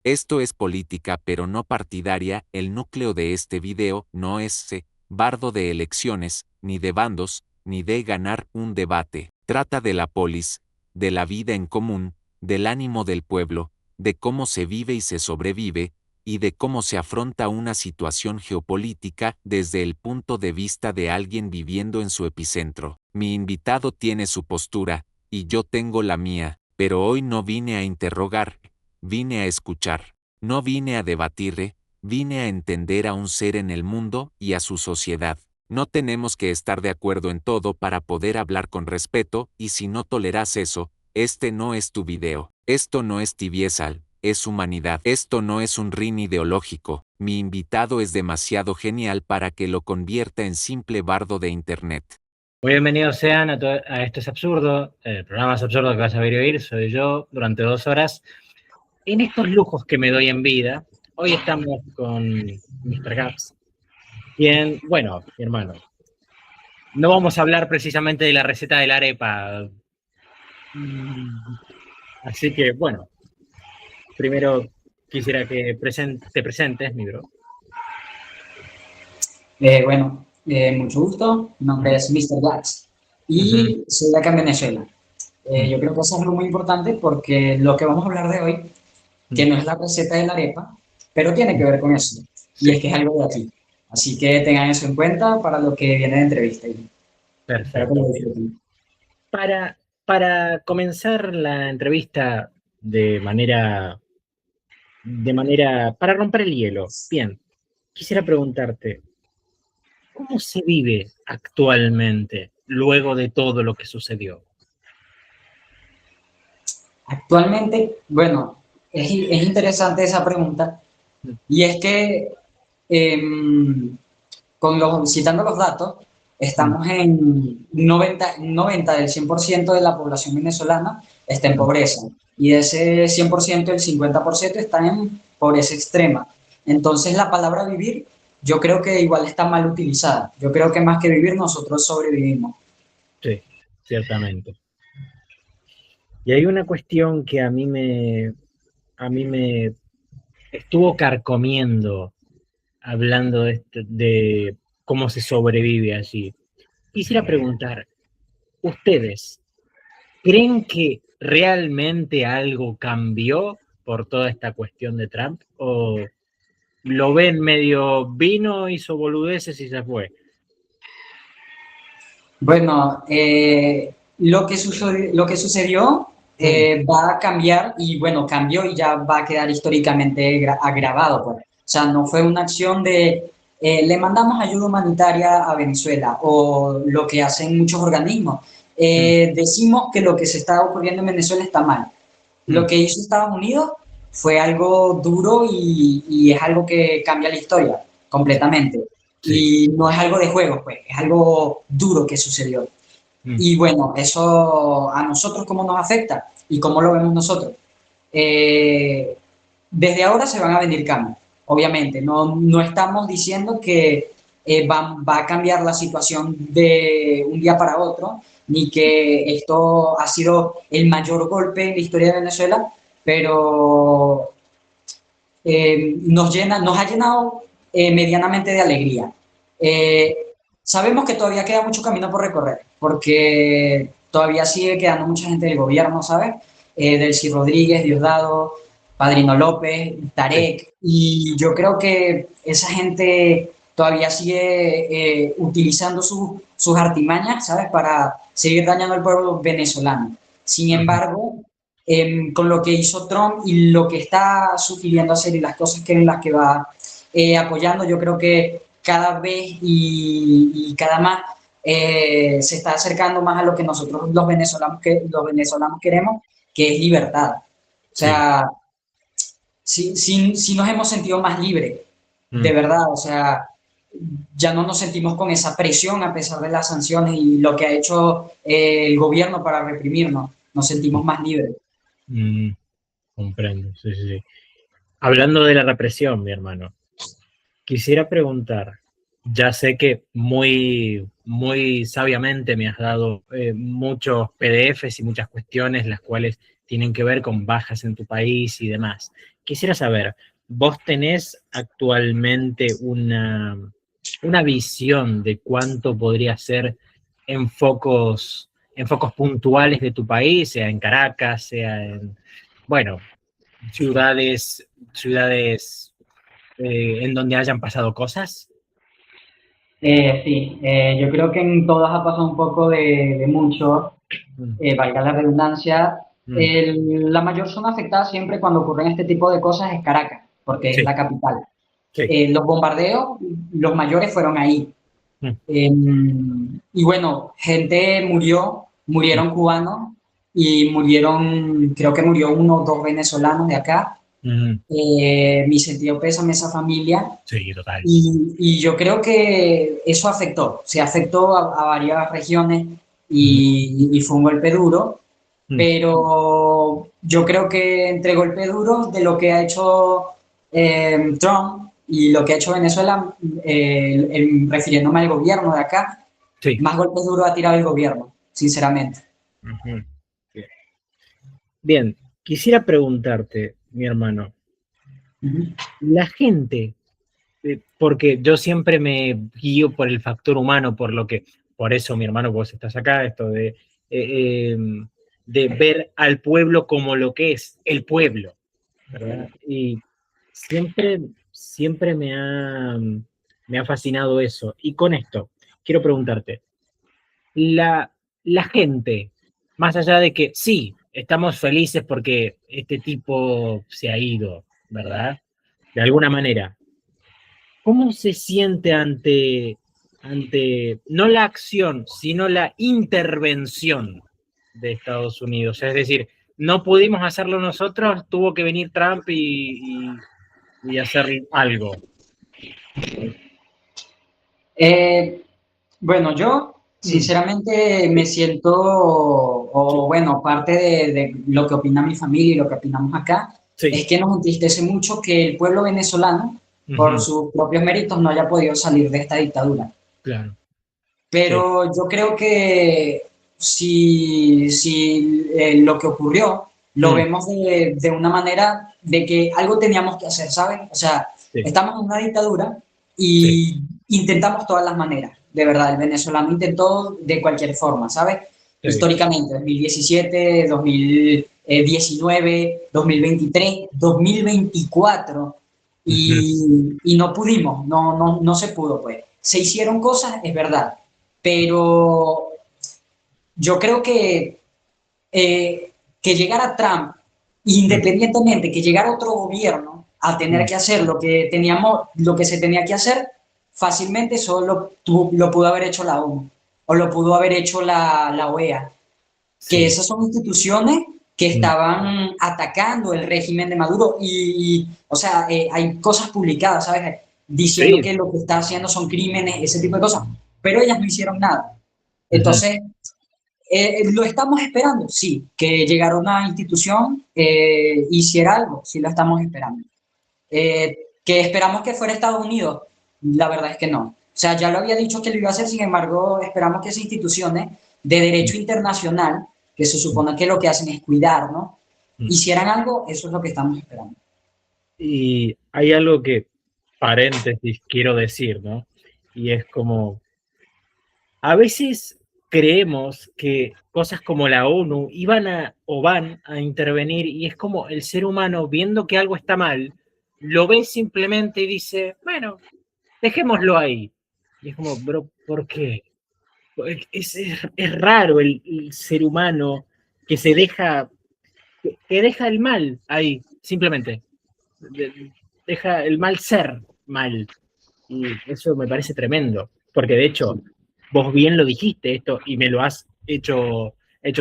Esto es política pero no partidaria. El núcleo de este video no es bardo de elecciones, ni de bandos, ni de ganar un debate. Trata de la polis, de la vida en común, del ánimo del pueblo, de cómo se vive y se sobrevive, y de cómo se afronta una situación geopolítica desde el punto de vista de alguien viviendo en su epicentro. Mi invitado tiene su postura, y yo tengo la mía, pero hoy no vine a interrogar, vine a escuchar. No vine a debatir, vine a entender a un ser en el mundo y a su sociedad. No tenemos que estar de acuerdo en todo para poder hablar con respeto, y si no toleras eso, este no es tu video. Esto no es tibieza, es humanidad. Esto no es un rin ideológico. Mi invitado es demasiado genial para que lo convierta en simple bardo de internet. Muy bienvenidos sean a Esto es Absurdo, el programa más absurdo que vas a ver y oír. Soy yo durante 2 horas. En estos lujos que me doy en vida, hoy estamos con Mr. Gaps, quien, bueno, mi hermano, no vamos a hablar precisamente de la receta de la arepa. Así que, bueno, primero quisiera que te presentes, mi bro. Mucho gusto. Mi nombre es Mr. Blacks y soy de acá en Venezuela. Yo creo que eso es algo muy importante porque lo que vamos a hablar de hoy, que no es la receta de la arepa, pero tiene que ver con eso. Y es que es algo de aquí. Así que tengan eso en cuenta para lo que viene de entrevista. Espero que lo Perfecto. disfruten. Para comenzar la entrevista para romper el hielo, bien, quisiera preguntarte, ¿cómo se vive actualmente luego de todo lo que sucedió? Actualmente, bueno, es interesante esa pregunta. Y es que, citando los datos, estamos en 90 del 100% de la población venezolana está en pobreza. Y de ese 100%, el 50% está en pobreza extrema. Entonces, la palabra vivir, yo creo que igual está mal utilizada. Yo creo que más que vivir, nosotros sobrevivimos. Sí, ciertamente. Y hay una cuestión que a mí me estuvo carcomiendo hablando de cómo se sobrevive allí. Quisiera preguntar, ¿ustedes creen que realmente algo cambió por toda esta cuestión de Trump? ¿O lo ven medio vino, hizo boludeces y se fue? Bueno, lo que sucedió va a cambiar y bueno, cambió y ya va a quedar históricamente agravado. Pues. O sea, no fue una acción de le mandamos ayuda humanitaria a Venezuela o lo que hacen muchos organismos. Decimos que lo que se está ocurriendo en Venezuela está mal. Lo que hizo Estados Unidos fue algo duro y es algo que cambia la historia completamente. Sí. Y no es algo de juego, pues, es algo duro que sucedió. Y bueno, eso a nosotros cómo nos afecta y cómo lo vemos nosotros. Desde ahora se van a venir cambios, obviamente. No estamos diciendo que va a cambiar la situación de un día para otro, ni que esto ha sido el mayor golpe en la historia de Venezuela, pero nos ha llenado medianamente de alegría. Sabemos que todavía queda mucho camino por recorrer, porque todavía sigue quedando mucha gente del gobierno, ¿sabes? Delcy Rodríguez, Diosdado, Padrino López, Tarek, y yo creo que esa gente todavía sigue utilizando sus artimañas, ¿sabes? Para seguir dañando al pueblo venezolano. Sin embargo, con lo que hizo Trump y lo que está sugiriendo hacer y las cosas en las que va apoyando, yo creo que cada vez y cada más se está acercando más a lo que nosotros los venezolanos queremos, que es libertad. O sea, sí nos hemos sentido más libres, de verdad. O sea, ya no nos sentimos con esa presión a pesar de las sanciones y lo que ha hecho el gobierno para reprimirnos. Nos sentimos más libres. Comprendo, sí. Hablando de la represión, mi hermano, quisiera preguntar, ya sé que muy sabiamente me has dado muchos PDFs y muchas cuestiones las cuales tienen que ver con bajas en tu país y demás. Quisiera saber, ¿vos tenés actualmente una visión de cuánto podría ser en focos puntuales de tu país, sea en Caracas, sea en, bueno, ciudades en donde hayan pasado cosas? Sí, yo creo que en todas ha pasado un poco de mucho, valga la redundancia. La mayor zona afectada siempre cuando ocurren este tipo de cosas es Caracas, porque es Sí, la capital. sí. Los bombardeos, los mayores fueron ahí. Y bueno, gente murieron cubanos y murieron, creo que murió uno o dos venezolanos de acá. Mi sentido pésame a esa familia. Sí, total. Y yo creo que eso se afectó a varias regiones y fue un golpe duro, pero yo creo que entre golpes duros de lo que ha hecho Trump y lo que ha hecho Venezuela, refiriéndome al gobierno de acá, Sí. más golpes duros ha tirado el gobierno, sinceramente. Bien. Bien, quisiera preguntarte, mi hermano, la gente, porque yo siempre me guío por el factor humano, por eso, mi hermano, vos estás acá, esto de ver al pueblo como lo que es, el pueblo, ¿verdad? Y siempre me ha fascinado eso. Y con esto, quiero preguntarte, la gente, más allá de que sí, estamos felices porque este tipo se ha ido, ¿verdad? De alguna manera. ¿Cómo se siente ante no la acción, sino la intervención de Estados Unidos? Es decir, no pudimos hacerlo nosotros, tuvo que venir Trump y hacer algo. Bueno, yo sinceramente me siento, o bueno, parte de lo que opina mi familia y lo que opinamos acá, Sí. es que nos entristece mucho que el pueblo venezolano, por sus propios méritos, no haya podido salir de esta dictadura. Claro. Pero yo creo que si lo que ocurrió lo vemos de una manera de que algo teníamos que hacer, ¿sabes? O sea, estamos en una dictadura y intentamos todas las maneras, de verdad, el venezolano intentó de cualquier forma, ¿sabes? Históricamente, 2017, 2019, 2023, 2024, y no pudimos, no se pudo, pues. Se hicieron cosas, es verdad, pero yo creo que llegara Trump, independientemente que llegara otro gobierno a tener que hacer lo que se tenía que hacer, fácilmente solo lo pudo haber hecho la ONU o lo pudo haber hecho la OEA, que esas son instituciones que estaban atacando el régimen de Maduro o sea, hay cosas publicadas, ¿sabes? Diciendo que lo que está haciendo son crímenes, ese tipo de cosas, pero ellas no hicieron nada. Entonces, ¿lo estamos esperando? Sí, que llegara una institución, hiciera algo, sí lo estamos esperando. Que esperamos que fuera Estados Unidos, la verdad es que no. O sea, ya lo había dicho que lo iba a hacer, sin embargo, esperamos que esas instituciones de derecho internacional, que se supone que lo que hacen es cuidar, ¿no? Hicieran algo, eso es lo que estamos esperando. Y hay algo que, paréntesis, quiero decir, ¿no? Y es como, a veces creemos que cosas como la ONU van a intervenir y es como el ser humano viendo que algo está mal, lo ve simplemente y dice, bueno, dejémoslo ahí. Y es como, bro, ¿por qué? Es raro el ser humano que que deja el mal ahí, simplemente. Deja el mal ser mal. Y eso me parece tremendo, porque de hecho, vos bien lo dijiste esto y me lo has hecho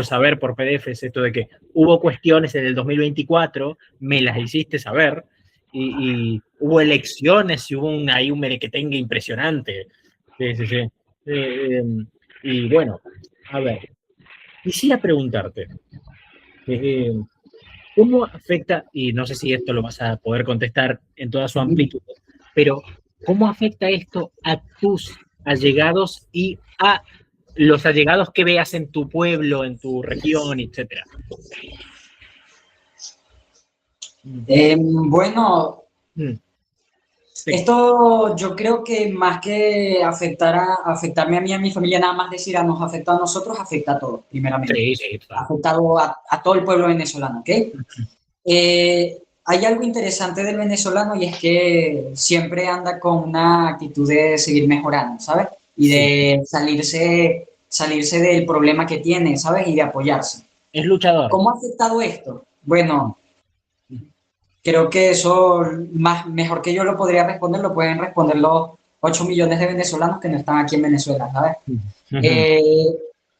saber por PDFs, esto de que hubo cuestiones en el 2024, me las hiciste saber, y hubo elecciones y hubo ahí un merequetengue impresionante. Sí. Y bueno, a ver, quisiera preguntarte, ¿cómo afecta, y no sé si esto lo vas a poder contestar en toda su amplitud, pero cómo afecta esto a tus allegados y a los allegados que veas en tu pueblo, en tu región, etcétera? Bueno, Mm, sí. esto yo creo que más que afectarme a mí y a mi familia, nada más decir nos afecta a nosotros, afecta a todos, primeramente. Sí, sí, Ha total. afectado a todo el pueblo venezolano, ¿ok? Hay algo interesante del venezolano y es que siempre anda con una actitud de seguir mejorando, ¿sabes? Y Sí, de salirse del problema que tiene, ¿sabes? Y de apoyarse. es luchador. ¿Cómo ha afectado esto? Bueno, creo que eso mejor que yo lo podría responder, lo pueden responder los 8 millones de venezolanos que no están aquí en Venezuela, ¿sabes? Ujú. Eh,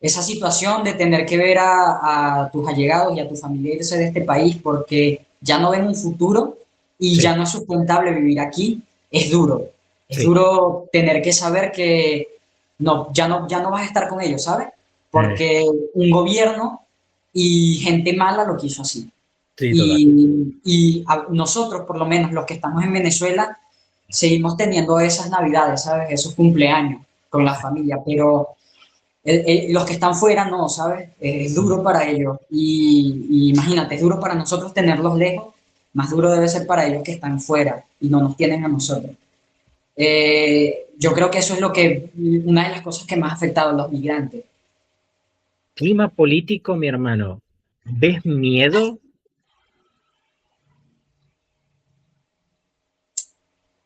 esa situación de tener que ver a tus allegados y a tus familiares de este país porque ya no ven un futuro y Sí, ya no es sustentable vivir aquí, es duro. Es sí, duro tener que saber que no, ya no vas a estar con ellos, ¿sabes? Porque un gobierno y gente mala lo quiso así. sí, total. Y nosotros, por lo menos los que estamos en Venezuela, seguimos teniendo esas navidades, ¿sabes? Esos cumpleaños con la familia, pero los que están fuera no, ¿sabes? Es duro para ellos. Y imagínate, es duro para nosotros tenerlos lejos, más duro debe ser para ellos que están fuera y no nos tienen a nosotros. Yo creo que eso es una de las cosas que más ha afectado a los migrantes. Clima político, mi hermano. ¿Ves miedo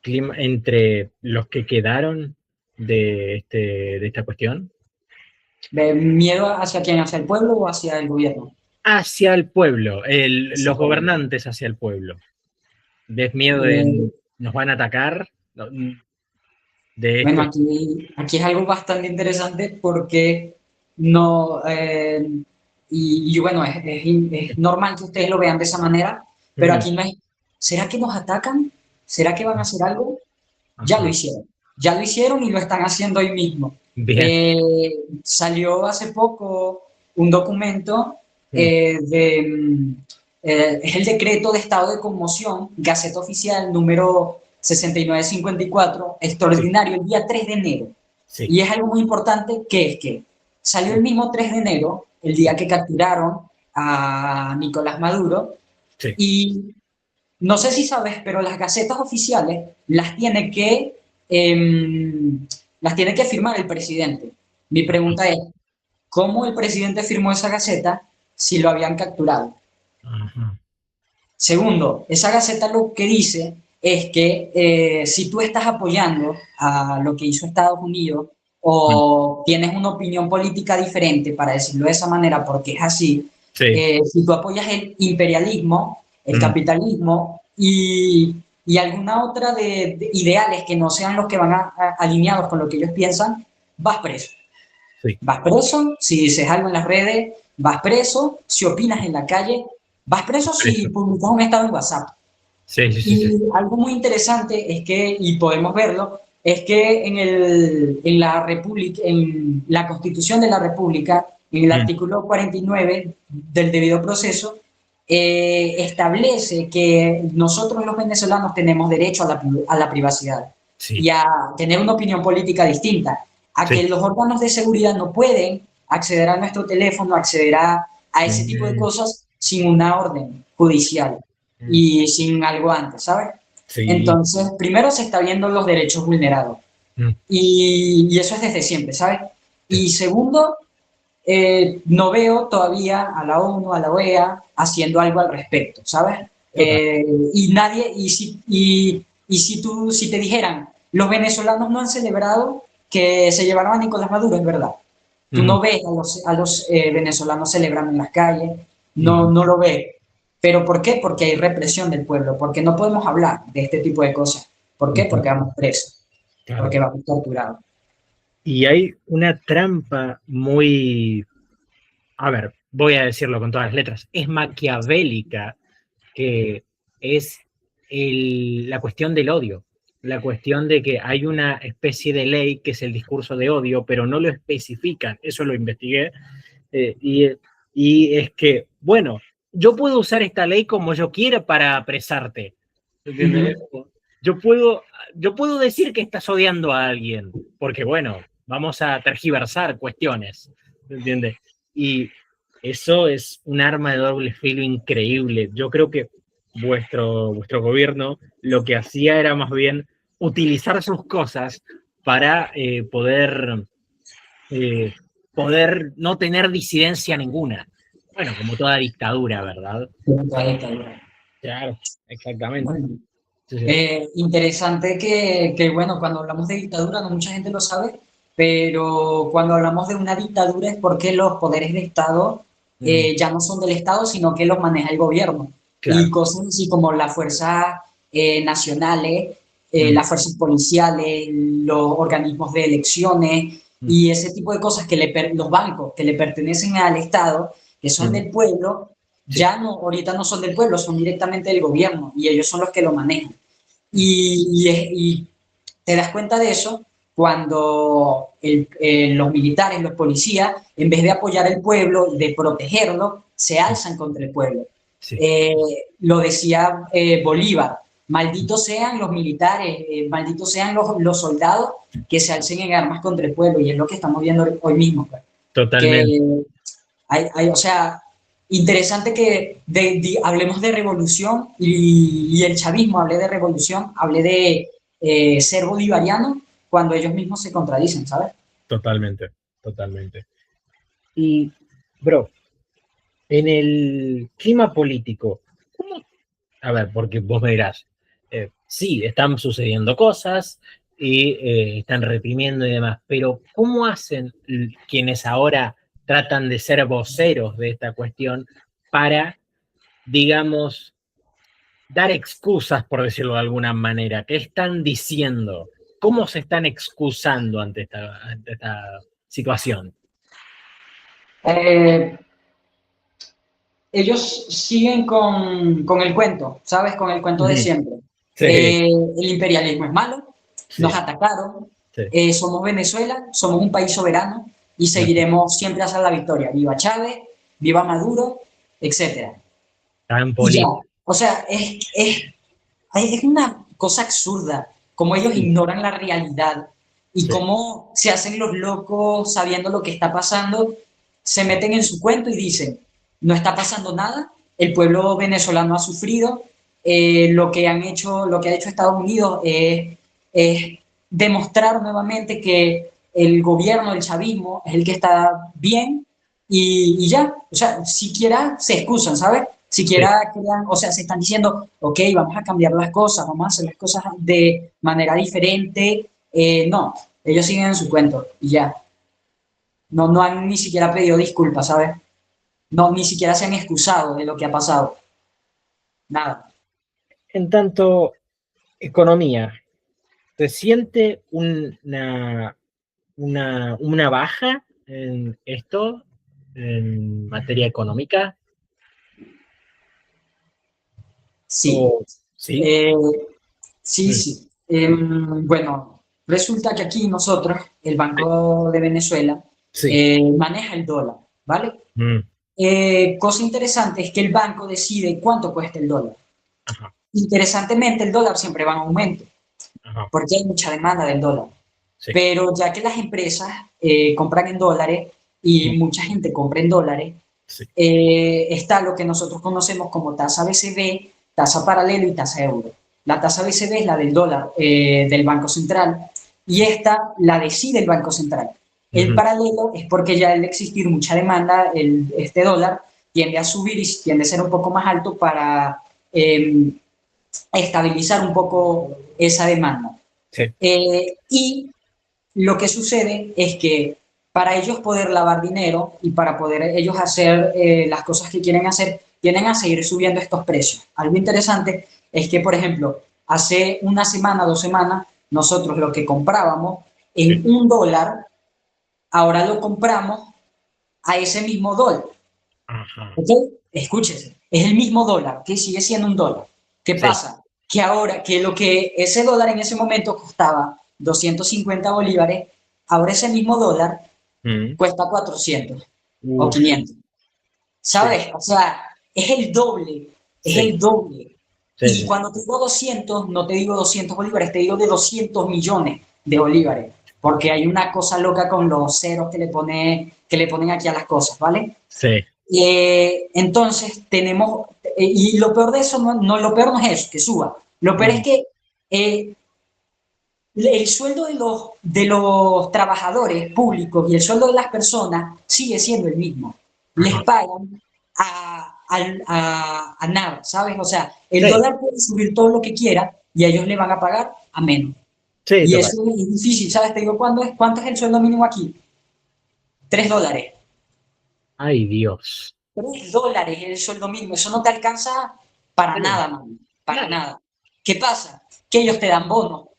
entre los que quedaron de esta cuestión? ¿Miedo hacia quién? ¿Hacia el pueblo o hacia el gobierno? Hacia el pueblo, Hacia los el pueblo. gobernantes hacia el pueblo. ¿Ves miedo Eh, de nos van a atacar? No, de Bueno, esto. aquí es algo bastante interesante porque no, y bueno, es normal que ustedes lo vean de esa manera, pero Ujú. aquí no es, ¿será que nos atacan? ¿Será que van a hacer algo? Ajá. Ya lo hicieron y lo están haciendo hoy mismo. Bien. Salió hace poco un documento Mm. es el decreto de estado de conmoción, Gaceta Oficial número 6954, Sí, extraordinario, el día 3 de enero. sí, Y es algo muy importante que es que salió el mismo 3 de enero, el día que capturaron a Nicolás Maduro, sí. y no sé si sabes, pero las gacetas oficiales las tiene que firmar el presidente. Mi pregunta es, ¿cómo el presidente firmó esa gaceta si lo habían capturado? Ajá. Segundo, esa gaceta lo que dice es que si tú estás apoyando a lo que hizo Estados Unidos Mm. o tienes una opinión política diferente, para decirlo de esa manera, porque es así, Sí. si tú apoyas el imperialismo, el Mm. capitalismo y alguna otra de ideales que no sean los que van alineados con lo que ellos piensan, vas preso. Sí. Vas preso si dices algo en las redes, vas preso si opinas en la calle, vas preso si Preso. publicas un estado en WhatsApp. Sí, sí, sí, sí. Y algo muy interesante es que, y podemos verlo, es que en la República, en la Constitución de la República, en el Mm. artículo 49 del debido proceso, establece que nosotros los venezolanos tenemos derecho a la privacidad Sí, y a tener una opinión política distinta, a sí. que los órganos de seguridad no pueden acceder a nuestro teléfono, acceder a ese tipo de Mm. cosas sin una orden judicial Mm. y sin algo antes, ¿sabes? Sí. Entonces, primero se está viendo los derechos vulnerados Mm. y eso es desde siempre, ¿sabes? Sí. Y segundo, no veo todavía a la ONU, a la OEA haciendo algo al respecto, ¿sabes? Total. Y nadie, si te dijeran, los venezolanos no han celebrado que se llevaron a Nicolás Maduro, es verdad. Tú Mm. no ves a los venezolanos celebrando en las calles, Mm. no lo ves. ¿Pero por qué? Porque hay represión del pueblo, porque no podemos hablar de este tipo de cosas. ¿Por qué? Ujú. Porque vamos presos, Claro. porque vamos torturados. Y hay una trampa muy, a ver, voy a decirlo con todas las letras, es maquiavélica, que es la cuestión del odio, la cuestión de que hay una especie de ley que es el discurso de odio, pero no lo especifican, eso lo investigué, eh, y, y es que, bueno, yo puedo usar esta ley como yo quiera para apresarte, ¿entiendes? Uh -huh. Yo puedo, yo puedo decir que estás odiando a alguien, porque bueno, vamos a tergiversar cuestiones, ¿entiendes? Y eso es un arma de doble filo increíble. Yo creo que vuestro gobierno lo que hacía era más bien utilizar sus cosas para poder no tener disidencia ninguna. Bueno, como toda dictadura, ¿verdad? La dictadura. Claro, exactamente. Bueno, Sí, sí. interesante que, bueno, cuando hablamos de dictadura, no mucha gente lo sabe, pero cuando hablamos de una dictadura es porque los poderes de Estado ya no son del Estado, sino que los maneja el gobierno. Y Claro. cosas así como las fuerzas nacionales, Mm, las fuerzas policiales, los organismos de elecciones mm, y ese tipo de cosas los bancos que le pertenecen al Estado, que son mm. del pueblo, Sí, ya no, ahorita no son del pueblo, son directamente del gobierno y ellos son los que lo manejan. Y te das cuenta de eso cuando los militares, los policías, en vez de apoyar al pueblo, de protegerlo, se alzan contra el pueblo. sí. Eh, lo decía Bolívar, malditos sean los militares, malditos sean los soldados que se alcen en armas contra el pueblo, y es lo que estamos viendo hoy mismo. Pues. Totalmente. Que o sea, interesante que hablemos de revolución y el chavismo hable de revolución, hable de ser bolivariano cuando ellos mismos se contradicen, ¿sabes? Totalmente. Totalmente. Y, bro, en el clima político, ¿cómo? A ver, porque vos me dirás, sí, están sucediendo cosas y están reprimiendo y demás, pero ¿cómo hacen quienes ahora tratan de ser voceros de esta cuestión para, digamos, dar excusas, por decirlo de alguna manera? ¿Qué están diciendo? ¿Cómo se están excusando ante esta situación? Eh, ellos siguen con el cuento, ¿sabes? Con el cuento de Ujú. siempre. Sí, El imperialismo es malo, nos sí, atacaron, sí. somos Venezuela, somos un país soberano y Ujú. seguiremos siempre hasta la victoria. Viva Chávez, viva Maduro, etcétera. Tan Y ya, político. o sea, es una cosa absurda cómo ellos Sí, ignoran la realidad y sí. cómo se hacen los locos sabiendo lo que está pasando, se meten en su cuento y dicen, no está pasando nada, el pueblo venezolano ha sufrido, lo que han hecho, lo que ha hecho Estados Unidos es demostrar nuevamente que el gobierno, el chavismo, es el que está bien y ya, o sea, siquiera se excusan, ¿sabes? Sí. Siquiera crean, o sea, se están diciendo, ok, vamos a cambiar las cosas, vamos a hacer las cosas de manera diferente. No, ellos siguen en su cuento y ya. No, no han ni siquiera pedido disculpas, ¿sabes? No, ni siquiera se han excusado de lo que ha pasado. Nada. En tanto, economía, ¿se siente una baja en esto, en materia económica? Sí. ¿O sí? Eh, sí, Mm, sí. Bueno, resulta que aquí nosotros, el sí. Banco de Venezuela, Sí. maneja el dólar, ¿vale? Mm, Cosa interesante es que el banco decide cuánto cuesta el dólar. ajá, Interesantemente, el dólar siempre va en aumento, ajá, porque hay mucha demanda del dólar. sí. Pero ya que las empresas compran en dólares y Mm, mucha gente compra en dólares, sí. está lo que nosotros conocemos como tasa BCB, tasa paralelo y tasa euro. La tasa BCB es la del dólar del Banco Central y esta la decide el Banco Central. El Ujú, paralelo es porque ya al existir mucha demanda, este dólar tiende a subir y tiende a ser un poco más alto para eh, estabilizar un poco esa demanda. sí. Y lo que sucede es que para ellos poder lavar dinero y para poder ellos hacer las cosas que quieren hacer, tienen a seguir subiendo estos precios. Algo interesante es que, por ejemplo, hace una semana, 2 semanas, nosotros lo que comprábamos Sí. en $1, ahora lo compramos a ese mismo dólar. Ajá. ¿Ok? Escúchese, es el mismo dólar, que sigue siendo un dólar. ¿Qué Sí. pasa? Que ahora, que lo que ese dólar en ese momento costaba 250 bolívares, ahora ese mismo dólar Mm, cuesta 400 o uf, 500. sí. ¿Sabes? O sea, es el doble, es Sí. el doble. Sí, Y sí. cuando te digo 200, no te digo 200 bolívares, te digo de 200 millones de bolívares, porque hay una cosa loca con los ceros que le ponen aquí a las cosas, ¿vale? Sí. Entonces, tenemos, y lo peor de eso, lo peor no es eso, que suba. Lo peor es que el sueldo de los trabajadores públicos y el sueldo de las personas sigue siendo el mismo. Les pagan a nada, ¿sabes? O sea, el dólar puede subir todo lo que quiera y a ellos le van a pagar a menos. Sí, Y total. eso es difícil, ¿sabes? Te digo, ¿cuánto es el sueldo mínimo aquí? $3. Ay, Dios. $3 es el sueldo mínimo. Eso no te alcanza para nada, man. Para nada. ¿Qué pasa? Que ellos te dan bono.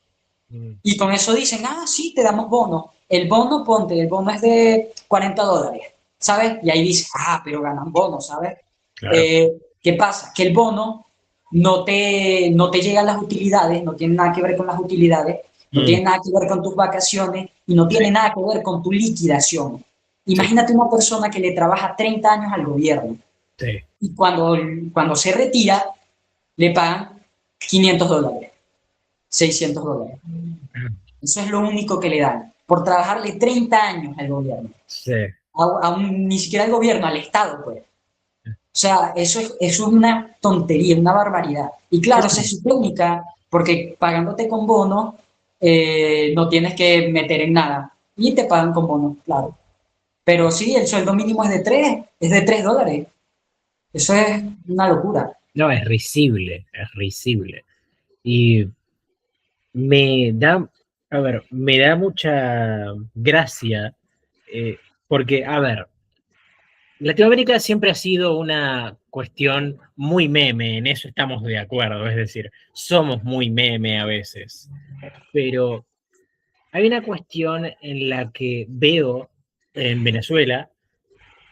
Y con eso dicen, sí, te damos bono. El bono, ponte, el bono es de $40, ¿sabes? Y ahí dices, pero ganan bono, ¿sabes? Claro. ¿Qué pasa? Que el bono no te llegan las utilidades, no tiene nada que ver con las utilidades, no tiene nada que ver con tus vacaciones y no tiene nada que ver con tu liquidación. Imagínate una persona que le trabaja 30 años al gobierno y cuando se retira le pagan $500, $600. Eso es lo único que le dan, por trabajarle 30 años al gobierno. Sí. Ni siquiera al gobierno, al Estado, pues. O sea, eso es una tontería, una barbaridad. Y claro, se supone porque pagándote con bono no tienes que meter en nada. Y te pagan con bono, claro. Pero sí, el sueldo mínimo es de $3. Eso es una locura. No, es risible, es risible. Y me da, me da mucha gracia, porque, a ver, Latinoamérica siempre ha sido una cuestión muy meme, en eso estamos de acuerdo, es decir, somos muy meme a veces, pero hay una cuestión en la que veo en Venezuela,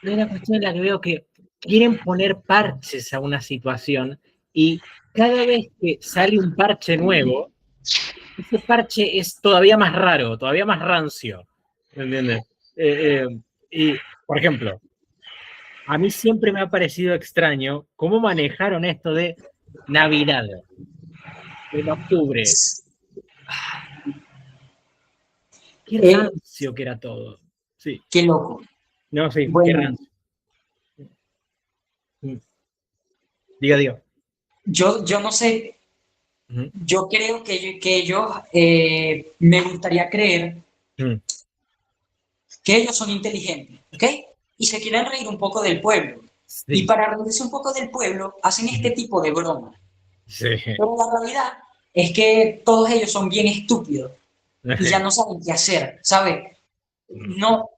hay una cuestión en la que veo que quieren poner parches a una situación y cada vez que sale un parche nuevo, ese parche es todavía más raro, todavía más rancio, ¿me entiendes? Y, por ejemplo, a mí siempre me ha parecido extraño cómo manejaron esto de Navidad, en octubre. Qué rancio que era todo. Sí. Qué loco. No, sí, bueno, qué rancio. Diga. Yo no sé, yo creo que ellos, me gustaría creer que ellos son inteligentes, ¿ok? Y se quieren reír un poco del pueblo. Sí. Y para reírse un poco del pueblo, hacen este tipo de bromas. Sí. Pero la realidad es que todos ellos son bien estúpidos y ya no saben qué hacer, ¿sabes? No,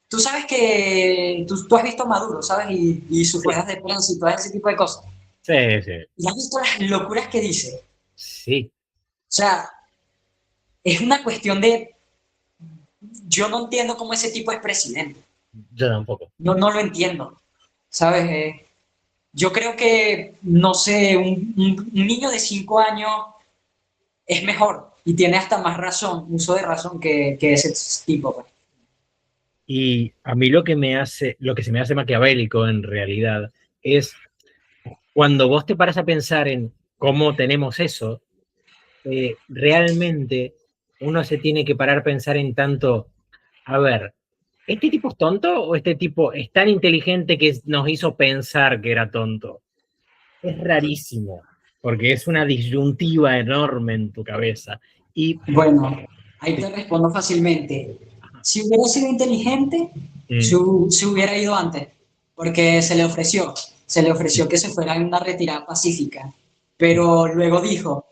tú sabes que tú has visto a Maduro, ¿sabes? Y sus ruedas de prensa y todo ese tipo de cosas. Sí, sí. ¿Y has visto las locuras que dice? Sí. O sea, es una cuestión de... Yo no entiendo cómo ese tipo es presidente. Yo tampoco. No lo entiendo, ¿sabes? Yo creo que, no sé, un niño de 5 años es mejor y tiene hasta más razón, uso de razón que ese tipo. Pues. Y a mí lo que se me hace maquiavélico en realidad es cuando vos te paras a pensar en cómo tenemos eso, realmente uno se tiene que parar a pensar en tanto, a ver, ¿este tipo es tonto o este tipo es tan inteligente que nos hizo pensar que era tonto? Es rarísimo, porque es una disyuntiva enorme en tu cabeza. Y bueno, ahí te respondo fácilmente. Si hubiera sido inteligente, se hubiera ido antes, porque se le ofreció que se fuera en una retirada pacífica, pero luego dijo,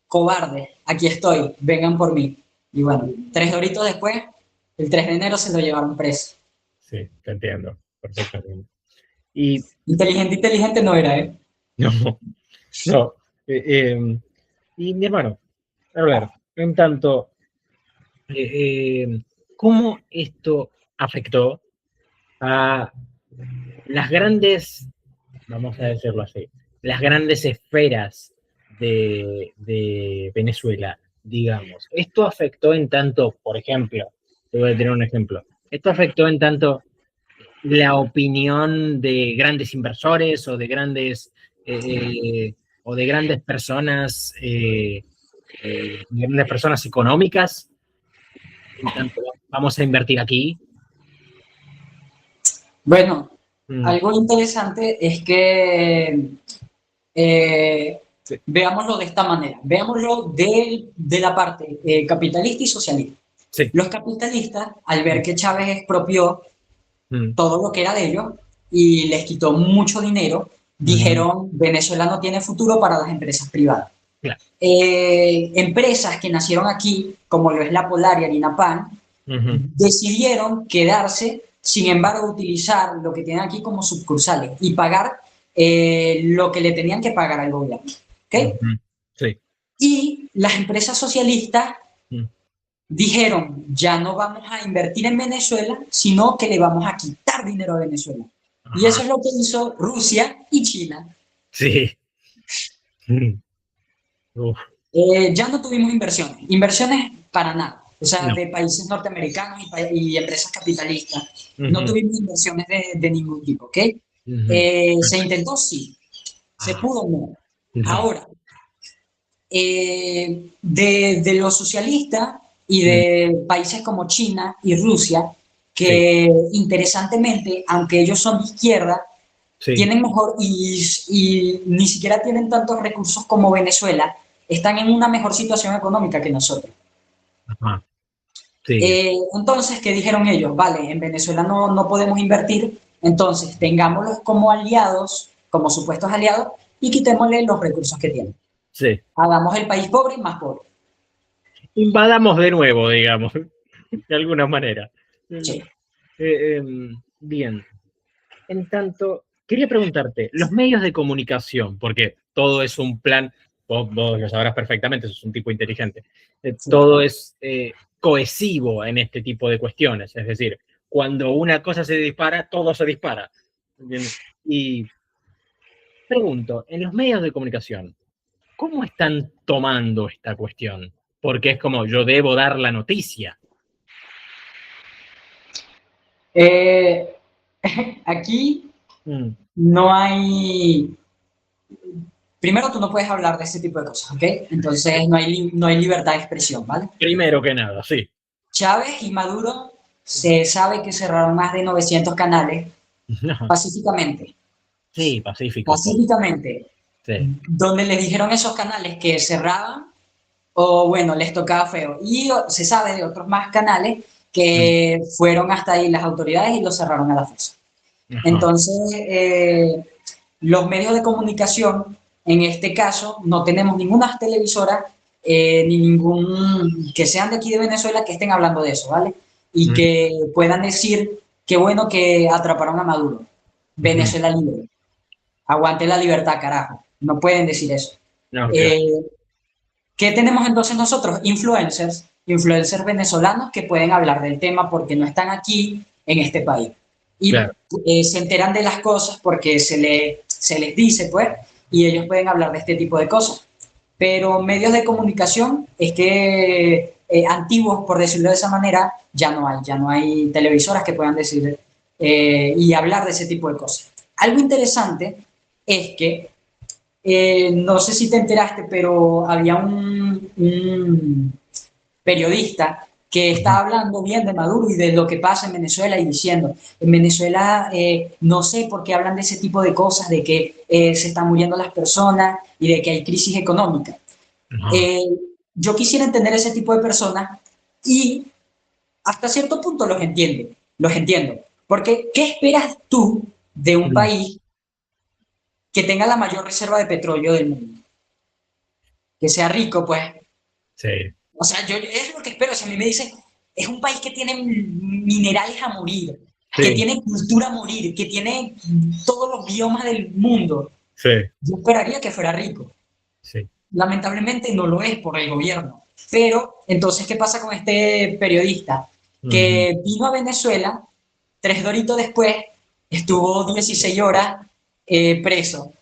cobarde, aquí estoy, vengan por mí. Y bueno, 3 horitos después, el 3 de enero se lo llevaron preso. Sí, te entiendo perfectamente. Y Inteligente no era, ¿eh? No. Y mi hermano, a ver, en tanto, ¿cómo esto afectó a las grandes, vamos a decirlo así, las grandes esferas de Venezuela, digamos? Esto afectó en tanto, por ejemplo, te voy a tener un ejemplo, esto afectó en tanto la opinión de grandes inversores o de grandes personas, grandes personas económicas. En tanto, vamos a invertir aquí. Bueno, Algo interesante es que Sí. veámoslo de esta manera, veámoslo de la parte capitalista y socialista. Sí. Los capitalistas, al ver que Chávez expropió Mm. todo lo que era de ellos y les quitó mucho dinero, dijeron, Venezuela no tiene futuro para las empresas privadas. Claro. Empresas que nacieron aquí, como lo es La Polar y Harina Pan, decidieron quedarse, sin embargo, utilizar lo que tienen aquí como sucursales y pagar lo que le tenían que pagar al gobierno. ¿Okay? Sí. Y las empresas socialistas Mm. dijeron, ya no vamos a invertir en Venezuela, sino que le vamos a quitar dinero a Venezuela. Y eso Ajá. es lo que hizo Rusia y China. Sí. Uf, Ya no tuvimos inversiones para nada. O sea, no. de países norteamericanos y empresas capitalistas. No Ujú, tuvimos inversiones de ningún tipo, ¿ok? ujú. ¿Se intentó? Sí. ¿Se Ah, pudo? No. no. Ahora, de los socialistas y Mm. de países como China y Rusia, Sí, que interesantemente, aunque ellos son de izquierda, sí. tienen mejor y ni siquiera tienen tantos recursos como Venezuela, están en una mejor situación económica que nosotros. Ajá. Sí. Entonces, ¿qué dijeron ellos? Vale, en Venezuela no podemos invertir, entonces tengámoslos como aliados, como supuestos aliados, y quitémosle los recursos que tienen. Sí. Hagamos el país pobre y más pobre. Invadamos de nuevo, digamos, de alguna manera. Sí. Bien. En tanto, quería preguntarte, los medios de comunicación, porque todo es un plan, vos lo sabrás perfectamente, sos un tipo inteligente, Sí. todo es cohesivo en este tipo de cuestiones, es decir, cuando una cosa se dispara, todo se dispara. ¿Entiendes? Y pregunto, en los medios de comunicación, ¿cómo están tomando esta cuestión? Porque es como, yo debo dar la noticia. Eh, aquí Mm. no hay. Primero, tú no puedes hablar de este tipo de cosas, ¿ok? Entonces, no hay libertad de expresión, ¿vale? Primero que nada, sí. Chávez y Maduro se sabe que cerraron más de 900 canales pacíficamente. Sí, pacífico todo. Pacíficamente. Sí. Donde les dijeron esos canales que cerraban o, bueno, les tocaba feo. Y se sabe de otros más canales Mm. que fueron hasta ahí las autoridades y los cerraron a la fuerza. Ajá. Entonces, los medios de comunicación, en este caso, no tenemos ninguna televisora ni ningún que sean de aquí de Venezuela que estén hablando de eso, ¿vale? Y Mm. que puedan decir qué bueno que atraparon a Maduro. Ujú. Venezuela libre. Aguante la libertad, carajo. No pueden decir eso. No, claro. Eh, ¿Qué tenemos entonces nosotros? Influencers venezolanos que pueden hablar del tema porque no están aquí en este país. Y Claro. se enteran de las cosas porque se les dice, pues, y ellos pueden hablar de este tipo de cosas. Pero medios de comunicación es que antiguos, por decirlo de esa manera, ya no hay televisoras que puedan decir y hablar de ese tipo de cosas. Algo interesante es que no sé si te enteraste, pero había un periodista que Ujú. está hablando bien de Maduro y de lo que pasa en Venezuela y diciendo, en Venezuela no sé por qué hablan de ese tipo de cosas, de que se están muriendo las personas y de que hay crisis económica. Ajá. Eh, yo quisiera entender ese tipo de personas y hasta cierto punto los entiendo. Porque, ¿qué esperas tú de un Mm. país que tenga la mayor reserva de petróleo del mundo? Que sea rico, pues. Sí. O sea, yo es lo que espero. Si a mí me dicen, es un país que tiene minerales a morir, que Sí. tiene cultura a morir, que tiene todos los biomas del mundo. Sí. Yo esperaría que fuera rico. Sí. Lamentablemente no lo es por el gobierno. Pero, entonces, ¿qué pasa con este periodista? Ujú. Que vino a Venezuela, 3 doritos después, estuvo 16 horas preso.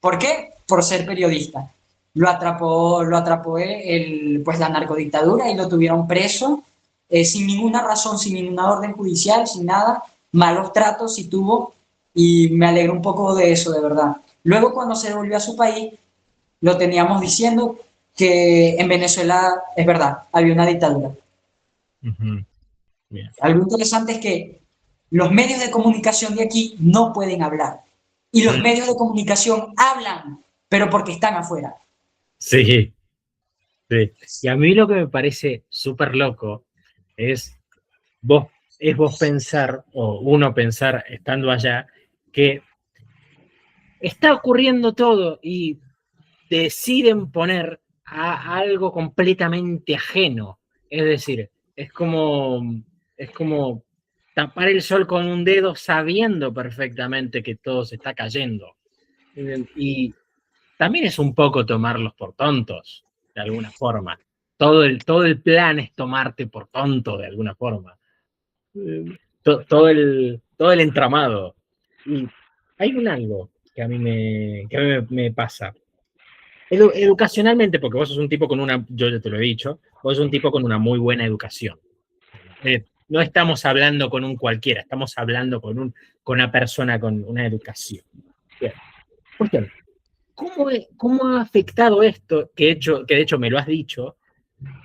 ¿Por qué? Por ser periodista. Lo atrapó pues la narcodictadura y lo tuvieron preso sin ninguna razón, sin ninguna orden judicial, sin nada. Malos tratos sí tuvo y me alegro un poco de eso, de verdad. Luego, cuando se devolvió a su país, lo teníamos diciendo que en Venezuela, es verdad, había una dictadura. Ujú. Bien. Algo interesante es que los medios de comunicación de aquí no pueden hablar. Y los medios de comunicación hablan, pero porque están afuera. Sí, sí. Y a mí lo que me parece súper loco es vos, vos pensar, o uno pensar estando allá, que está ocurriendo todo y deciden poner a algo completamente ajeno. Es decir, es como tapar el sol con un dedo sabiendo perfectamente que todo se está cayendo. Y también es un poco tomarlos por tontos, de alguna forma. Todo el plan es tomarte por tonto, de alguna forma. Todo el entramado. Y hay un algo que a mí me pasa. Educacionalmente, porque vos sos un tipo con una, yo ya te lo he dicho, vos sos un tipo con una muy buena educación. No estamos hablando con un cualquiera, estamos hablando con una persona con una educación. Bien. Cuestión, ¿cómo ha afectado esto, que de hecho me lo has dicho,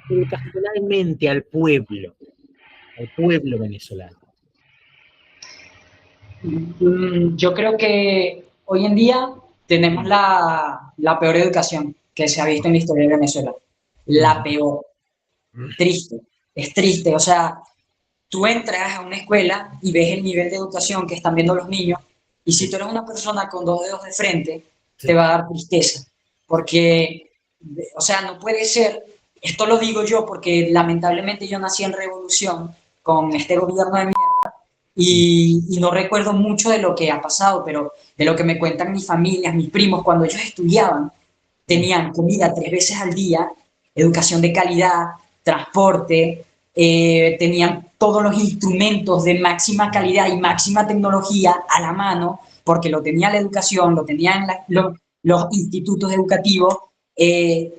educacionalmente al pueblo venezolano? Yo creo que hoy en día tenemos la peor educación que se ha visto en la historia de Venezuela. La peor. Triste. Es triste. O sea, tú entras a una escuela y ves el nivel de educación que están viendo los niños, y si tú eres una persona con dos dedos de frente, te va a dar tristeza. Porque, o sea, no puede ser, esto lo digo yo porque lamentablemente yo nací en revolución con este gobierno de mierda y no recuerdo mucho de lo que ha pasado, pero de lo que me cuentan mis familias, mis primos, cuando ellos estudiaban, tenían comida 3 veces al día, educación de calidad, transporte, tenían todos los instrumentos de máxima calidad y máxima tecnología a la mano, porque lo tenía la educación, lo tenían los institutos educativos.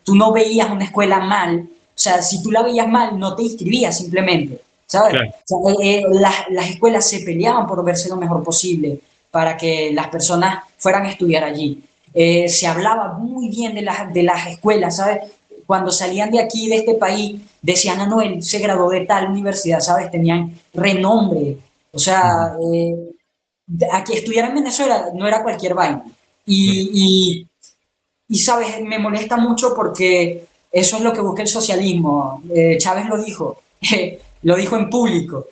Tú no veías una escuela mal, o sea, si tú la veías mal, no te inscribías simplemente, ¿sabes? Claro. O sea, las escuelas se peleaban por verse lo mejor posible para que las personas fueran a estudiar allí. Se hablaba muy bien de las escuelas, ¿sabes? Cuando salían de aquí, de este país, decían, ah, no, él se graduó de tal universidad, ¿sabes? Tenían renombre. O sea, aquí estudiar en Venezuela no era cualquier vaina. Y, ¿sabes? Me molesta mucho porque eso es lo que busca el socialismo. Chávez lo dijo en público.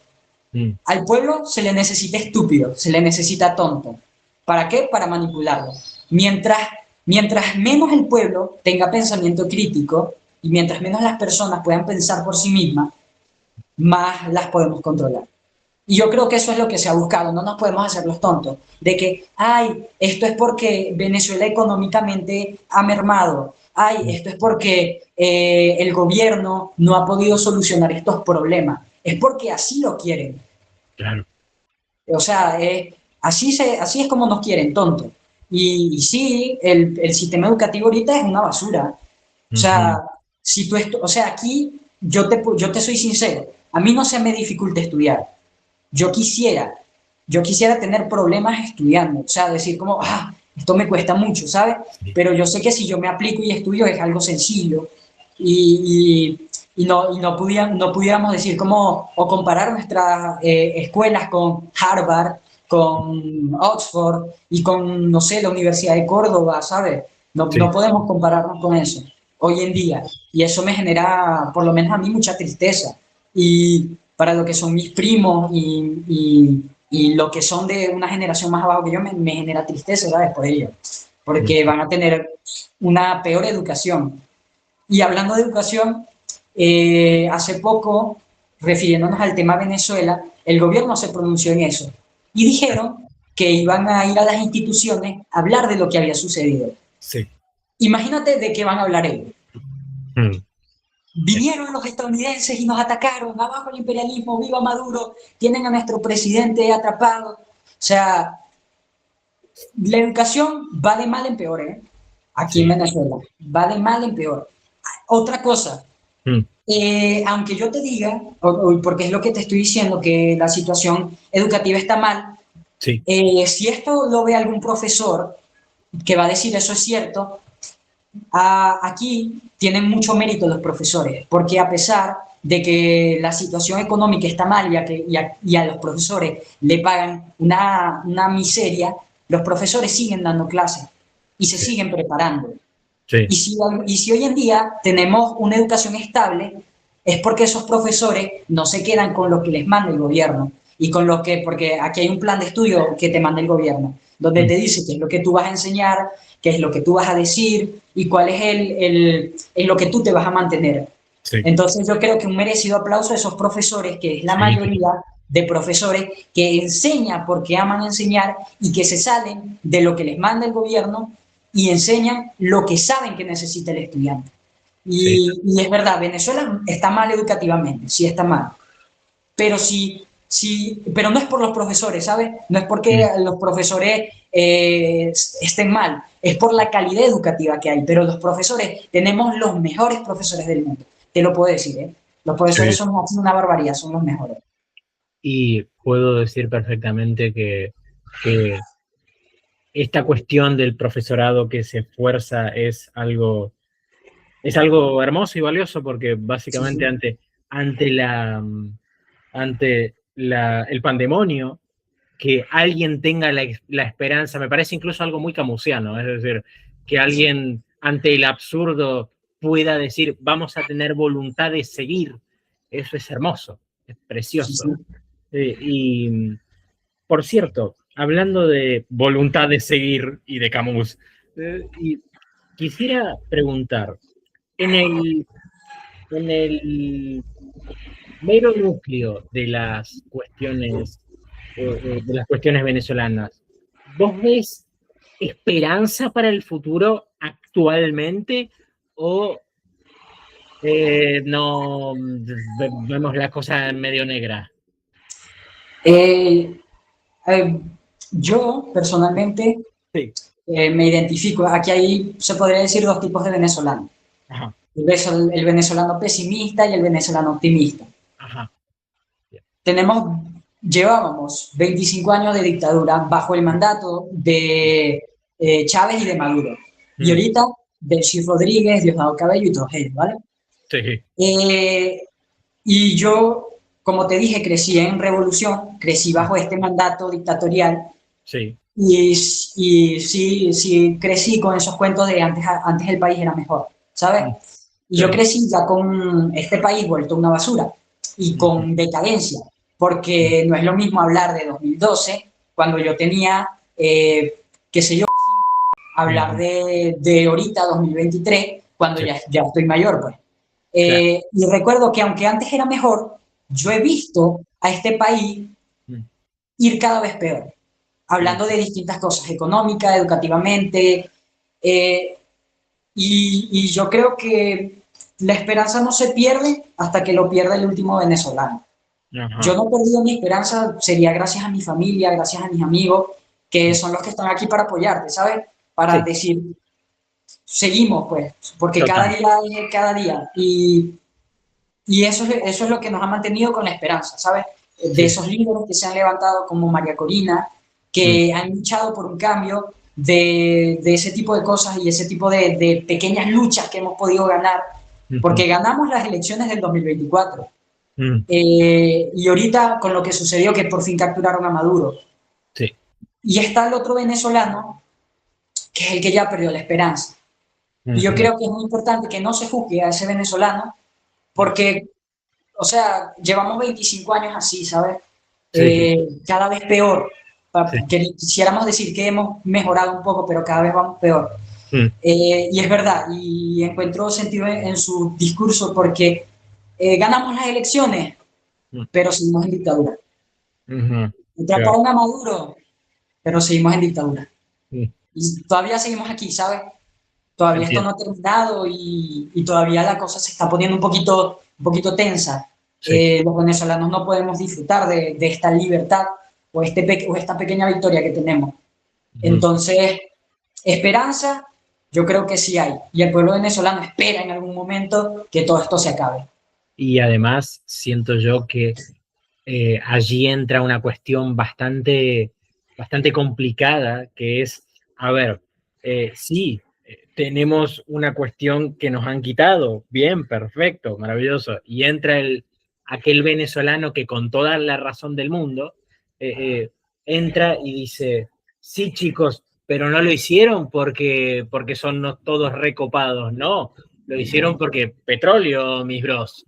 Al pueblo se le necesita estúpido, se le necesita tonto. ¿Para qué? Para manipularlo. Mientras menos el pueblo tenga pensamiento crítico y mientras menos las personas puedan pensar por sí mismas, más las podemos controlar. Y yo creo que eso es lo que se ha buscado, no nos podemos hacer los tontos, de que, ay, esto es porque Venezuela económicamente ha mermado, ay, esto es porque el gobierno no ha podido solucionar estos problemas, es porque así lo quieren. Claro. O sea, así es como nos quieren, tontos. Y sí, el sistema educativo ahorita es una basura. O sea, si tú o sea, aquí yo te soy sincero, a mí no se me dificulta estudiar. Yo quisiera, yo quisiera tener problemas estudiando, o sea, decir como, ah, esto me cuesta mucho, ¿sabes? Pero yo sé que si yo me aplico y estudio es algo sencillo no pudiéramos decir como, o comparar nuestras escuelas con Harvard, con Oxford y con, no sé, la Universidad de Córdoba, ¿sabes? No podemos compararnos con eso hoy en día. Y eso me genera, por lo menos a mí, mucha tristeza. Y para lo que son mis primos y lo que son de una generación más abajo que yo, me genera tristeza, ¿sabes? Por ello. Porque van a tener una peor educación. Y hablando de educación, hace poco, refiriéndonos al tema Venezuela, el gobierno se pronunció en eso y dijeron que iban a ir a las instituciones a hablar de lo que había sucedido. Sí. Imagínate de qué van a hablar ellos. Vinieron los estadounidenses y nos atacaron, abajo el imperialismo, viva Maduro, tienen a nuestro presidente atrapado. O sea, la educación va de mal en peor, ¿eh? Aquí en Venezuela, va de mal en peor. Otra cosa, aunque yo te diga, porque es lo que te estoy diciendo, que la situación educativa está mal, si esto lo ve algún profesor que va a decir eso es cierto, aquí tienen mucho mérito los profesores, porque a pesar de que la situación económica está mal y a los profesores le pagan una miseria, los profesores siguen dando clases y se siguen preparando. Sí. Y si hoy en día tenemos una educación estable, es porque esos profesores no se quedan con lo que les manda el gobierno y con lo que, porque aquí hay un plan de estudio que te manda el gobierno, donde te dice qué es lo que tú vas a enseñar, qué es lo que tú vas a decir y cuál es en lo que tú te vas a mantener. Sí. Entonces yo creo que un merecido aplauso a esos profesores, que es la Sí. mayoría de profesores que enseñan porque aman enseñar y que se salen de lo que les manda el gobierno y enseñan lo que saben que necesita el estudiante. Y es verdad, Venezuela está mal educativamente, sí está mal, pero pero no es por los profesores, ¿sabes? No es porque los profesores estén mal, es por la calidad educativa que hay, pero los profesores, tenemos los mejores profesores del mundo, te lo puedo decir, ¿eh? Los profesores son una barbaridad, son los mejores. Y puedo decir perfectamente que esta cuestión del profesorado que se esfuerza es algo hermoso y valioso, porque básicamente ante el pandemonio, que alguien tenga la esperanza, me parece incluso algo muy camusiano, es decir, que alguien ante el absurdo pueda decir, vamos a tener voluntad de seguir. Eso es hermoso, es precioso. Y, por cierto, hablando de voluntad de seguir y de Camus, y quisiera preguntar, en el mero núcleo de las cuestiones venezolanas, ¿vos ves esperanza para el futuro actualmente o no vemos la cosa medio negra? Yo, personalmente, Sí. me identifico. Aquí se podría decir dos tipos de venezolanos. Ajá. El venezolano pesimista y el venezolano optimista. Ajá. Llevábamos 25 años de dictadura bajo el mandato de Chávez y de Maduro. Y ahorita de Chief Rodríguez, Diosdado Cabello y todos ellos, ¿vale? Sí. Y yo, como te dije, crecí en revolución, crecí bajo este mandato dictatorial. Sí. Y sí, crecí con esos cuentos de antes el país era mejor, ¿sabes? Y yo crecí ya con este país vuelto una basura y con decadencia, porque no es lo mismo hablar de 2012, cuando yo tenía, qué sé yo, hablar de ahorita, 2023, cuando ya estoy mayor, pues. Y recuerdo que aunque antes era mejor, yo he visto a este país ir cada vez peor, hablando de distintas cosas, económica, educativamente, y yo creo que la esperanza no se pierde hasta que lo pierda el último venezolano. Ajá. Yo no he perdido mi esperanza, sería gracias a mi familia, gracias a mis amigos, que son los que están aquí para apoyarte, ¿sabes? Para decir, seguimos, pues, porque cada día es cada día. Y eso es lo que nos ha mantenido con la esperanza, ¿sabes? De esos líderes que se han levantado como María Corina, que han luchado por un cambio de ese tipo de cosas y ese tipo de pequeñas luchas que hemos podido ganar, porque ganamos las elecciones del 2024. Y ahorita con lo que sucedió, que por fin capturaron a Maduro. Sí. Y está el otro venezolano, que es el que ya perdió la esperanza. Y yo creo que es muy importante que no se juzgue a ese venezolano, porque, o sea, llevamos 25 años así, ¿sabes? Cada vez peor. Quisiéramos decir que hemos mejorado un poco, pero cada vez vamos peor. Y es verdad, y encuentro sentido en su discurso, porque ganamos las elecciones, pero seguimos en dictadura. Atraparon a Maduro, pero seguimos en dictadura. Y todavía seguimos aquí, ¿sabes? Todavía esto no ha terminado y todavía la cosa se está poniendo un poquito tensa. Los venezolanos no podemos disfrutar de esta libertad o esta pequeña victoria que tenemos. Entonces, esperanza, yo creo que sí hay. Y el pueblo venezolano espera en algún momento que todo esto se acabe. Y además siento yo que allí entra una cuestión bastante complicada, que es, a ver, sí, tenemos una cuestión que nos han quitado. Bien, perfecto, maravilloso. Y entra aquel venezolano que con toda la razón del mundo entra y dice, sí chicos, pero no lo hicieron porque son todos recopados, no, lo hicieron porque petróleo, mis bros,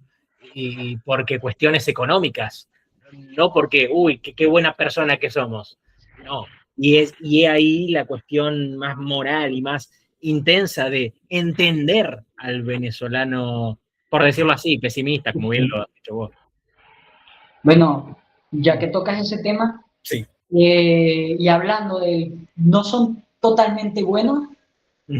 y porque cuestiones económicas, no porque, uy, qué buena persona que somos, no. Y ahí la cuestión más moral y más intensa de entender al venezolano, por decirlo así, pesimista, como bien lo has dicho vos. Bueno, ya que tocas ese tema, Sí. y hablando de no son totalmente buenos,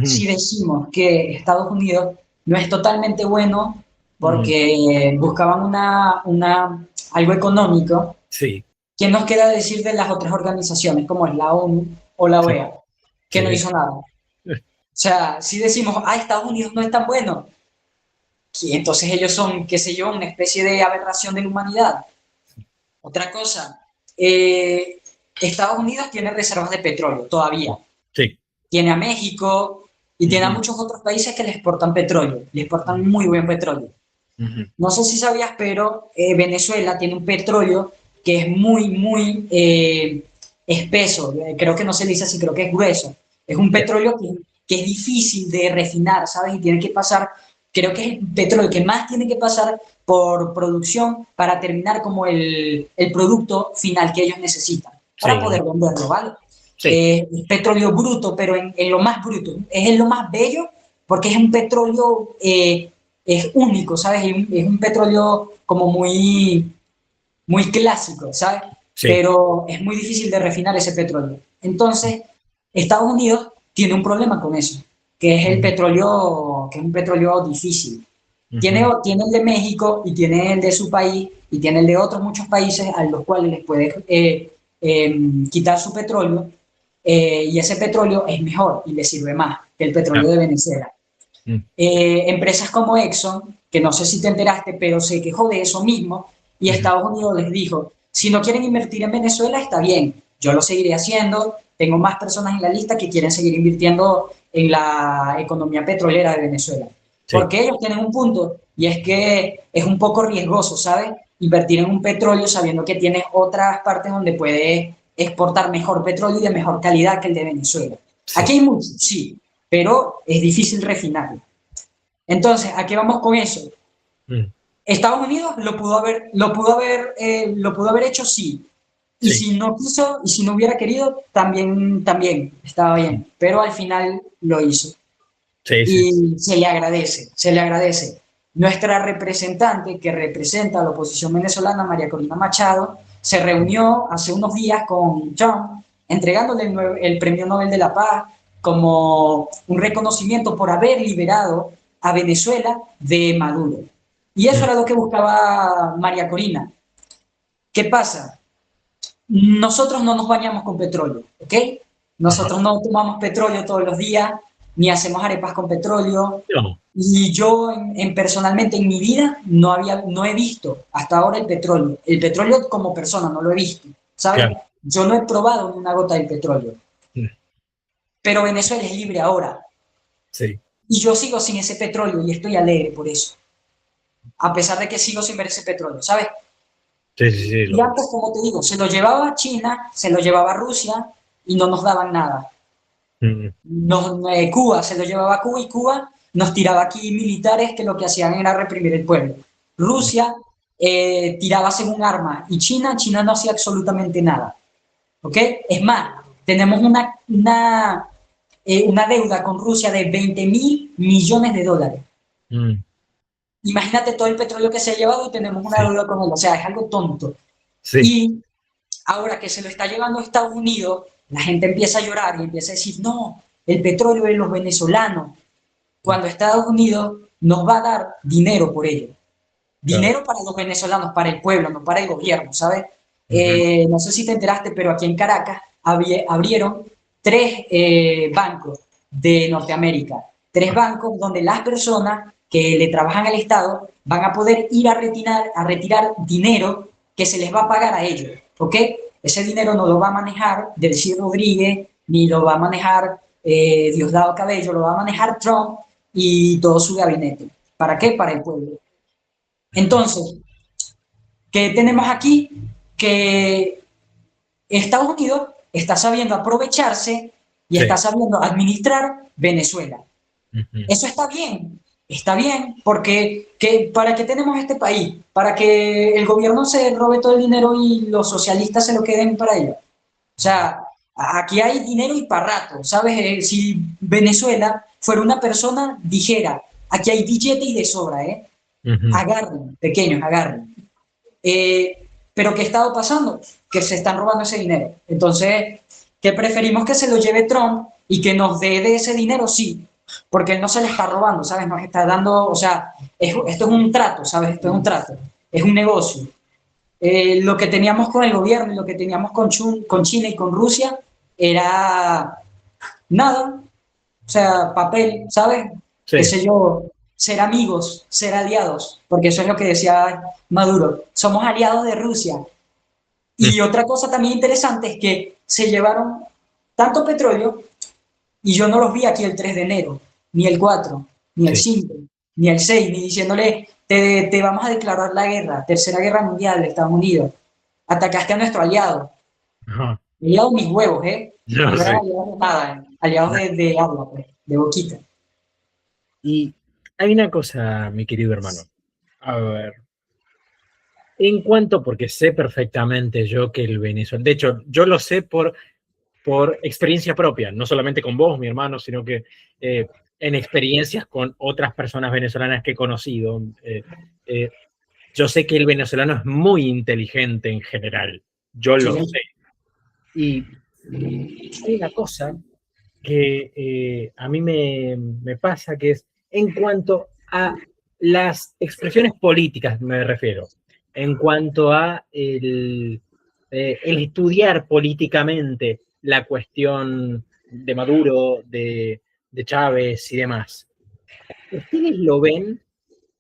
si decimos que Estados Unidos no es totalmente bueno porque buscaban algo económico, Sí. ¿qué nos queda decir de las otras organizaciones como es la ONU o la OEA? Que Sí. no hizo nada. O sea, si decimos, Estados Unidos no es tan bueno, y entonces ellos son, qué sé yo, una especie de aberración de la humanidad. Otra cosa, Estados Unidos tiene reservas de petróleo todavía. Sí. Tiene a México y tiene a muchos otros países que le exportan petróleo, le exportan muy buen petróleo. No sé si sabías, pero Venezuela tiene un petróleo que es muy, muy espeso. Creo que no se dice así, creo que es grueso. Es un petróleo que es difícil de refinar, ¿sabes? Y tiene que pasar, creo que es el petróleo que más tiene que pasar por producción para terminar como el producto final que ellos necesitan para poder venderlo, ¿vale? Sí. Es petróleo bruto, pero en lo más bruto. Es en lo más bello porque es un petróleo es único, ¿sabes? Es un petróleo como muy, muy clásico, ¿sabes? Sí. Pero es muy difícil de refinar ese petróleo. Entonces, Estados Unidos tiene un problema con eso, que es el petróleo, que es un petróleo difícil. Tiene el de México y tiene el de su país y tiene el de otros muchos países a los cuales les puede quitar su petróleo y ese petróleo es mejor y le sirve más que el petróleo de Venezuela. Empresas como Exxon, que no sé si te enteraste, pero se quejó de eso mismo y Estados Unidos les dijo, si no quieren invertir en Venezuela, está bien, yo lo seguiré haciendo, tengo más personas en la lista que quieren seguir invirtiendo en la economía petrolera de Venezuela. Sí. Porque ellos tienen un punto y es que es un poco riesgoso, ¿sabes? Invertir en un petróleo sabiendo que tienes otras partes donde puedes exportar mejor petróleo y de mejor calidad que el de Venezuela. Sí. Aquí hay mucho, sí, pero es difícil refinarlo. Entonces, ¿a qué vamos con eso? Estados Unidos lo pudo haber hecho, sí. Y si no quiso, y si no hubiera querido, también estaba bien. Pero al final lo hizo. Y se le agradece, se le agradece. Nuestra representante, que representa a la oposición venezolana, María Corina Machado, se reunió hace unos días con Trump, entregándole el Premio Nobel de la Paz como un reconocimiento por haber liberado a Venezuela de Maduro. Y eso era lo que buscaba María Corina. ¿Qué pasa? Nosotros no nos bañamos con petróleo, ¿ok? Nosotros no tomamos petróleo todos los días, ni hacemos arepas con petróleo. No. Y yo personalmente en mi vida no he visto hasta ahora el petróleo. El petróleo como persona no lo he visto, ¿sabes? Claro. Yo no he probado ni una gota del petróleo. Pero Venezuela es libre ahora. Sí. Y yo sigo sin ese petróleo y estoy alegre por eso. A pesar de que sigo sin ver ese petróleo, ¿sabes? Sí. Y antes, como te digo, se lo llevaba China, se lo llevaba Rusia y no nos daban nada. Cuba se lo llevaba a Cuba y Cuba nos tiraba aquí militares que lo que hacían era reprimir el pueblo. Rusia tiraba según armas y China no hacía absolutamente nada. ¿Ok? Es más, tenemos una deuda con Rusia de 20.000 millones de dólares. Imagínate todo el petróleo que se ha llevado y tenemos una deuda con él. O sea, es algo tonto. Sí. Y ahora que se lo está llevando a Estados Unidos, la gente empieza a llorar y empieza a decir, no, el petróleo de los venezolanos, cuando Estados Unidos nos va a dar dinero por ello. Dinero para los venezolanos, para el pueblo, no para el gobierno, ¿sabes? No sé si te enteraste, pero aquí en Caracas abrieron 3 bancos de Norteamérica. 3 bancos donde las personas que le trabajan al Estado van a poder ir a retirar dinero que se les va a pagar a ellos, ¿ok? Ese dinero no lo va a manejar Delcy Rodríguez, ni lo va a manejar Diosdado Cabello, lo va a manejar Trump y todo su gabinete. ¿Para qué? Para el pueblo. Entonces, ¿qué tenemos aquí? Que Estados Unidos está sabiendo aprovecharse y Sí. está sabiendo administrar Venezuela. Ujú. Eso está bien, porque ¿para qué tenemos este país? ¿Para que el gobierno se robe todo el dinero y los socialistas se lo queden para ellos? O sea, aquí hay dinero y para rato, ¿sabes? Si Venezuela fuera una persona, dijera, aquí hay billete y de sobra, ¿eh? Ujú. Agarren, pequeños, agarren. Pero ¿qué ha estado pasando? Que se están robando ese dinero. Entonces, ¿qué preferimos que se lo lleve Trump y que nos dé de ese dinero? Sí, porque él no se le está robando, ¿sabes? Nos está dando, o sea, esto es un trato, ¿sabes? Esto es un trato, es un negocio. Lo que teníamos con el gobierno y lo que teníamos con China y con Rusia era nada, o sea, papel, ¿sabes? Qué Sí. sé yo, ser amigos, ser aliados, porque eso es lo que decía Maduro, somos aliados de Rusia. Mm. Y otra cosa también interesante es que se llevaron tanto petróleo y yo no los vi aquí el 3 de enero, ni el 4, ni el Sí. 5, ni el 6, ni diciéndole, te vamos a declarar la guerra, Tercera Guerra Mundial de Estados Unidos. Atacaste a nuestro aliado. Ajá. Aliados mis huevos, ¿eh? No, No eran sí. aliados de nada, aliados de agua, pues, de boquita. Y hay una cosa, mi querido hermano. A ver, en cuanto, porque sé perfectamente yo que el Venezuela, de hecho, yo lo sé por experiencia propia, no solamente con vos, mi hermano, sino que eh, en experiencias con otras personas venezolanas que he conocido. Eh, yo sé que el venezolano es muy inteligente en general, yo lo sé. Sí. Y hay una cosa que a mí me pasa, que es en cuanto a las expresiones políticas, me refiero, en cuanto a el estudiar políticamente la cuestión de Maduro, de Chávez y demás. ¿Ustedes lo ven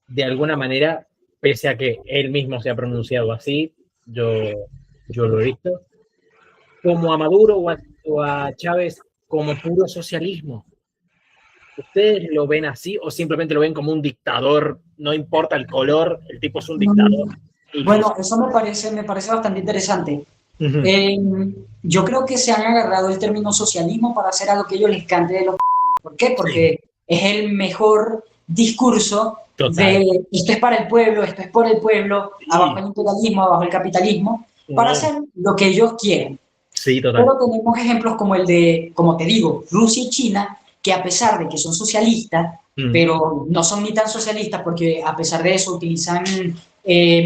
de alguna manera, pese a que él mismo se ha pronunciado así, yo lo he visto, como a Maduro o a Chávez como puro socialismo? ¿Ustedes lo ven así o simplemente lo ven como un dictador? No importa el color, el tipo es un dictador y listo. Bueno, eso me parece bastante interesante. Ujú. Eh, yo creo que se han agarrado el término socialismo para hacer a lo que ellos les cante de los... ¿Por qué? Sí, Porque es el mejor discurso total. de esto es para el pueblo, esto es por el pueblo, abajo Sí, el imperialismo, abajo el capitalismo, para no, hacer lo que ellos quieren. sí, total. Pero tenemos ejemplos como el de, como te digo, Rusia y China, que a pesar de que son socialistas, Mm, pero no son ni tan socialistas porque a pesar de eso utilizan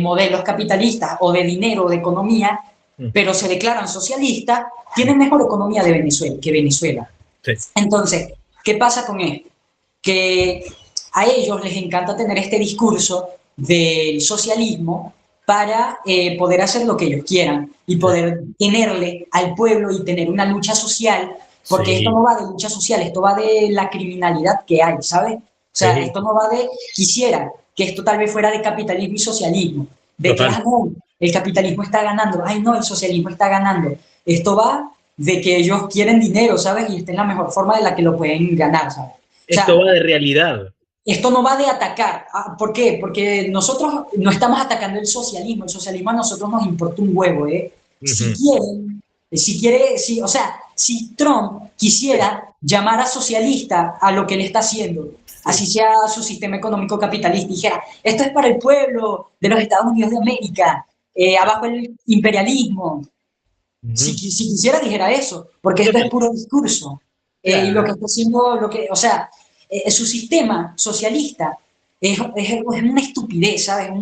modelos capitalistas o de dinero o de economía, mm, pero se declaran socialistas, mm, tienen mejor economía de Venezuela que Venezuela. sí, Entonces, ¿qué pasa con esto? Que a ellos les encanta tener este discurso del socialismo para poder hacer lo que ellos quieran y sí, poder tenerle al pueblo y tener una lucha social, porque esto sí, no va de lucha social, esto va de la criminalidad que hay, ¿sabes? O sea, sí, esto no va de, quisiera que esto tal vez fuera de capitalismo y socialismo, de que, total. ah, no, el capitalismo está ganando, ay, no, el socialismo está ganando. Esto va de que ellos quieren dinero, ¿sabes? Y esta es la mejor forma de la que lo pueden ganar, ¿sabes? O Esto sea, va de realidad. esto no va de atacar. ¿Por qué? Porque nosotros no estamos atacando el socialismo a nosotros nos importa un huevo, ¿eh? Si Ujú. quieren, si quiere, si, o sea, si Trump Sí, quisiera llamar a socialista a lo que él está haciendo, sí. así sea su sistema económico capitalista, y dijera, esto es para el pueblo de los Estados Unidos de América, abajo el imperialismo, Ujú. si quisiera dijera eso, porque esto es Total. puro discurso. Y lo que Claro, está haciendo, o sea, su sistema socialista es una estupidez, ¿sabes? Es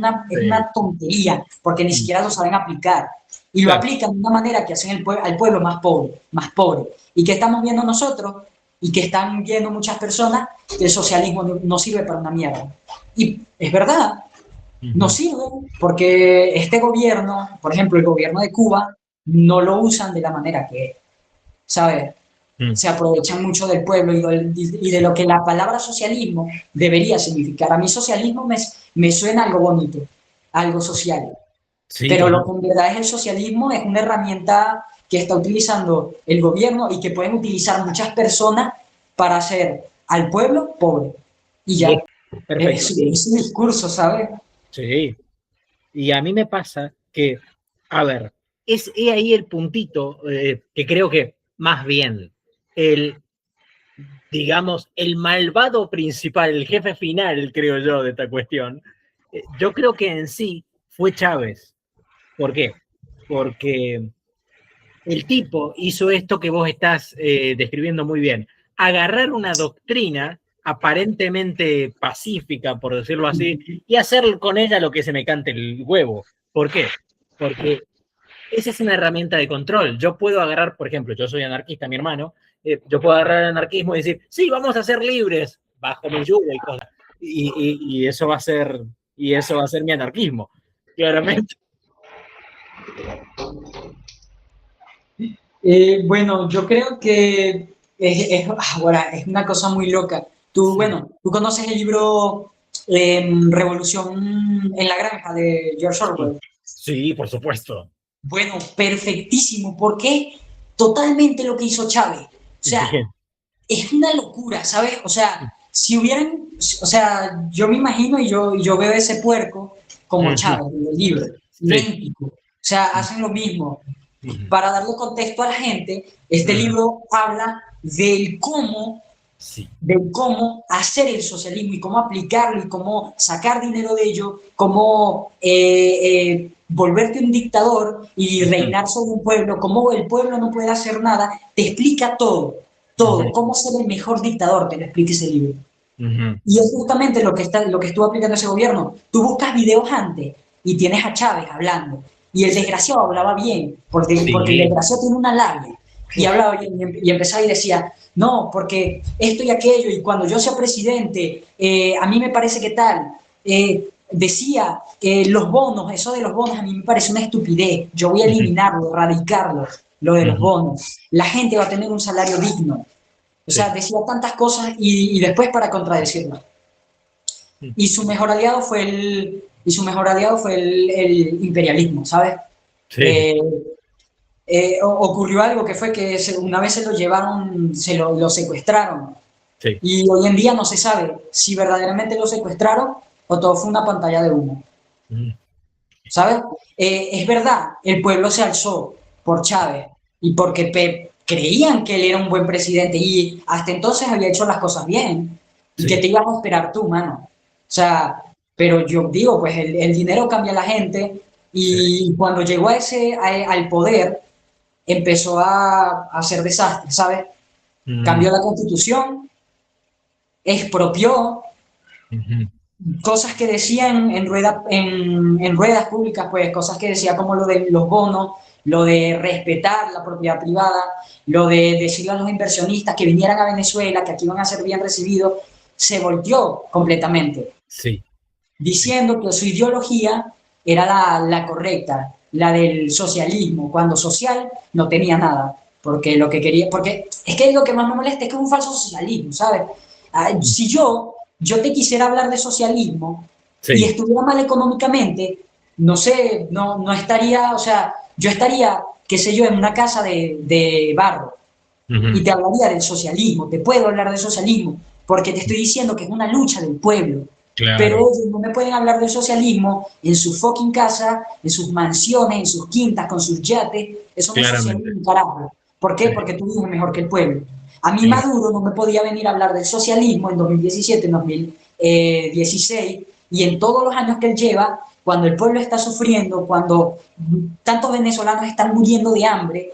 sí. una tontería, porque ni Mm, siquiera lo saben aplicar. Y lo claro. aplican de una manera que hacen al pueblo más pobre, más pobre. ¿Y qué estamos viendo nosotros? Y que están viendo muchas personas, que el socialismo no sirve para una mierda. Y es verdad, no Ujú. sirve, porque este gobierno, por ejemplo, el gobierno de Cuba, no lo usan de la manera que, ¿sabes? Mm, Se aprovechan mucho del pueblo y de sí, lo que la palabra socialismo debería significar. A mí socialismo me suena algo bonito, algo social, sí, pero lo total. que en verdad es el socialismo es una herramienta que está utilizando el gobierno y que pueden utilizar muchas personas para hacer al pueblo pobre. Y ya, Perfecto. es un discurso, ¿sabes? Sí. Y a mí me pasa que, a ver, es ahí el puntito que creo que más bien digamos, el malvado principal, el jefe final, creo yo, de esta cuestión, yo creo que en sí fue Chávez. ¿Por qué? Porque el tipo hizo esto que vos estás describiendo muy bien. Agarrar una doctrina aparentemente pacífica, por decirlo así, y hacer con ella lo que se me cante el huevo. ¿Por qué? Porque esa es una herramienta de control. Yo puedo agarrar, por ejemplo, yo soy anarquista, mi hermano, yo puedo agarrar el anarquismo y decir, sí, vamos a ser libres, bajo mi lluvia y cosas. Y eso va a ser, y eso va a ser mi anarquismo, claramente. Bueno, yo creo que ahora es una cosa muy loca. Tú, Sí, bueno, tú conoces el libro Revolución en la Granja de George sí, Orwell. sí, por supuesto. Bueno, perfectísimo, porque totalmente lo que hizo Chávez. O sea, Bien. es una locura, ¿sabes? O sea, si hubieran, o sea, yo me imagino y yo veo ese puerco como Chávez en el libro, Sí. idéntico. O sea, hacen lo mismo. Ujú. Para darle contexto a la gente, este Ujú. libro habla Sí. del cómo hacer el socialismo y cómo aplicarlo y cómo sacar dinero de ello, cómo volverte un dictador y Ujú. reinar sobre un pueblo, cómo el pueblo no puede hacer nada, te explica todo, todo, Ujú. cómo ser el mejor dictador, te lo explica ese libro. Ujú. Y es justamente lo que estuvo aplicando ese gobierno. Tú buscas videos antes y tienes a Chávez hablando. Y el Sí. desgraciado hablaba bien, porque el Sí. desgraciado tiene una labia. Y Uf. hablaba bien, y empezaba y decía, no, porque esto y aquello, y cuando yo sea presidente, a mí me parece que tal. Decía, los bonos, eso de los bonos a mí me parece una estupidez. Yo voy a Ujú. eliminarlo, erradicarlo, lo de los Ujú. bonos. La gente va a tener un salario digno. O sea, Sí. decía tantas cosas y después para contradecirlo. Y su mejor aliado fue el imperialismo, ¿sabes? Sí. Eh, ocurrió algo que fue que una vez se lo llevaron, lo secuestraron. Sí. Y hoy en día no se sabe si verdaderamente lo secuestraron o todo fue una pantalla de humo, Ujú. ¿sabes? Es verdad, el pueblo se alzó por Chávez y porque creían que él era un buen presidente y hasta entonces había hecho las cosas bien. ¿Y qué Sí. te ibas a esperar tú, mano? O sea, pero yo digo, pues el dinero cambia a la gente Sí. y cuando llegó al poder empezó a hacer desastres, ¿sabes? Mm. Cambió la constitución, expropió Ujú. cosas que decían en ruedas públicas, pues cosas que decía como lo de los bonos, lo de respetar la propiedad privada, lo de decirle a los inversionistas que vinieran a Venezuela, que aquí iban a ser bien recibidos, se volteó completamente, Sí. Sí. diciendo que su ideología era la correcta, la del socialismo, cuando social no tenía nada, porque lo que quería, porque es que lo que más me molesta es que es un falso socialismo, ¿sabes? Si yo te quisiera hablar de socialismo y Sí. estuviera mal económicamente, no sé, no estaría, o sea, yo estaría, qué sé yo, en una casa de barro y Ujú. te hablaría del socialismo, te puedo hablar del socialismo, porque te estoy diciendo que es una lucha del pueblo. Pero Claro. ellos no me pueden hablar del socialismo en su fucking casa, en sus mansiones, en sus quintas, con sus yates. Eso no es Claramente. socialismo, carajo. ¿Por qué? Sí. Porque tú vives mejor que el pueblo. A mí Claro. Maduro no me podía venir a hablar del socialismo en 2017, en 2016 y en todos los años que él lleva, cuando el pueblo está sufriendo, cuando tantos venezolanos están muriendo de hambre,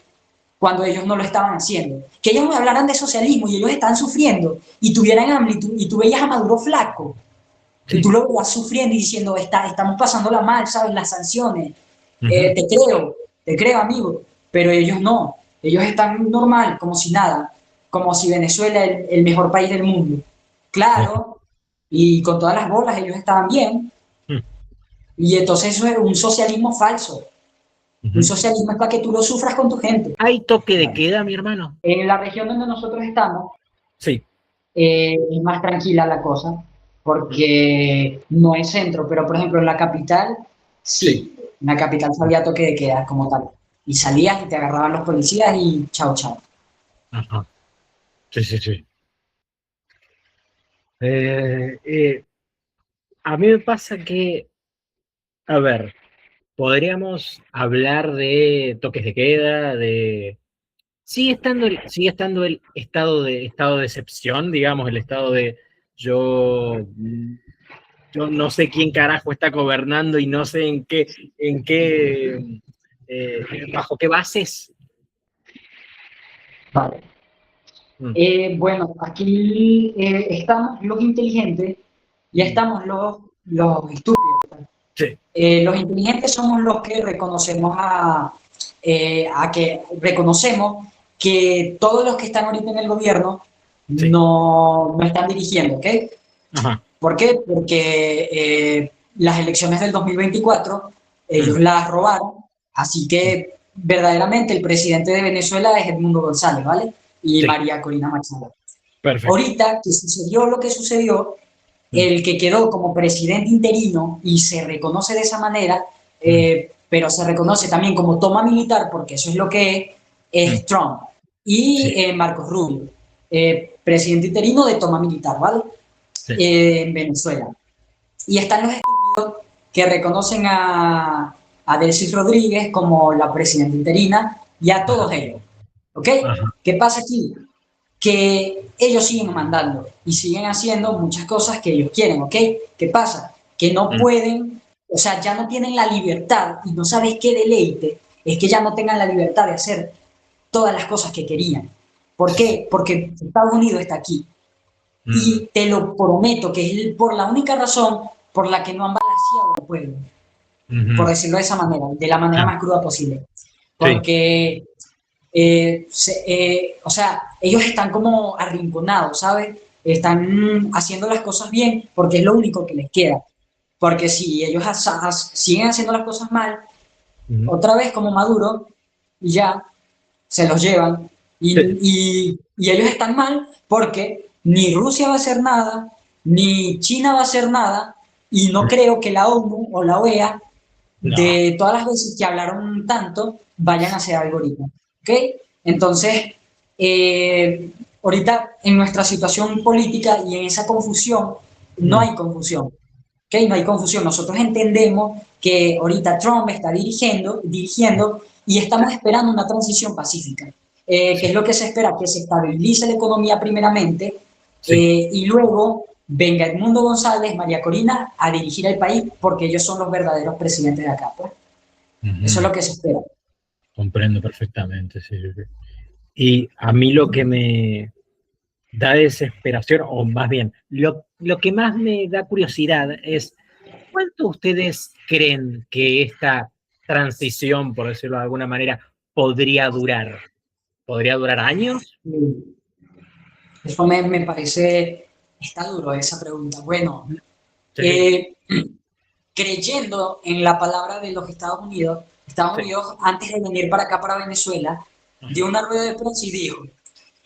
cuando ellos no lo estaban haciendo. Que ellos me hablaran de socialismo y ellos están sufriendo y tuvieran hambre y tú veías a Maduro flaco y tú Sí. lo veías sufriendo y diciendo, estamos pasándola mal, ¿sabes? Las sanciones. Ujú. Te creo, amigo, pero ellos no. Ellos están normal, como si nada, como si Venezuela es el mejor país del mundo. Claro, y con todas las bolas ellos estaban bien, Ujú. y entonces eso es un socialismo falso. Un Ujú. socialismo es para que tú lo sufras con tu gente. ¿Hay toque de queda, mi hermano? En la región donde nosotros estamos, Sí. es más tranquila la cosa, porque no es centro, pero por ejemplo en la capital, Sí. sí, en la capital había toque de queda como tal. Y salías y te agarraban los policías y chao, chao. Ajá. Sí, sí, sí. A mí me pasa que, a ver, podríamos hablar de toques de queda, de... sigue estando el estado de excepción, digamos, el estado de yo, yo no sé quién carajo está gobernando y no sé en qué, bajo qué bases. Vale. Mm, Bueno, aquí estamos los inteligentes y mm, estamos los estúpidos. sí, Los inteligentes somos los que reconocemos a que reconocemos que todos los que están ahorita en el gobierno sí, no están dirigiendo, ¿ok? ajá, ¿Por qué? Porque las elecciones del 2024 mm, ellos las robaron, así mm, que verdaderamente el presidente de Venezuela es Edmundo González, ¿vale? Y sí, María Corina Machado. perfecto. Ahorita que sucedió lo que sucedió, Mm, el que quedó como presidente interino y se reconoce de esa manera, mm, pero se reconoce también como toma militar, porque eso es lo que mm, es Trump, sí, y Marcos Rubio, presidente interino de toma militar, ¿vale? sí, En Venezuela. Y están los estúpidos que reconocen a Delcy Rodríguez como la presidenta interina y a ajá, todos ellos. ¿Ok? ajá, ¿Qué pasa aquí? Que ellos siguen mandando y siguen haciendo muchas cosas que ellos quieren, ¿ok? ¿Qué pasa? Que no mm, pueden, o sea, ya no tienen la libertad y no sabes qué deleite es que ya no tengan la libertad de hacer todas las cosas que querían. ¿Por sí, qué? Porque Estados Unidos está aquí mm, y te lo prometo que es por la única razón por la que no han balanceado el pueblo, por ujú, decirlo de esa manera, de la manera ah, más cruda posible. sí, Porque o sea, ellos están como arrinconados, ¿sabes? Están haciendo las cosas bien porque es lo único que les queda. Porque si ellos siguen haciendo las cosas mal, ujú, otra vez como Maduro, y ya se los llevan. sí, Y ellos están mal porque ni Rusia va a hacer nada, ni China va a hacer nada, y no mm, creo que la ONU o la OEA, no, de todas las veces que hablaron tanto, vayan a hacer algo ahorita. ¿Ok? Entonces, eh, ahorita en nuestra situación política y en esa confusión, no mm, hay confusión. ¿Ok? No hay confusión. Nosotros entendemos que ahorita Trump está dirigiendo y sí, estamos esperando una transición pacífica. ¿Qué sí, es lo que se espera? Que se estabilice la economía primeramente sí, y luego venga Edmundo González, María Corina a dirigir el país porque ellos son los verdaderos presidentes de acá. Pues. Eso es ujú, lo que se espera. comprendo perfectamente, sí, sí, sí. Y a mí lo que me da desesperación, o más bien, lo que más me da curiosidad es, ¿cuánto ustedes creen que esta transición, por decirlo de alguna manera, podría durar? ¿Podría durar años? Eso me parece, está duro esa pregunta. Bueno, Sí, eh, creyendo en la palabra de los Estados sí, Unidos antes de venir para acá, para Venezuela, dio ajá, una rueda de prensa y dijo,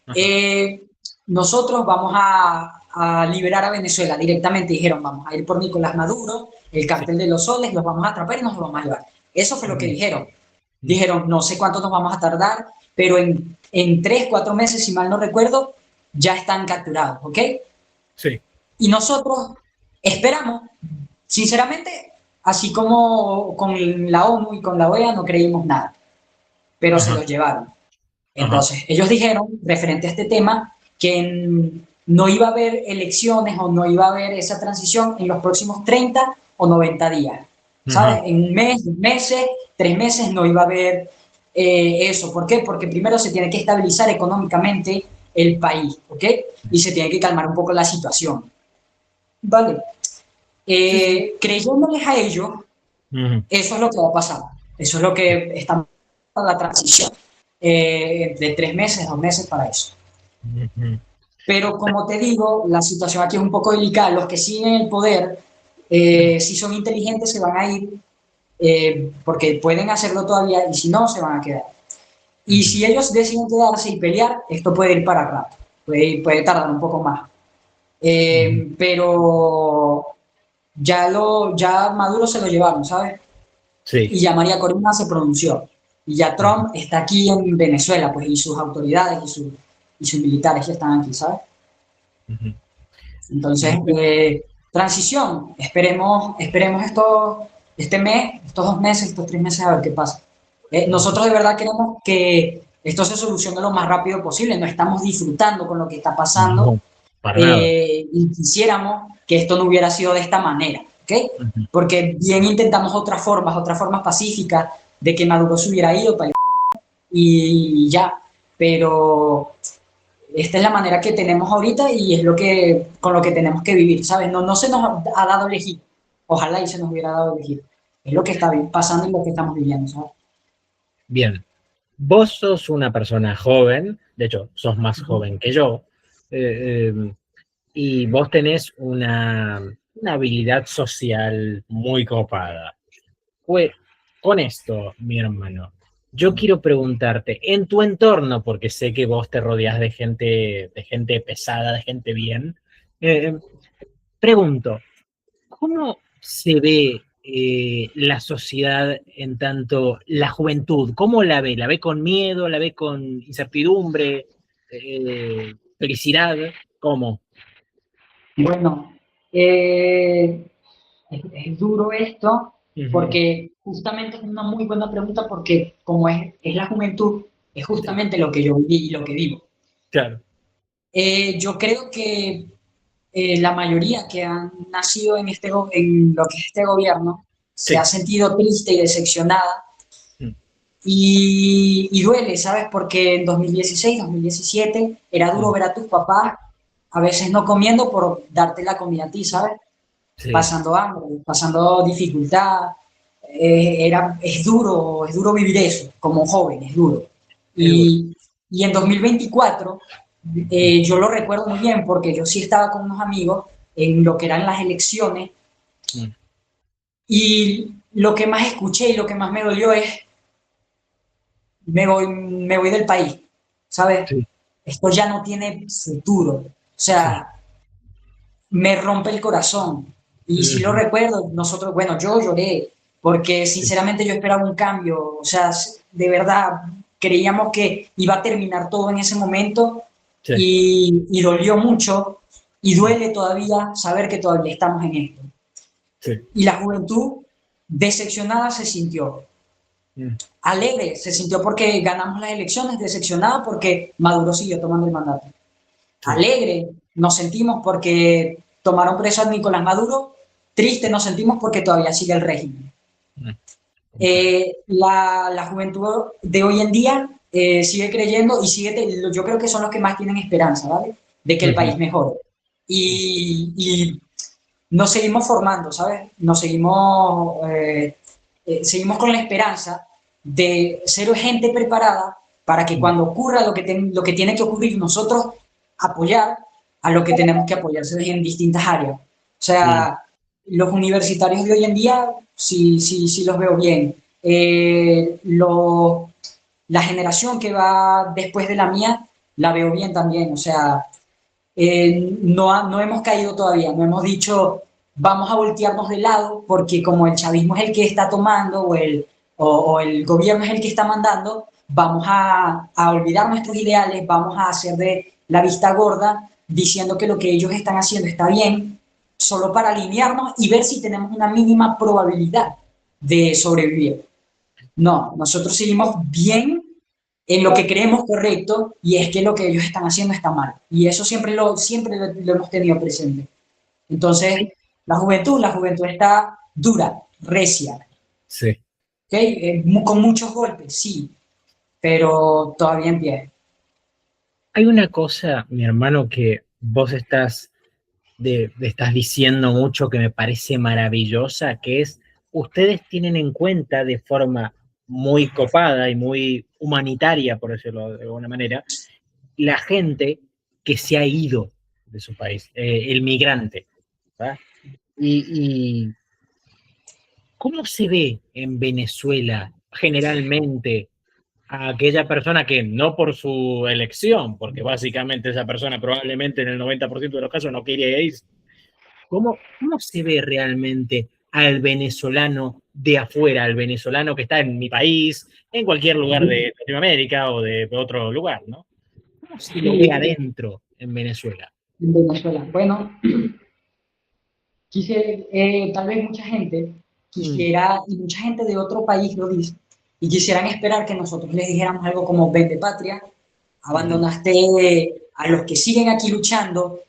ajá, eh, nosotros vamos a liberar a Venezuela directamente. Dijeron, vamos a ir por Nicolás Maduro, el sí, cartel de los soles, los vamos a atrapar y nos los vamos a llevar. Eso fue lo que ujú, dijeron. ujú, Dijeron, no sé cuánto nos vamos a tardar, pero en 3, 4 meses, si mal no recuerdo, ya están capturados, ¿ok? sí, Y nosotros esperamos, sinceramente, así como con la ONU y con la OEA no creímos nada, pero se ajá, los llevaron. ajá, Entonces, ellos dijeron, referente a este tema, que no iba a haber elecciones o no iba a haber esa transición en los próximos 30 o 90 días. ¿Sabes? ajá, En un mes, 2 meses, 3 meses no iba a haber eso. ¿Por qué? Porque primero se tiene que estabilizar económicamente el país, ¿ok? Y se tiene que calmar un poco la situación. ¿Vale? sí, sí, Creyéndoles a ellos, ujú, eso es lo que va a pasar. Eso es lo que está la transición. De 3 meses, 2 meses para eso. ujú, Pero como te digo, la situación aquí es un poco delicada. Los que siguen el poder, si son inteligentes, se van a ir porque pueden hacerlo todavía y si no, se van a quedar. Y ujú, si ellos deciden quedarse y pelear, esto puede ir para rato, puede tardar un poco más. ujú, Pero ya Maduro se lo llevaron, ¿sabes? sí, Y ya María Corina se pronunció. Y ya ujú, Trump está aquí en Venezuela, pues, y sus autoridades y sus militares ya están aquí, ¿sabes? ujú. Entonces, transición, esperemos este mes, estos 2 meses, estos 3 meses, a ver qué pasa. Nosotros de verdad queremos que esto se solucione lo más rápido posible, no estamos disfrutando con lo que está pasando, No, para nada. y quisiéramos que esto no hubiera sido de esta manera, ¿ok? Ujú. Porque bien intentamos otras formas pacíficas de que Maduro se hubiera ido para y ya, pero esta es la manera que tenemos ahorita y es con lo que tenemos que vivir, ¿sabes? No se nos ha dado a elegir, ojalá y se nos hubiera dado a elegir, es lo que está pasando y lo que estamos viviendo, ¿sabes? Bien, vos sos una persona joven, de hecho, sos más joven que yo, eh, y vos tenés una habilidad social muy copada. Pues, con esto, mi hermano, yo quiero preguntarte, en tu entorno, porque sé que vos te rodeas de gente pesada, de gente bien, eh, pregunto, ¿cómo se ve la sociedad en tanto la juventud? ¿Cómo la ve? ¿La ve con miedo? ¿La ve con incertidumbre? ¿Felicidad? ¿Cómo? Bueno, es duro esto Ujú. porque justamente es una muy buena pregunta porque como es la juventud, es Sí, justamente lo que yo viví y lo que vivo. claro. Yo creo que la mayoría que han nacido en lo que es este gobierno se ha Sí. sentido triste y decepcionada Mm, y duele, ¿sabes? Porque en 2016, 2017 era duro mm, ver a tus papás a veces no comiendo por darte la comida a ti, ¿sabes? sí. Pasando hambre, pasando dificultad. Es duro vivir eso como joven, es duro. Es duro. Y en 2024, Mm, yo lo recuerdo muy bien porque yo sí estaba con unos amigos en lo que eran las elecciones mm, y lo que más escuché y lo que más me dolió es me voy del país, ¿sabes? sí, Esto ya no tiene futuro. O sí. sea, me rompe el corazón. Y si lo Ujú, recuerdo, nosotros, bueno, yo lloré, porque sí, sinceramente yo esperaba un cambio, o sea, de verdad, creíamos que iba a terminar todo en ese momento sí. y dolió mucho y Mm, duele todavía saber que todavía estamos en esto. sí. Y la juventud decepcionada se sintió, Mm, alegre se sintió porque ganamos las elecciones, decepcionada porque Maduro siguió tomando el mandato. sí. Alegre nos sentimos porque tomaron preso a Nicolás Maduro, triste nos sentimos porque todavía sigue el régimen. Mm, comprendo. La juventud de hoy en día sigue creyendo y yo creo que son los que más tienen esperanza, ¿vale? De que el Ujú, país mejore. Y nos seguimos formando, ¿sabes? Seguimos con la esperanza de ser gente preparada para que mm, cuando ocurra lo que tiene que ocurrir, nosotros apoyar a lo que tenemos que apoyarse en distintas áreas. O mm, sea, los universitarios de hoy en día, sí los veo bien. La generación que va después de la mía, la veo bien también. O sea, no hemos caído todavía, no hemos dicho vamos a voltearnos de lado porque como el chavismo es el que está tomando o el gobierno es el que está mandando, vamos a olvidar nuestros ideales, vamos a hacer de la vista gorda diciendo que lo que ellos están haciendo está bien, solo para alinearnos y ver si tenemos una mínima probabilidad de sobrevivir. No, nosotros seguimos bien en lo que creemos correcto y es que lo que ellos están haciendo está mal. Y eso siempre lo hemos tenido presente. Entonces, la juventud está dura, recia, sí. ¿okay? Con muchos golpes, sí, pero todavía en pie. Hay una cosa, mi hermano, que vos estás diciendo mucho que me parece maravillosa, que es, ustedes tienen en cuenta de forma muy copada y muy humanitaria, por decirlo de alguna manera, la gente que se ha ido de su país, el migrante. ¿Va? Y ¿cómo se ve en Venezuela generalmente a aquella persona que no por su elección, porque básicamente esa persona probablemente en el 90% de los casos no quería ir? ¿Cómo se ve realmente al venezolano de afuera, al venezolano que está en mi país, en cualquier lugar de Latinoamérica o de otro lugar, ¿no? ¿Cómo se lo ve Sí, adentro en Venezuela? en Venezuela. Bueno, tal vez mucha gente quisiera, y mucha gente de otro país lo dice, y quisieran esperar que nosotros les dijéramos algo como vende patria, abandonaste a los que siguen aquí luchando.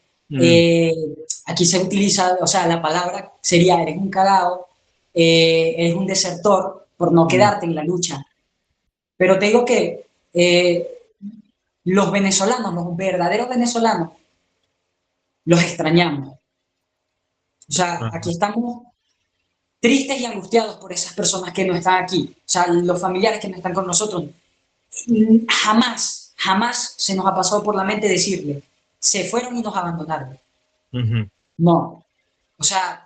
Aquí se utiliza, o sea, la palabra sería eres un cagado, eres un desertor por no quedarte en la lucha. Pero te digo que los venezolanos, los verdaderos venezolanos, los extrañamos. O sea, aquí estamos tristes y angustiados por esas personas que no están aquí. O sea, los familiares que no están con nosotros. Jamás, jamás se nos ha pasado por la mente decirle, se fueron y nos abandonaron. No. O sea,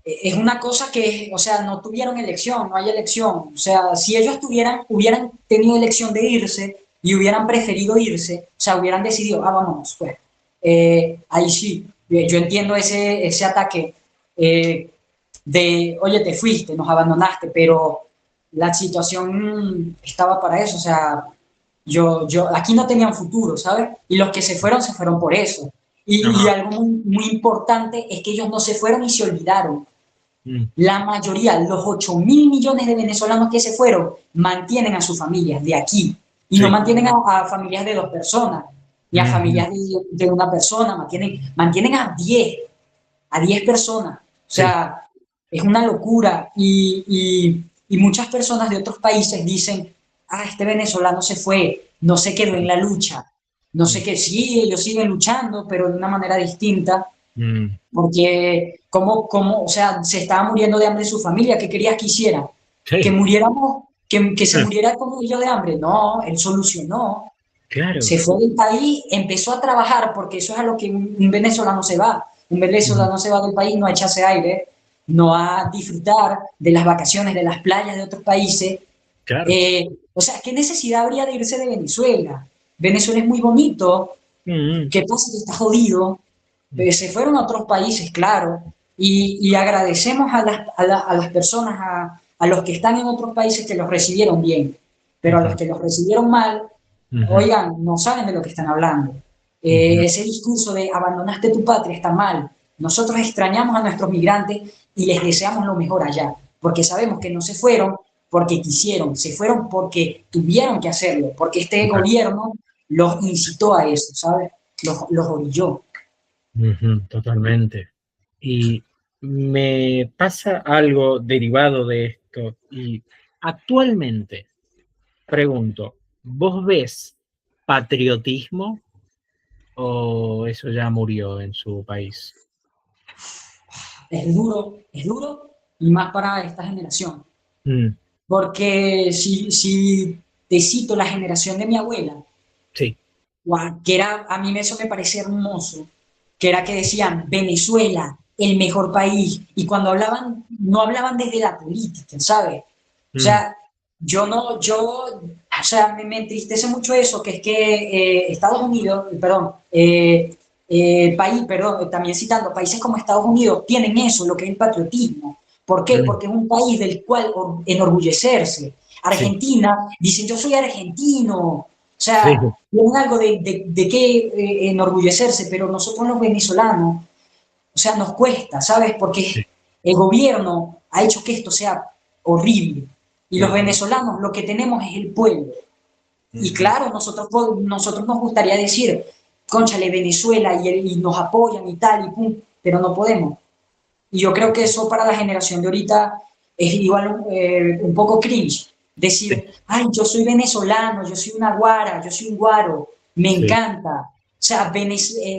es una cosa que, o sea, no tuvieron elección, no hay elección. O sea, si ellos hubieran tenido elección de irse y hubieran preferido irse, o sea, hubieran decidido, vámonos, pues. Ahí sí, yo entiendo ese ataque de, oye, te fuiste, nos abandonaste, pero la situación estaba para eso, o sea, aquí no tenían futuro, ¿sabes? Y los que se fueron por eso. Y algo muy importante es que ellos no se fueron y se olvidaron. La mayoría, los 8.000 millones de venezolanos que se fueron, mantienen a sus familias de aquí. Y no mantienen a familias de 2 personas, ni a familias de una persona, mantienen a 10 personas. O sea, es una locura. Y muchas personas de otros países dicen, este venezolano se fue, no se quedó en la lucha. No sé qué, sí, ellos siguen luchando, pero de una manera distinta. Porque, o sea, se estaba muriendo de hambre su familia, ¿qué querías que hiciera? Que muriéramos, que se muriera como ellos de hambre. No, él solucionó. Claro. Se fue del país, empezó a trabajar, porque eso es a lo que un venezolano se va. Un venezolano se va del país no a echarse aire, no a disfrutar de las vacaciones, de las playas de otros países. Claro. O sea, ¿qué necesidad habría de irse de Venezuela? Venezuela es muy bonito. ¿Qué pasa? Que está jodido. Se fueron a otros países, claro. Y agradecemos a las personas, a los que están en otros países que los recibieron bien. Pero a los que los recibieron mal, oigan, no saben de lo que están hablando. Ese discurso de abandonaste tu patria está mal. Nosotros extrañamos a nuestros migrantes y les deseamos lo mejor allá, porque sabemos que no se fueron porque quisieron, se fueron porque tuvieron que hacerlo, porque este gobierno los incitó a eso, ¿sabes? Los orilló. Totalmente. Y me pasa algo derivado de esto. Y actualmente, pregunto, ¿vos ves patriotismo o eso ya murió en su país? Es duro y más para esta generación. Porque si te cito la generación de mi abuela, sí, que era, a mí eso me parece hermoso, que era que decían Venezuela, el mejor país, y cuando hablaban, no hablaban desde la política, ¿sabes? O sea, o sea, me entristece mucho eso, que es que Estados Unidos, también citando, países como Estados Unidos tienen eso, lo que es el patriotismo. ¿Por qué? Porque es un país del cual enorgullecerse. Argentina, dicen, yo soy argentino. O sea, tienen algo de qué enorgullecerse, pero nosotros los venezolanos, o sea, nos cuesta, ¿sabes? Porque el gobierno ha hecho que esto sea horrible. Y los venezolanos lo que tenemos es el pueblo. Y claro, nosotros nos gustaría decir, cónchale, Venezuela, y nos apoyan y tal, y pum, pero no podemos. Y yo creo que eso para la generación de ahorita es igual un poco cringe. Decir, ay, yo soy venezolano, yo soy una guara, yo soy un guaro, me encanta. O sea,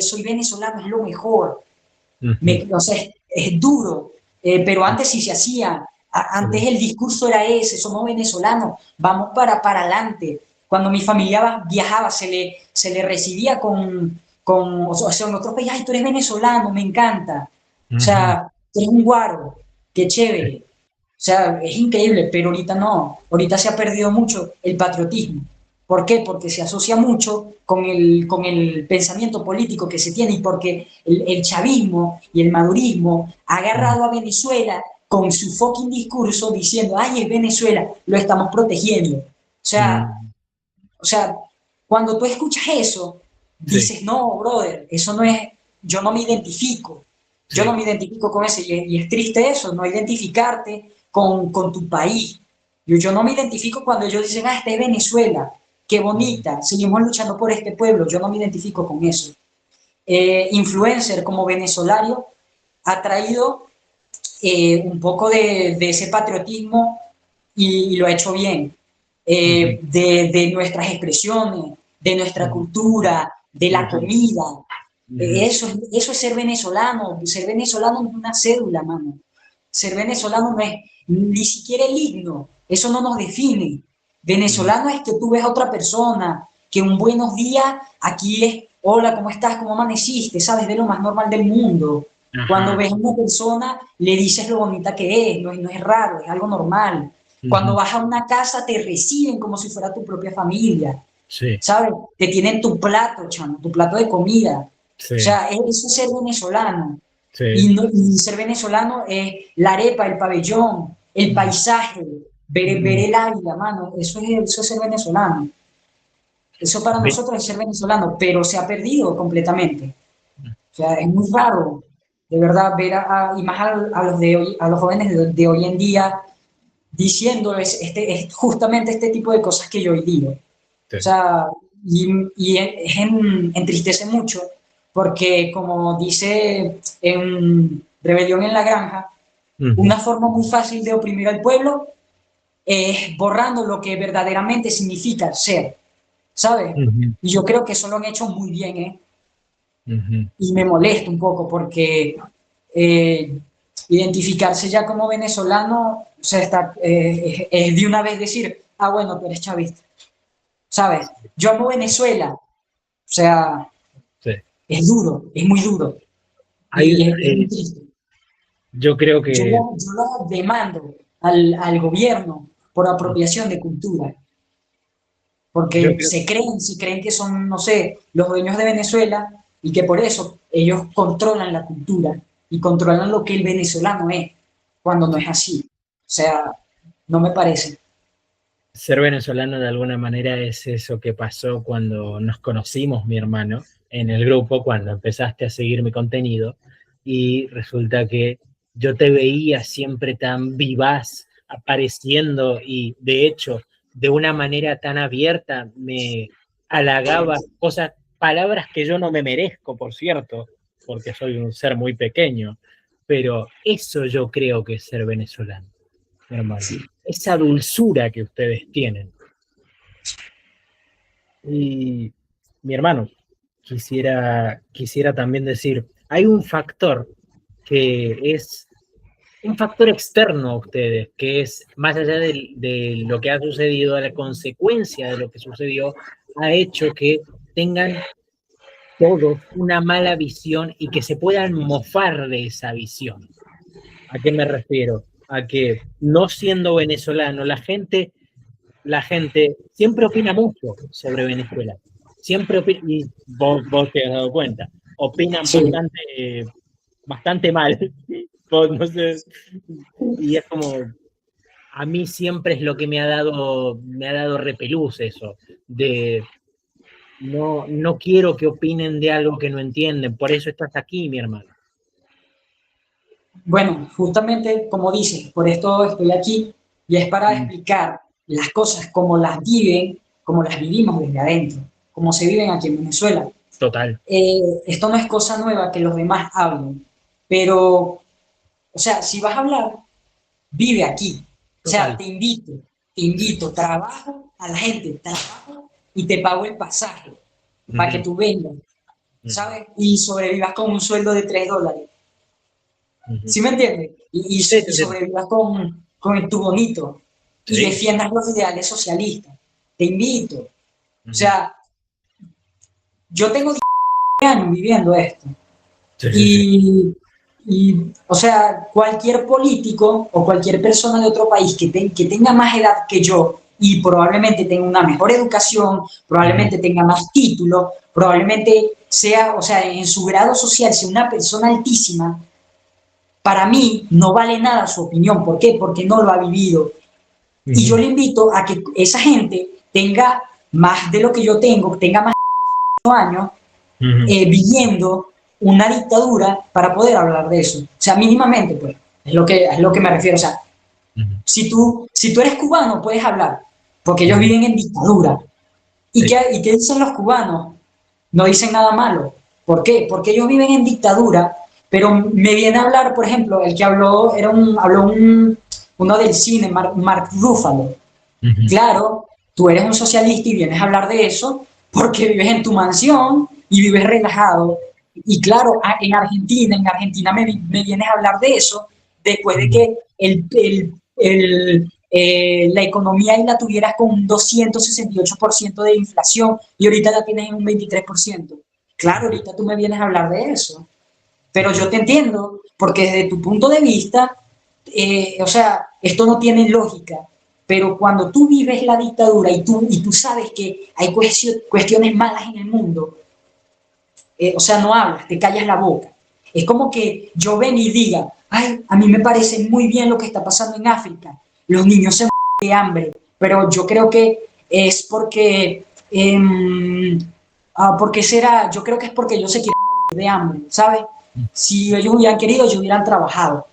soy venezolano, es lo mejor. O sea, es duro, pero antes sí se hacía. Antes el discurso era ese, somos venezolanos, vamos para adelante. Cuando mi familia viajaba, se le recibía o sea, en otros países, ay, tú eres venezolano, me encanta. O sea, tú eres un guaro, qué chévere. O sea, es increíble, pero ahorita no. Ahorita se ha perdido mucho el patriotismo. ¿Por qué? Porque se asocia mucho con el pensamiento político que se tiene y porque el chavismo y el madurismo ha agarrado a Venezuela con su fucking discurso diciendo, ay, es Venezuela, lo estamos protegiendo. O sea, cuando tú escuchas eso, dices, no, brother, eso no es, yo no me identifico. Sí. Yo no me identifico con eso y es triste eso, no identificarte con tu país. Yo no me identifico cuando ellos dicen, ah, esta es Venezuela, qué bonita, seguimos luchando por este pueblo, yo no me identifico con eso. Influencer como venezolano ha traído un poco de ese patriotismo y lo ha hecho bien, de nuestras expresiones, de nuestra cultura, de la comida. Eso es ser venezolano. Ser venezolano no es una cédula, mano. Ser venezolano no es ni siquiera el himno. Eso no nos define. Venezolano es que tú ves a otra persona, que un buenos días aquí es, hola, ¿cómo estás? ¿Cómo amaneciste? ¿Sabes? De lo más normal del mundo. Cuando ves a una persona, le dices lo bonita que es, no es raro, es algo normal. Cuando vas a una casa, te reciben como si fuera tu propia familia. Sí. ¿Sabes? Te tienen tu plato, chamo, tu plato de comida. Sí. O sea, eso es ser venezolano. Sí. Y ser venezolano es la arepa, el pabellón, el paisaje, ver el águila, mano. Eso es ser venezolano. Eso para nosotros es ser venezolano, pero se ha perdido completamente. O sea, es muy raro, de verdad, ver y más a los jóvenes de hoy en día diciendo justamente este tipo de cosas que yo hoy digo. Sí. O sea, entristece mucho, porque como dice en Rebelión en la Granja, una forma muy fácil de oprimir al pueblo es borrando lo que verdaderamente significa ser, ¿sabes? Y yo creo que eso lo han hecho muy bien, ¿eh? Y me molesta un poco porque identificarse ya como venezolano, o sea, es de una vez decir, ah, bueno, tú eres chavista, ¿sabes? Yo amo Venezuela, o sea, sí. Es duro, es muy duro. Y es muy triste. Yo creo que... Yo lo demando al gobierno por apropiación de cultura. Porque se creen que son, no sé, los dueños de Venezuela y que por eso ellos controlan la cultura y controlan lo que el venezolano es, cuando no es así. O sea, no me parece. Ser venezolano de alguna manera es eso que pasó cuando nos conocimos, mi hermano, en el grupo, cuando empezaste a seguir mi contenido, y resulta que yo te veía siempre tan vivaz, apareciendo, y de hecho, de una manera tan abierta, me halagaba cosas, palabras que yo no me merezco, por cierto, porque soy un ser muy pequeño, pero eso yo creo que es ser venezolano, mi hermano. Sí. Esa dulzura que ustedes tienen. Y mi hermano, quisiera también decir, hay un factor que es un factor externo a ustedes, que es más allá de lo que ha sucedido, de la consecuencia de lo que sucedió, ha hecho que tengan todos una mala visión y que se puedan mofar de esa visión. ¿A qué me refiero? A que no siendo venezolano, la gente siempre opina mucho sobre Venezuela. Siempre opina, y vos te has dado cuenta, opinan sí. bastante mal. No sé, y es como, a mí siempre es lo que me ha dado repelús eso, de no quiero que opinen de algo que no entienden, por eso estás aquí, mi hermano. Bueno, justamente como dices, por esto estoy aquí, y es para explicar las cosas como las viven, como las vivimos desde adentro, como se viven aquí en Venezuela. Total. Esto no es cosa nueva que los demás hablen, pero, o sea, si vas a hablar, vive aquí. O sea, te invito, trabajo a la gente, trabajo y te pago el pasaje para que tú vengas, ¿sabes? Y sobrevivas con un sueldo de $3. ¿Sí me entiendes? Y sobrevivas con tu bonito y defiendas los ideales socialistas. Te invito. O sea, yo tengo 10 años viviendo esto. Y, o sea, cualquier político o cualquier persona de otro país que tenga más edad que yo y probablemente tenga una mejor educación, probablemente tenga más títulos, probablemente sea, o sea, en su grado social sea una persona altísima, para mí no vale nada su opinión. ¿Por qué? Porque no lo ha vivido. Y yo le invito a que esa gente tenga más de lo que yo tengo, tenga más de 18 años viviendo una dictadura para poder hablar de eso. O sea, mínimamente, pues, es lo que me refiero. O sea, si tú eres cubano, puedes hablar, porque ellos viven en dictadura. Sí. ¿Y qué dicen los cubanos? No dicen nada malo. ¿Por qué? Porque ellos viven en dictadura, pero me viene a hablar, por ejemplo, el que habló, uno del cine, Mark Ruffalo. Claro, tú eres un socialista y vienes a hablar de eso porque vives en tu mansión y vives relajado. Y claro, en Argentina me vienes a hablar de eso después de que la economía ahí la tuvieras con un 268% de inflación y ahorita la tienes en un 23%. Claro, ahorita tú me vienes a hablar de eso, pero yo te entiendo porque desde tu punto de vista, o sea, esto no tiene lógica, pero cuando tú vives la dictadura y tú sabes que hay cuestiones malas en el mundo, o sea, no hablas, te callas la boca. Es como que yo ven y diga, ay, a mí me parece muy bien lo que está pasando en África, los niños se mueren de hambre, pero yo creo que es porque, porque será, yo creo que es porque ellos se quieren morir de hambre, ¿sabes? Si ellos hubieran querido, ellos hubieran trabajado.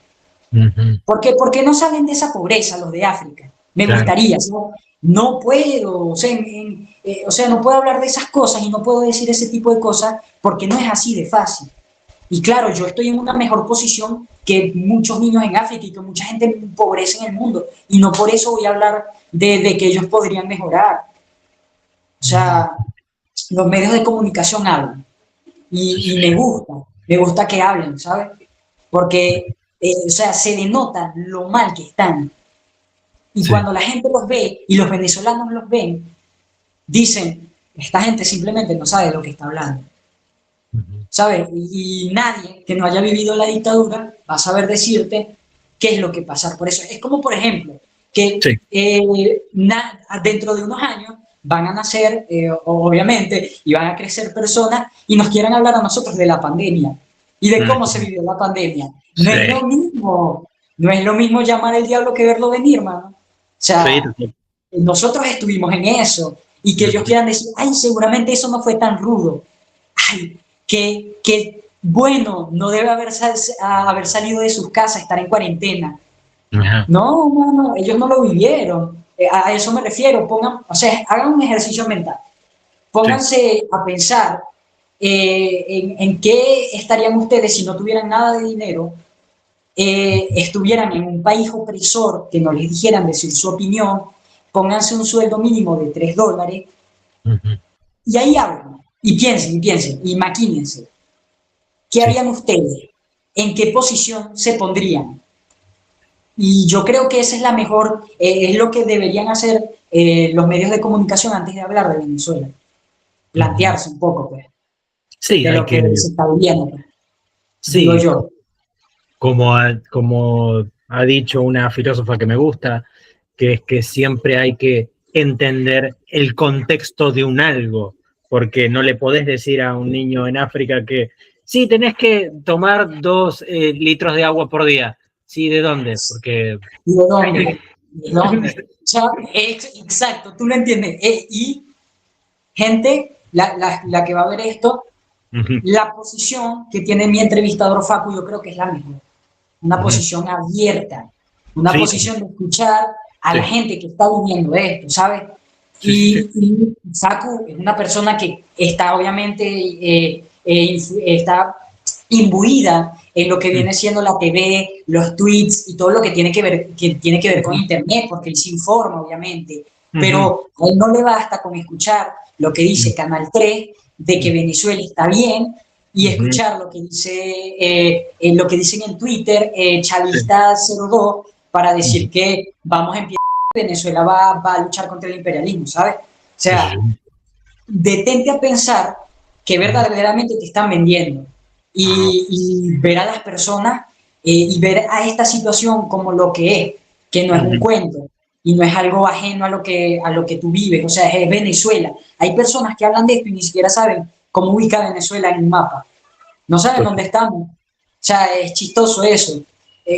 ¿Por qué no salen de esa pobreza los de África? Me Claro. gustaría, ¿no? No puedo, o sea, no puedo hablar de esas cosas y no puedo decir ese tipo de cosas porque no es así de fácil. Y claro, yo estoy en una mejor posición que muchos niños en África y que mucha gente empobrece en el mundo. Y no por eso voy a hablar de que ellos podrían mejorar. O sea, los medios de comunicación hablan. Sí, sí, Y sí. me gusta que hablen, ¿sabes? Porque, o sea, se denota lo mal que están. Y Sí. cuando la gente los ve y los venezolanos los ven, dicen, esta gente simplemente no sabe de lo que está hablando. ¿Sabes? Y nadie que no haya vivido la dictadura va a saber decirte qué es lo que pasar por eso. Es como, por ejemplo, que Sí. dentro de unos años van a nacer, obviamente, y van a crecer personas y nos quieran hablar a nosotros de la pandemia y de cómo se vivió la pandemia. No es lo Sí. mismo, no es lo mismo llamar al diablo que verlo venir, mano. O Sí, sea, nosotros estuvimos en eso y que ellos quieran decir, ay, seguramente eso no fue tan rudo. Ay, que bueno, no debe haber salido de sus casas, estar en cuarentena. Ajá. No, no, no, ellos no lo vivieron. A eso me refiero. O sea, hagan un ejercicio mental. Sí. Pónganse a pensar en qué estarían ustedes si no tuvieran nada de dinero, estuvieran en un país opresor, que no les dijeran decir su opinión, pónganse un sueldo mínimo de $3 y ahí hablan. Y piensen, y maquínense. ¿Qué Sí. harían ustedes? ¿En qué posición se pondrían? Y yo creo que esa es la mejor, es lo que deberían hacer los medios de comunicación antes de hablar de Venezuela. Plantearse un poco, pues, Sí, de hay lo que, que se está viviendo, pues, digo sí, yo. como ha dicho una filósofa que me gusta, que es que siempre hay que entender el contexto de un algo, porque no le podés decir a un niño en África que sí, tenés que tomar 2 litros de agua por día. Sí, ¿de dónde? Porque ¿De dónde? ¿De dónde? O sea, exacto, tú lo entiendes. Y gente, la que va a ver esto, la posición que tiene mi entrevistador Facu, yo creo que es la mejor. Una posición abierta, una sí, posición de escuchar a la sí, gente que está viviendo esto, ¿sabes? sí, sí, sí. Y Facu es una persona que está obviamente, está imbuida en lo que viene siendo la TV, los tweets y todo lo que tiene que ver con Internet, porque él se informa, obviamente. Pero a él no le basta con escuchar lo que dice Canal 3 de que Venezuela está bien y escuchar lo que dicen en Twitter, Sí, Chavista02, para decir que vamos a empezar, Venezuela va a luchar contra el imperialismo, ¿sabes? O sí, sí, sea, detente a pensar que verdaderamente te están vendiendo y ver a las personas y ver a esta situación como lo que es, que no es un cuento y no es algo ajeno a lo que tú vives, o sea, es Venezuela. Hay personas que hablan de esto y ni siquiera saben cómo ubica Venezuela en un mapa, no saben pues, dónde estamos, o sea, es chistoso eso.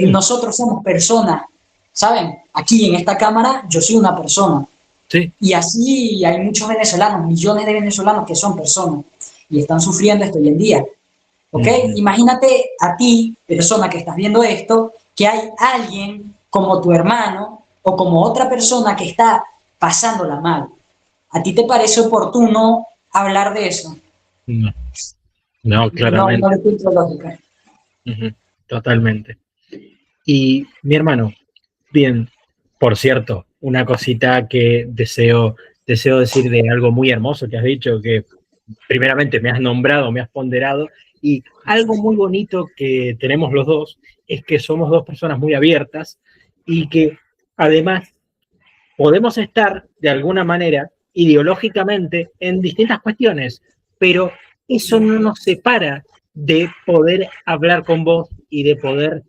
Nosotros somos personas, ¿saben? Aquí en esta cámara yo soy una persona, sí, y así hay muchos venezolanos, millones de venezolanos que son personas y están sufriendo esto hoy en día. ¿ok? Imagínate a ti, persona que estás viendo esto, que hay alguien como tu hermano o como otra persona que está pasándola mal. ¿A ti te parece oportuno hablar de eso? No, no, No, claramente. no le encuentro lógica. Totalmente. Y mi hermano, bien, por cierto, una cosita que deseo decir de algo muy hermoso que has dicho, que primeramente me has nombrado, me has ponderado, y algo muy bonito que tenemos los dos es que somos dos personas muy abiertas y que además podemos estar de alguna manera ideológicamente en distintas cuestiones, pero eso no nos separa de poder hablar con vos y de poder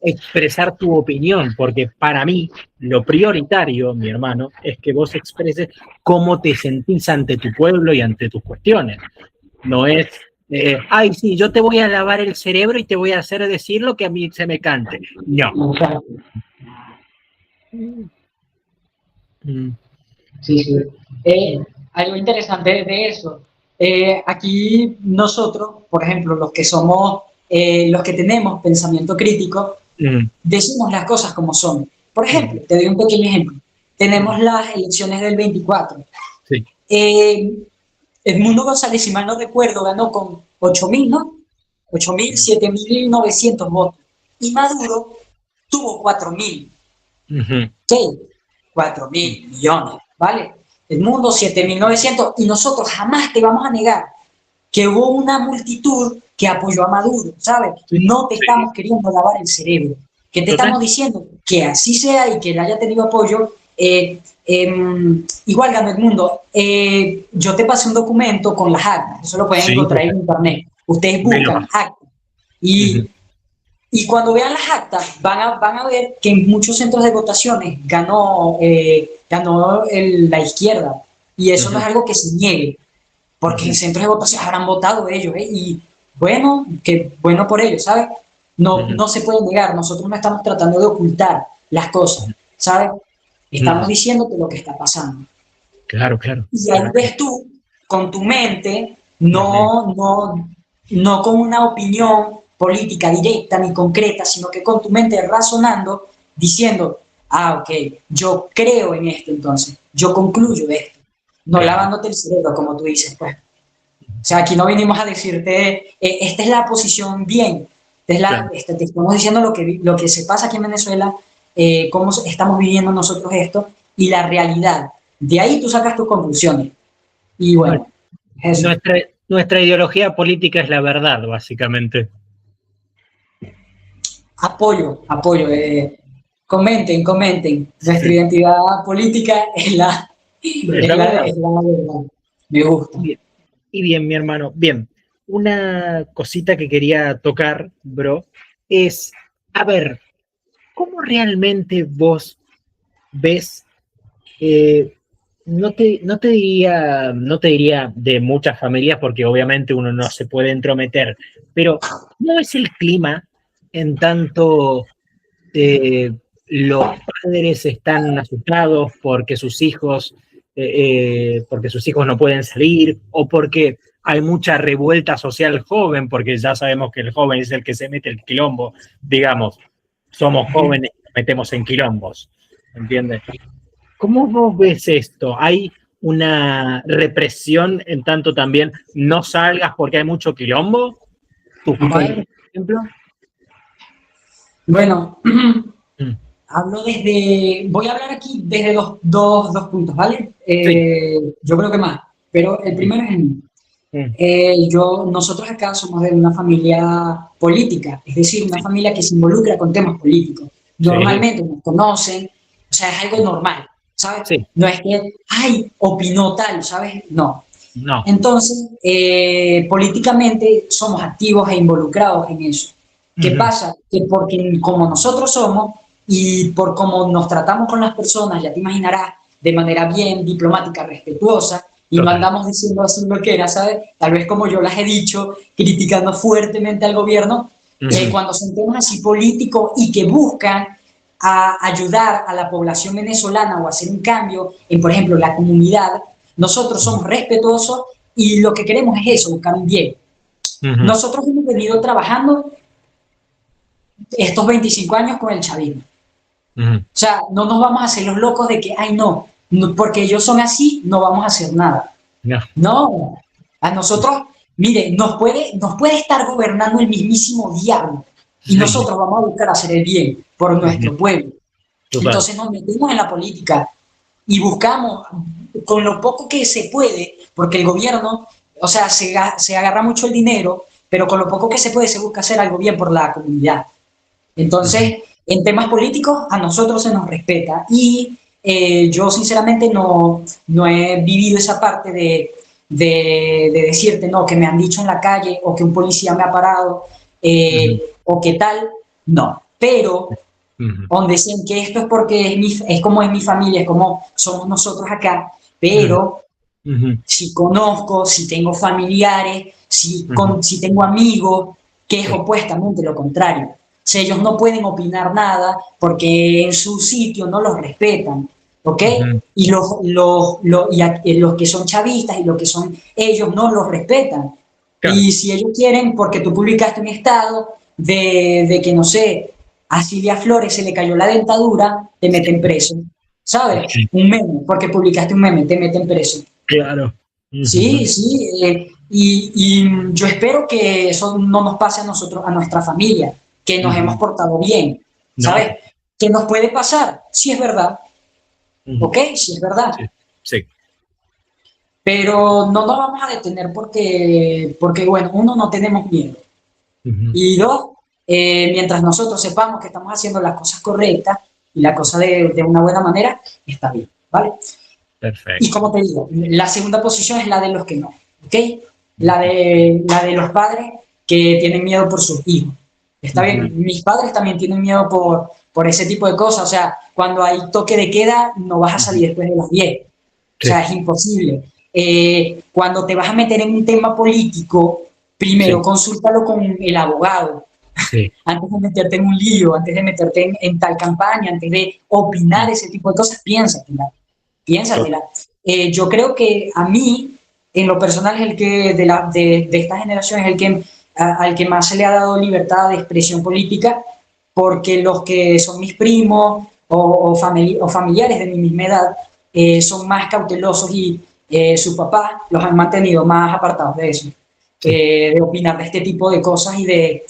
expresar tu opinión, porque para mí lo prioritario, mi hermano, es que vos expreses cómo te sentís ante tu pueblo y ante tus cuestiones. No es, ay, sí, yo te voy a lavar el cerebro y te voy a hacer decir lo que a mí se me cante. No. Sí, sí. Algo interesante de eso. Aquí nosotros, por ejemplo, los que somos, los que tenemos pensamiento crítico, decimos las cosas como son. Por ejemplo, te doy un pequeño ejemplo. Tenemos las elecciones del 24. Sí. Edmundo González, si mal no recuerdo, ganó con 8.000, ¿no? 8.000, 7.900 votos. Y Maduro tuvo 4.000. ¿Qué? 4.000 millones, ¿vale? El mundo 7.900 y nosotros jamás te vamos a negar que hubo una multitud que apoyó a Maduro, ¿sabes? No te estamos queriendo lavar el cerebro, que te estamos diciendo que así sea y que él haya tenido apoyo. Igual ganó el mundo. Yo te pasé un documento con las actas, eso lo pueden encontrar en internet. Ustedes buscan actas y cuando vean las actas van a ver que en muchos centros de votaciones ganó la izquierda y eso no es algo que se niegue, porque en centros de votación habrán votado ellos, y bueno, que bueno por ellos, ¿sabes? No se puede negar, nosotros no estamos tratando de ocultar las cosas, ¿sabes? Estamos diciéndote lo que está pasando. Claro, claro. Y ahí ves tú, con tu mente, no con una opinión política directa ni concreta, sino que con tu mente razonando, diciendo, ok, yo creo en esto entonces, yo concluyo de esto, no lavándote el cerebro, como tú dices, pues. O sea, aquí no vinimos a decirte, esta es la posición bien, te estamos diciendo lo que se pasa aquí en Venezuela, cómo estamos viviendo nosotros esto y la realidad. De ahí tú sacas tus conclusiones. Y bueno, eso. Nuestra ideología política es la verdad, básicamente. Apoyo. Comenten. Nuestra identidad política es la verdad. Me gusta. Y bien, mi hermano, bien. Una cosita que quería tocar, bro, es, a ver, ¿cómo realmente vos ves, no te diría de muchas familias, porque obviamente uno no se puede entrometer, pero ¿cómo es el clima en tanto los padres están asustados porque sus hijos no pueden salir, o porque hay mucha revuelta social joven, porque ya sabemos que el joven es el que se mete el quilombo, digamos, somos jóvenes y nos metemos en quilombos, ¿entiendes? ¿Cómo vos ves esto? ¿Hay una represión en tanto también no salgas porque hay mucho quilombo? ¿Tus padres, por ejemplo? Bueno, voy a hablar aquí desde dos puntos, ¿vale? Yo creo que más, pero el primero es el mío. Nosotros acá somos de una familia política, es decir, una familia que se involucra con temas políticos. Normalmente nos conocen, o sea, es algo normal, ¿sabes? No es que, opinó tal, ¿sabes? No. Entonces, políticamente somos activos e involucrados en eso. ¿Qué pasa? Que porque como nosotros somos y por cómo nos tratamos con las personas, ya te imaginarás, de manera bien diplomática, respetuosa, y no andamos diciendo así lo que era, ¿sabes? Tal vez como yo las he dicho, criticando fuertemente al gobierno, cuando son temas así políticos y que buscan ayudar a la población venezolana o hacer un cambio en, por ejemplo, la comunidad, nosotros somos respetuosos y lo que queremos es eso, buscar un bien. Ujú. Nosotros hemos venido trabajando estos 25 años con el chavismo. Ujú. O sea, no nos vamos a hacer los locos de que, ay, no, porque ellos son así, no vamos a hacer nada. No. No, a nosotros, mire, nos puede estar gobernando el mismísimo diablo y Sí. nosotros vamos a buscar hacer el bien por Ujú. nuestro pueblo. Total. Entonces nos metemos en la política y buscamos con lo poco que se puede, porque el gobierno, o sea, se agarra mucho el dinero, pero con lo poco que se puede se busca hacer algo bien por la comunidad. Ujú. Entonces, en temas políticos a nosotros se nos respeta y yo sinceramente no he vivido esa parte de decirte, no, que me han dicho en la calle o que un policía me ha parado Ujú. o que tal, no. Pero Ujú. donde dicen que esto es porque es como es mi familia, es como somos nosotros acá, Ujú. pero Ujú. si conozco, si tengo familiares, Ujú. si tengo amigos, que es Sí. opuestamente lo contrario. O sea, ellos no pueden opinar nada porque en su sitio no los respetan, ¿ok? Ujú. Y los que son chavistas y los que son ellos no los respetan. Claro. Y si ellos quieren, porque tú publicaste un estado de que, no sé, a Silvia Flores se le cayó la dentadura, te meten preso, ¿sabes? Sí. Un meme, porque publicaste un meme, te meten preso. Claro. Sí, Ujú. sí, y yo espero que eso no nos pase a nosotros, a nuestra familia, que nos hemos Ujú. portado bien, No. ¿sabes? ¿Qué nos puede pasar? Sí es verdad, Ujú. ¿ok? Sí es verdad, Sí. Sí. pero no nos vamos a detener porque bueno, uno, no tenemos miedo, Ujú. y dos, mientras nosotros sepamos que estamos haciendo las cosas correctas y la cosa de una buena manera, está bien, ¿vale? Y Perfecto. como te digo, la segunda posición es la de los que no, ¿ok? Ujú. La de los padres que tienen miedo por sus hijos. Está bien, Ujú. mis padres también tienen miedo por ese tipo de cosas. O sea, cuando hay toque de queda, no vas a Ujú. salir después de las 10. O Sí. sea, es imposible. Cuando te vas a meter en un tema político, primero Sí. consúltalo con el abogado, Sí. antes de meterte en un lío, antes de meterte en tal campaña, antes de opinar ese tipo de cosas, piénsatela, Total. piénsatela. Yo creo que a mí, en lo personal, es el que de esta generación es el que al que más se le ha dado libertad de expresión política, porque los que son mis primos o familiares de mi misma edad son más cautelosos y sus papás los han mantenido más apartados de eso, Sí. de opinar de este tipo de cosas y de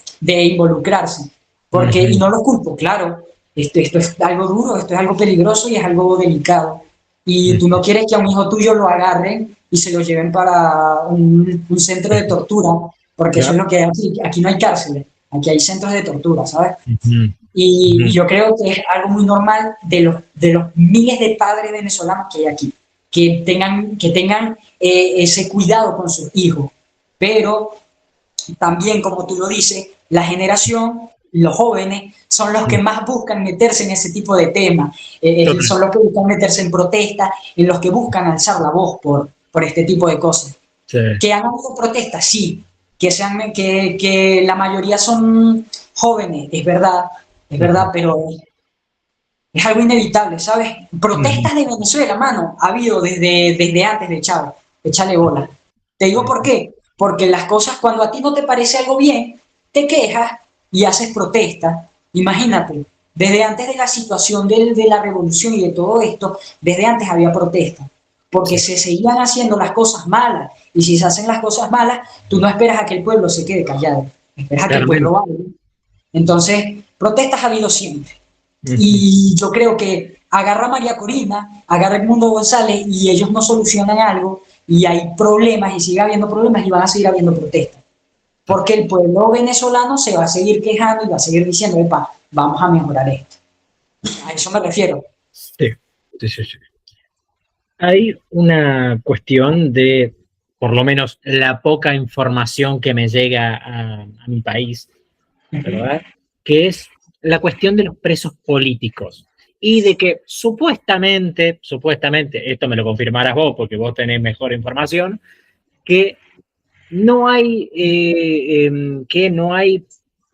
involucrarse. Porque, y Ujú. no lo culpo, claro, esto es algo duro, esto es algo peligroso y es algo delicado. Y tú Ujú. no quieres que a un hijo tuyo lo agarren y se lo lleven para un centro de tortura, porque eso es Claro. lo que hay aquí. Aquí no hay cárceles, aquí hay centros de tortura, ¿sabes? Ujú. Y Ujú. yo creo que es algo muy normal de los miles de padres venezolanos que hay aquí, que tengan ese cuidado con sus hijos. Pero también, como tú lo dices, la generación, los jóvenes, son los que más buscan meterse en ese tipo de temas, Total. son los que buscan meterse en protestas, en los que buscan alzar la voz por este tipo de cosas. Sí. ¿Que han habido protestas? Sí. Que la mayoría son jóvenes, es verdad, Ujú. pero es algo inevitable, ¿sabes? Ujú. Protestas de Venezuela, mano, ha habido desde antes de Chávez. Échale bola. Te digo por Ujú. qué. Porque las cosas, cuando a ti no te parece algo bien, te quejas y haces protesta. Imagínate, desde antes de la situación de la revolución y de todo esto, desde antes había protesta. Porque Sí. se seguían haciendo las cosas malas. Y si se hacen las cosas malas, tú no esperas a que el pueblo se quede callado. Esperas a que el pueblo Claramente. hable. Entonces, protestas ha habido siempre. Ujú. Y yo creo que agarra a María Corina, agarra a Edmundo González y ellos no solucionan algo y hay problemas y sigue habiendo problemas y van a seguir habiendo protestas. Porque el pueblo venezolano se va a seguir quejando y va a seguir diciendo, epa, vamos a mejorar esto. A eso me refiero. Sí. Sí, sí, sí. Hay una cuestión de, por lo menos, la poca información que me llega a mi país, Uh -huh. ¿verdad? Que es la cuestión de los presos políticos y de que supuestamente, esto me lo confirmarás vos porque vos tenés mejor información, que que no hay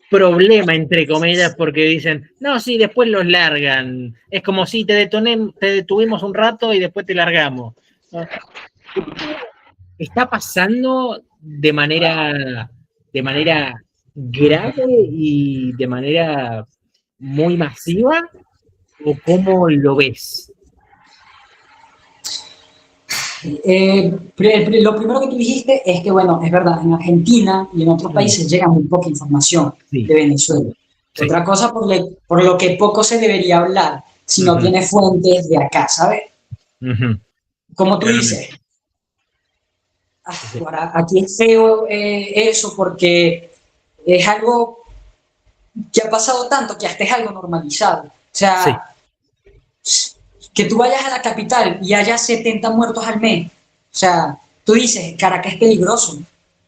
problema, entre comillas, porque dicen, no, sí, después los largan. Es como si te detuvimos un rato y después te largamos, ¿no? Está pasando de manera de manera grave y de manera muy masiva? ¿O cómo lo ves? Lo primero que tú dijiste es que, bueno, es verdad, en Argentina y en otros países llega muy poca información Sí. de Venezuela. Sí. Otra cosa por lo que poco se debería hablar si no tiene fuentes de acá, ¿sabes? Como tú dices, ahora, aquí es feo eso porque es algo que ha pasado tanto que hasta es algo normalizado. O sea, que tú vayas a la capital y haya 70 muertos al mes. O sea, tú dices, Caracas es peligroso.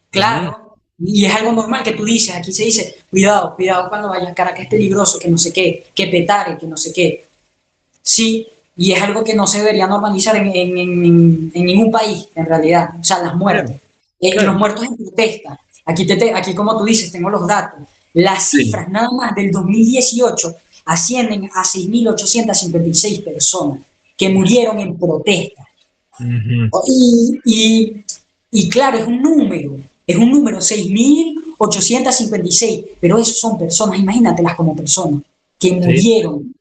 Claro, y es algo normal que tú dices, aquí se dice, cuidado, cuidado cuando vayas a Caracas es peligroso, que no sé qué, que petare, que no sé qué. Sí, y es algo que no se debería normalizar en ningún país, en realidad. O sea, las muertes. Claro. Los muertos en protesta. Aquí, como tú dices, tengo los datos. Las cifras nada más del 2018 ascienden a 6.856 personas que murieron en protesta. Y claro, es un número, 6.856, pero esos son personas, imagínatelas como personas, que murieron.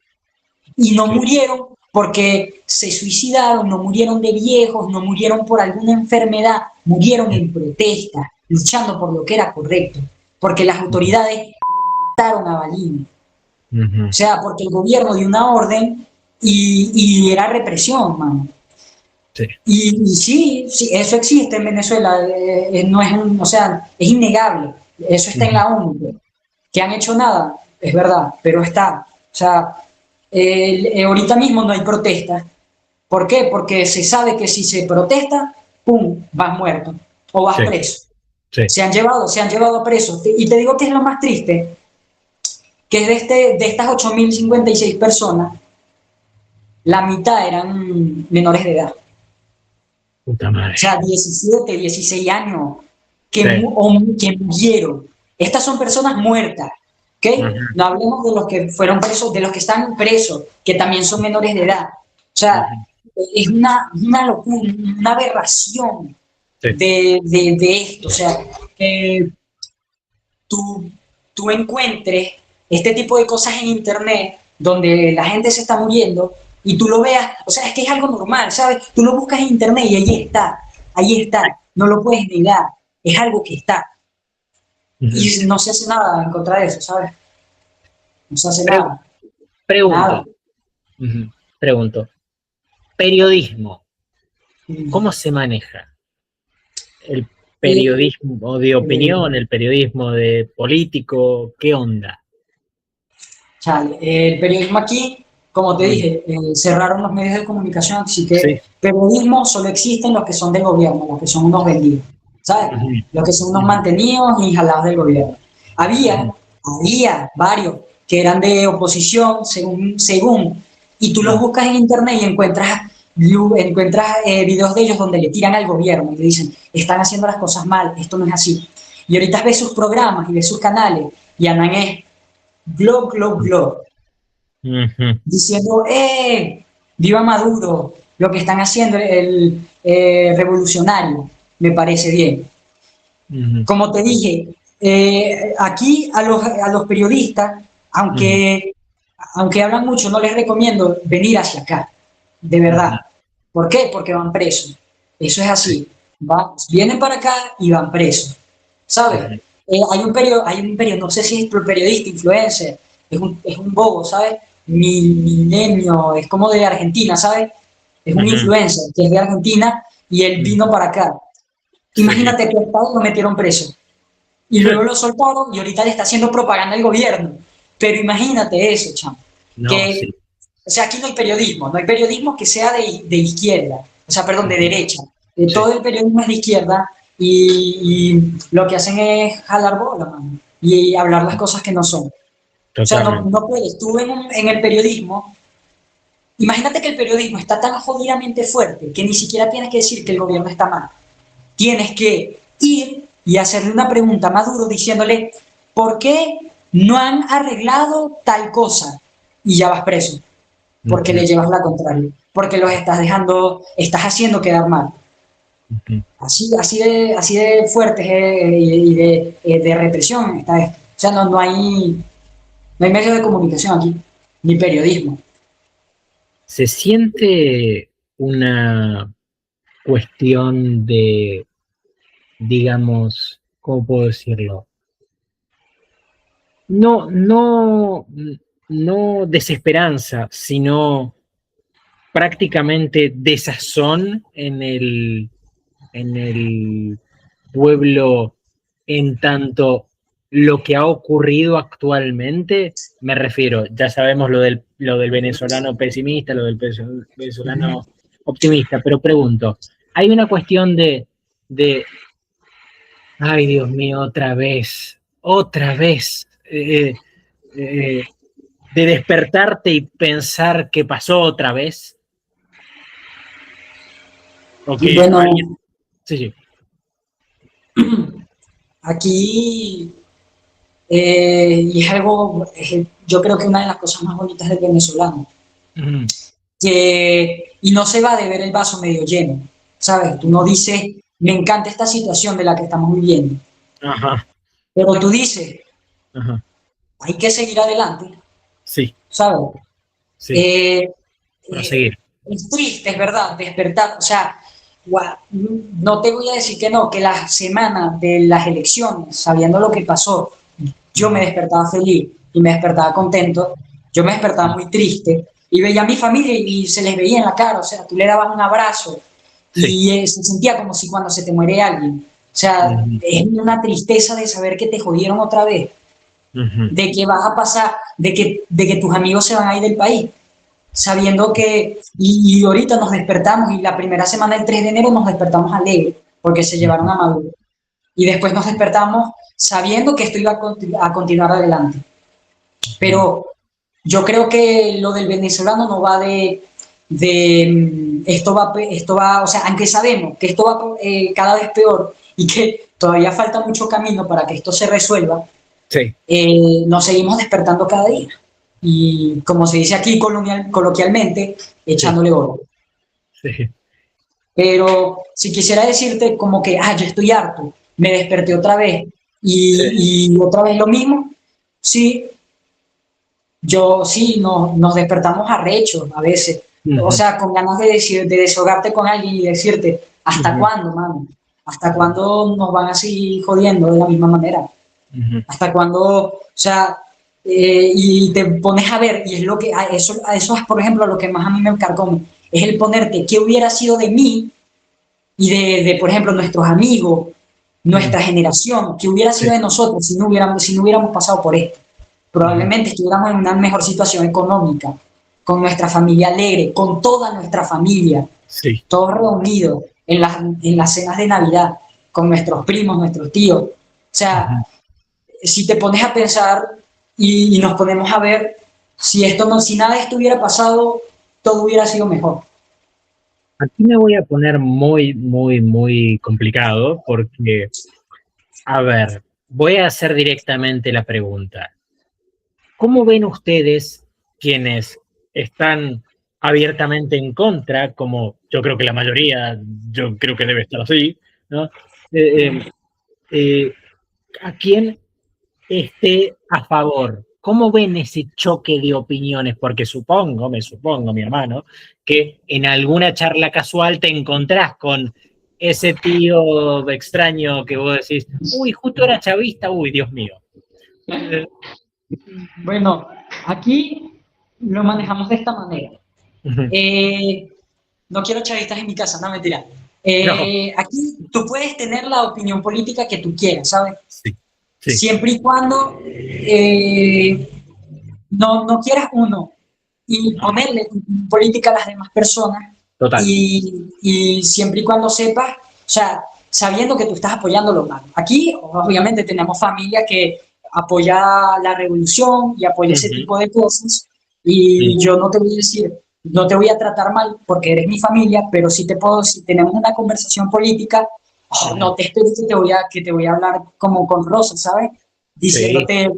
Y no murieron porque se suicidaron, no murieron de viejos, no murieron por alguna enfermedad, murieron en protesta, luchando por lo que era correcto, porque las autoridades mataron a Balini. O sea, porque el gobierno dio una orden y era represión, mano. Sí. Y sí, eso existe en Venezuela, no es o sea, es innegable, eso está en la ONU, que han hecho nada, es verdad, pero está, o sea, ahorita mismo no hay protestas. ¿Por qué? Porque se sabe que si se protesta, ¡pum!, vas muerto o vas preso. Sí. Se han llevado a presos. Y te digo que es lo más triste, que de estas 8.056 personas, la mitad eran menores de edad. Puta madre. O sea, 17, 16 años que murieron. Estas son personas muertas. ¿Okay? No hablemos de los que fueron presos, de los que están presos, que también son menores de edad. O sea, es una locura, una aberración de esto. O sea, que tú encuentres este tipo de cosas en internet donde la gente se está muriendo y tú lo veas, o sea, es que es algo normal, ¿sabes? Tú lo buscas en internet y ahí está, no lo puedes negar, es algo que está. Y no se hace nada en contra de eso, ¿sabes? No se hace nada. Pregunto. Periodismo. ¿Cómo se maneja? El periodismo de opinión, el periodismo de político, ¿qué onda? Chale, el periodismo aquí, como te dije, cerraron los medios de comunicación, así que periodismo solo existen los que son del gobierno, los que son unos vendidos, ¿sabes? Los que son unos mantenidos y jalados del gobierno. Había varios que eran de oposición, según, y tú los buscas en internet y encuentras videos de ellos donde le tiran al gobierno y le dicen, están haciendo las cosas mal, esto no es así. Y ahorita ves sus programas y ves sus canales y andan glog, diciendo, viva Maduro, lo que están haciendo el revolucionario, me parece bien. Como te dije, aquí a los periodistas, aunque hablan mucho, no les recomiendo venir hacia acá, de verdad. ¿Por qué? Porque van presos. Eso es así. Vienen para acá y van presos. ¿Sabes? Hay un periodista, no sé si es periodista, influencer, es un bobo, ¿sabes? Milenio, es como de Argentina, ¿sabes? Es un influencer que es de Argentina y él vino para acá. Imagínate que al Pablo lo metieron preso y luego lo soltaron y ahorita le está haciendo propaganda al gobierno. Pero imagínate eso, chamo. O sea, aquí no hay periodismo que sea de izquierda, o sea, perdón, de derecha. Todo el periodismo es de izquierda y lo que hacen es jalar bola, mano, y hablar las cosas que no son. Totalmente. O sea, no puedes. Tú en el periodismo, imagínate que el periodismo está tan jodidamente fuerte que ni siquiera tienes que decir que el gobierno está mal. Tienes que ir y hacerle una pregunta a Maduro diciéndole, ¿por qué no han arreglado tal cosa? Y ya vas preso, porque le llevas la contraria, porque los estás haciendo quedar mal. Ujú. Así de fuertes de represión esta vez. O sea, no hay medios de comunicación aquí, ni periodismo. ¿Se siente una cuestión de, digamos, ¿cómo puedo decirlo? No, no, no desesperanza, sino prácticamente desazón en el pueblo en tanto lo que ha ocurrido actualmente, me refiero, ya sabemos lo del venezolano pesimista, lo del venezolano optimista, pero pregunto, hay una cuestión de ay Dios mío, otra vez, de despertarte y pensar que pasó otra vez, o que alguien, Bueno, sí, sí. aquí, y es algo, yo creo que una de las cosas más bonitas del venezolano, Ujú. y no se va de ver el vaso medio lleno, ¿sabes? Tú no dices, me encanta esta situación de la que estamos viviendo, Ajá, pero tú dices, ajá, hay que seguir adelante, sí, ¿sabes? sí, Eh, proseguir. es triste, es verdad, despertar, o sea, no te voy a decir que no, que la semana de las elecciones, sabiendo lo que pasó, yo me Ujú. despertaba feliz y me despertaba contento, yo me despertaba muy triste y veía a mi familia y se les veía en la cara, o sea, tú le dabas un abrazo Sí. y se sentía como si cuando se te muere alguien, o sea, Ujú, es una tristeza de saber que te jodieron otra vez, ujú, de que vas a pasar, de que tus amigos se van a ir del país, sabiendo que, y ahorita nos despertamos y la primera semana del 3 de enero nos despertamos alegres porque se llevaron ujú. a Maduro. Y después nos despertamos sabiendo que esto iba a continuar adelante. Ujú. Pero yo creo que lo del venezolano no va de esto va, o sea, aunque sabemos que esto va cada vez peor y que todavía falta mucho camino para que esto se resuelva, Sí, nos seguimos despertando cada día. Y como se dice aquí coloquialmente, sí, echándole oro. sí, Pero si quisiera decirte como que, yo estoy harto, me desperté otra vez sí. y otra vez lo mismo, sí, yo sí, nos despertamos arrechos a veces. O Ujú, sea, con ganas de decir, de desahogarte con alguien y decirte, ¿hasta ujú, cuándo, mano? ¿Hasta cuándo nos van a seguir jodiendo de la misma manera? ujú. ¿Hasta cuándo? O sea, y te pones a ver, y es lo que, a eso es, por ejemplo, lo que más a mí me carcome, es el ponerte qué hubiera sido de mí y por ejemplo, nuestros amigos, Mm, nuestra generación, qué hubiera sí, sido de nosotros si no hubiéramos pasado por esto. ujú, Probablemente estuviéramos en una mejor situación económica, con nuestra familia alegre, con toda nuestra familia, sí, todos reunidos en las cenas de Navidad, con nuestros primos, nuestros tíos. O sea, ujú. si te pones a pensar y nos ponemos a ver, si nada de esto hubiera pasado, todo hubiera sido mejor. Aquí me voy a poner muy, muy, muy complicado porque, a ver, voy a hacer directamente la pregunta. ¿Cómo ven ustedes quienes están abiertamente en contra, como yo creo que la mayoría, yo creo que debe estar así, ¿no? Eh, eh, eh, ¿A quién esté a favor? ¿Cómo ven ese choque de opiniones? Porque me supongo, mi hermano, que en alguna charla casual te encontrás con ese tío extraño que vos decís, uy, justo era chavista, uy, Dios mío. Eh, Bueno, aquí lo manejamos de esta manera. ujú. Eh, no quiero chavistas en mi casa, no mentira. No, Aquí tú puedes tener la opinión política que tú quieras, ¿sabes? sí, sí, Siempre y cuando no quieras uno y ponerle tu política a las demás personas total. y siempre y cuando sepas, o sea, sabiendo que tú estás apoyando lo malo. Aquí, obviamente, tenemos familia que apoya la revolución y apoya ese Ujú, tipo de cosas y ujú, yo no te voy a decir, no te voy a tratar mal porque eres mi familia, pero sí te puedo, si tenemos una conversación política, ujú. no te esperes que te voy a hablar como con rosas, ¿sabes? Sí, Diciéndote,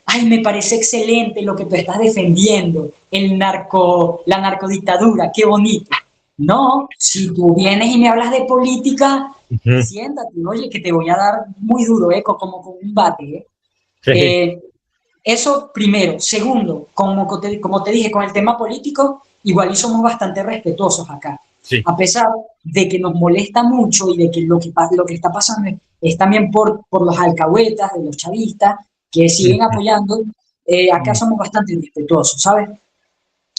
ay, me parece excelente lo que tú estás defendiendo, la narcodictadura, qué bonito. No, si tú vienes y me hablas de política, Ujú. siéntate, oye, que te voy a dar muy duro, como con un bate, ¿eh? Sí, Eso primero. Segundo, como te dije, con el tema político, igual y somos bastante respetuosos acá. sí. A pesar de que nos molesta mucho y de que lo que está pasando es también por los alcahuetas, de los chavistas, que siguen Ujú. apoyando, acá somos bastante respetuosos, ¿sabes?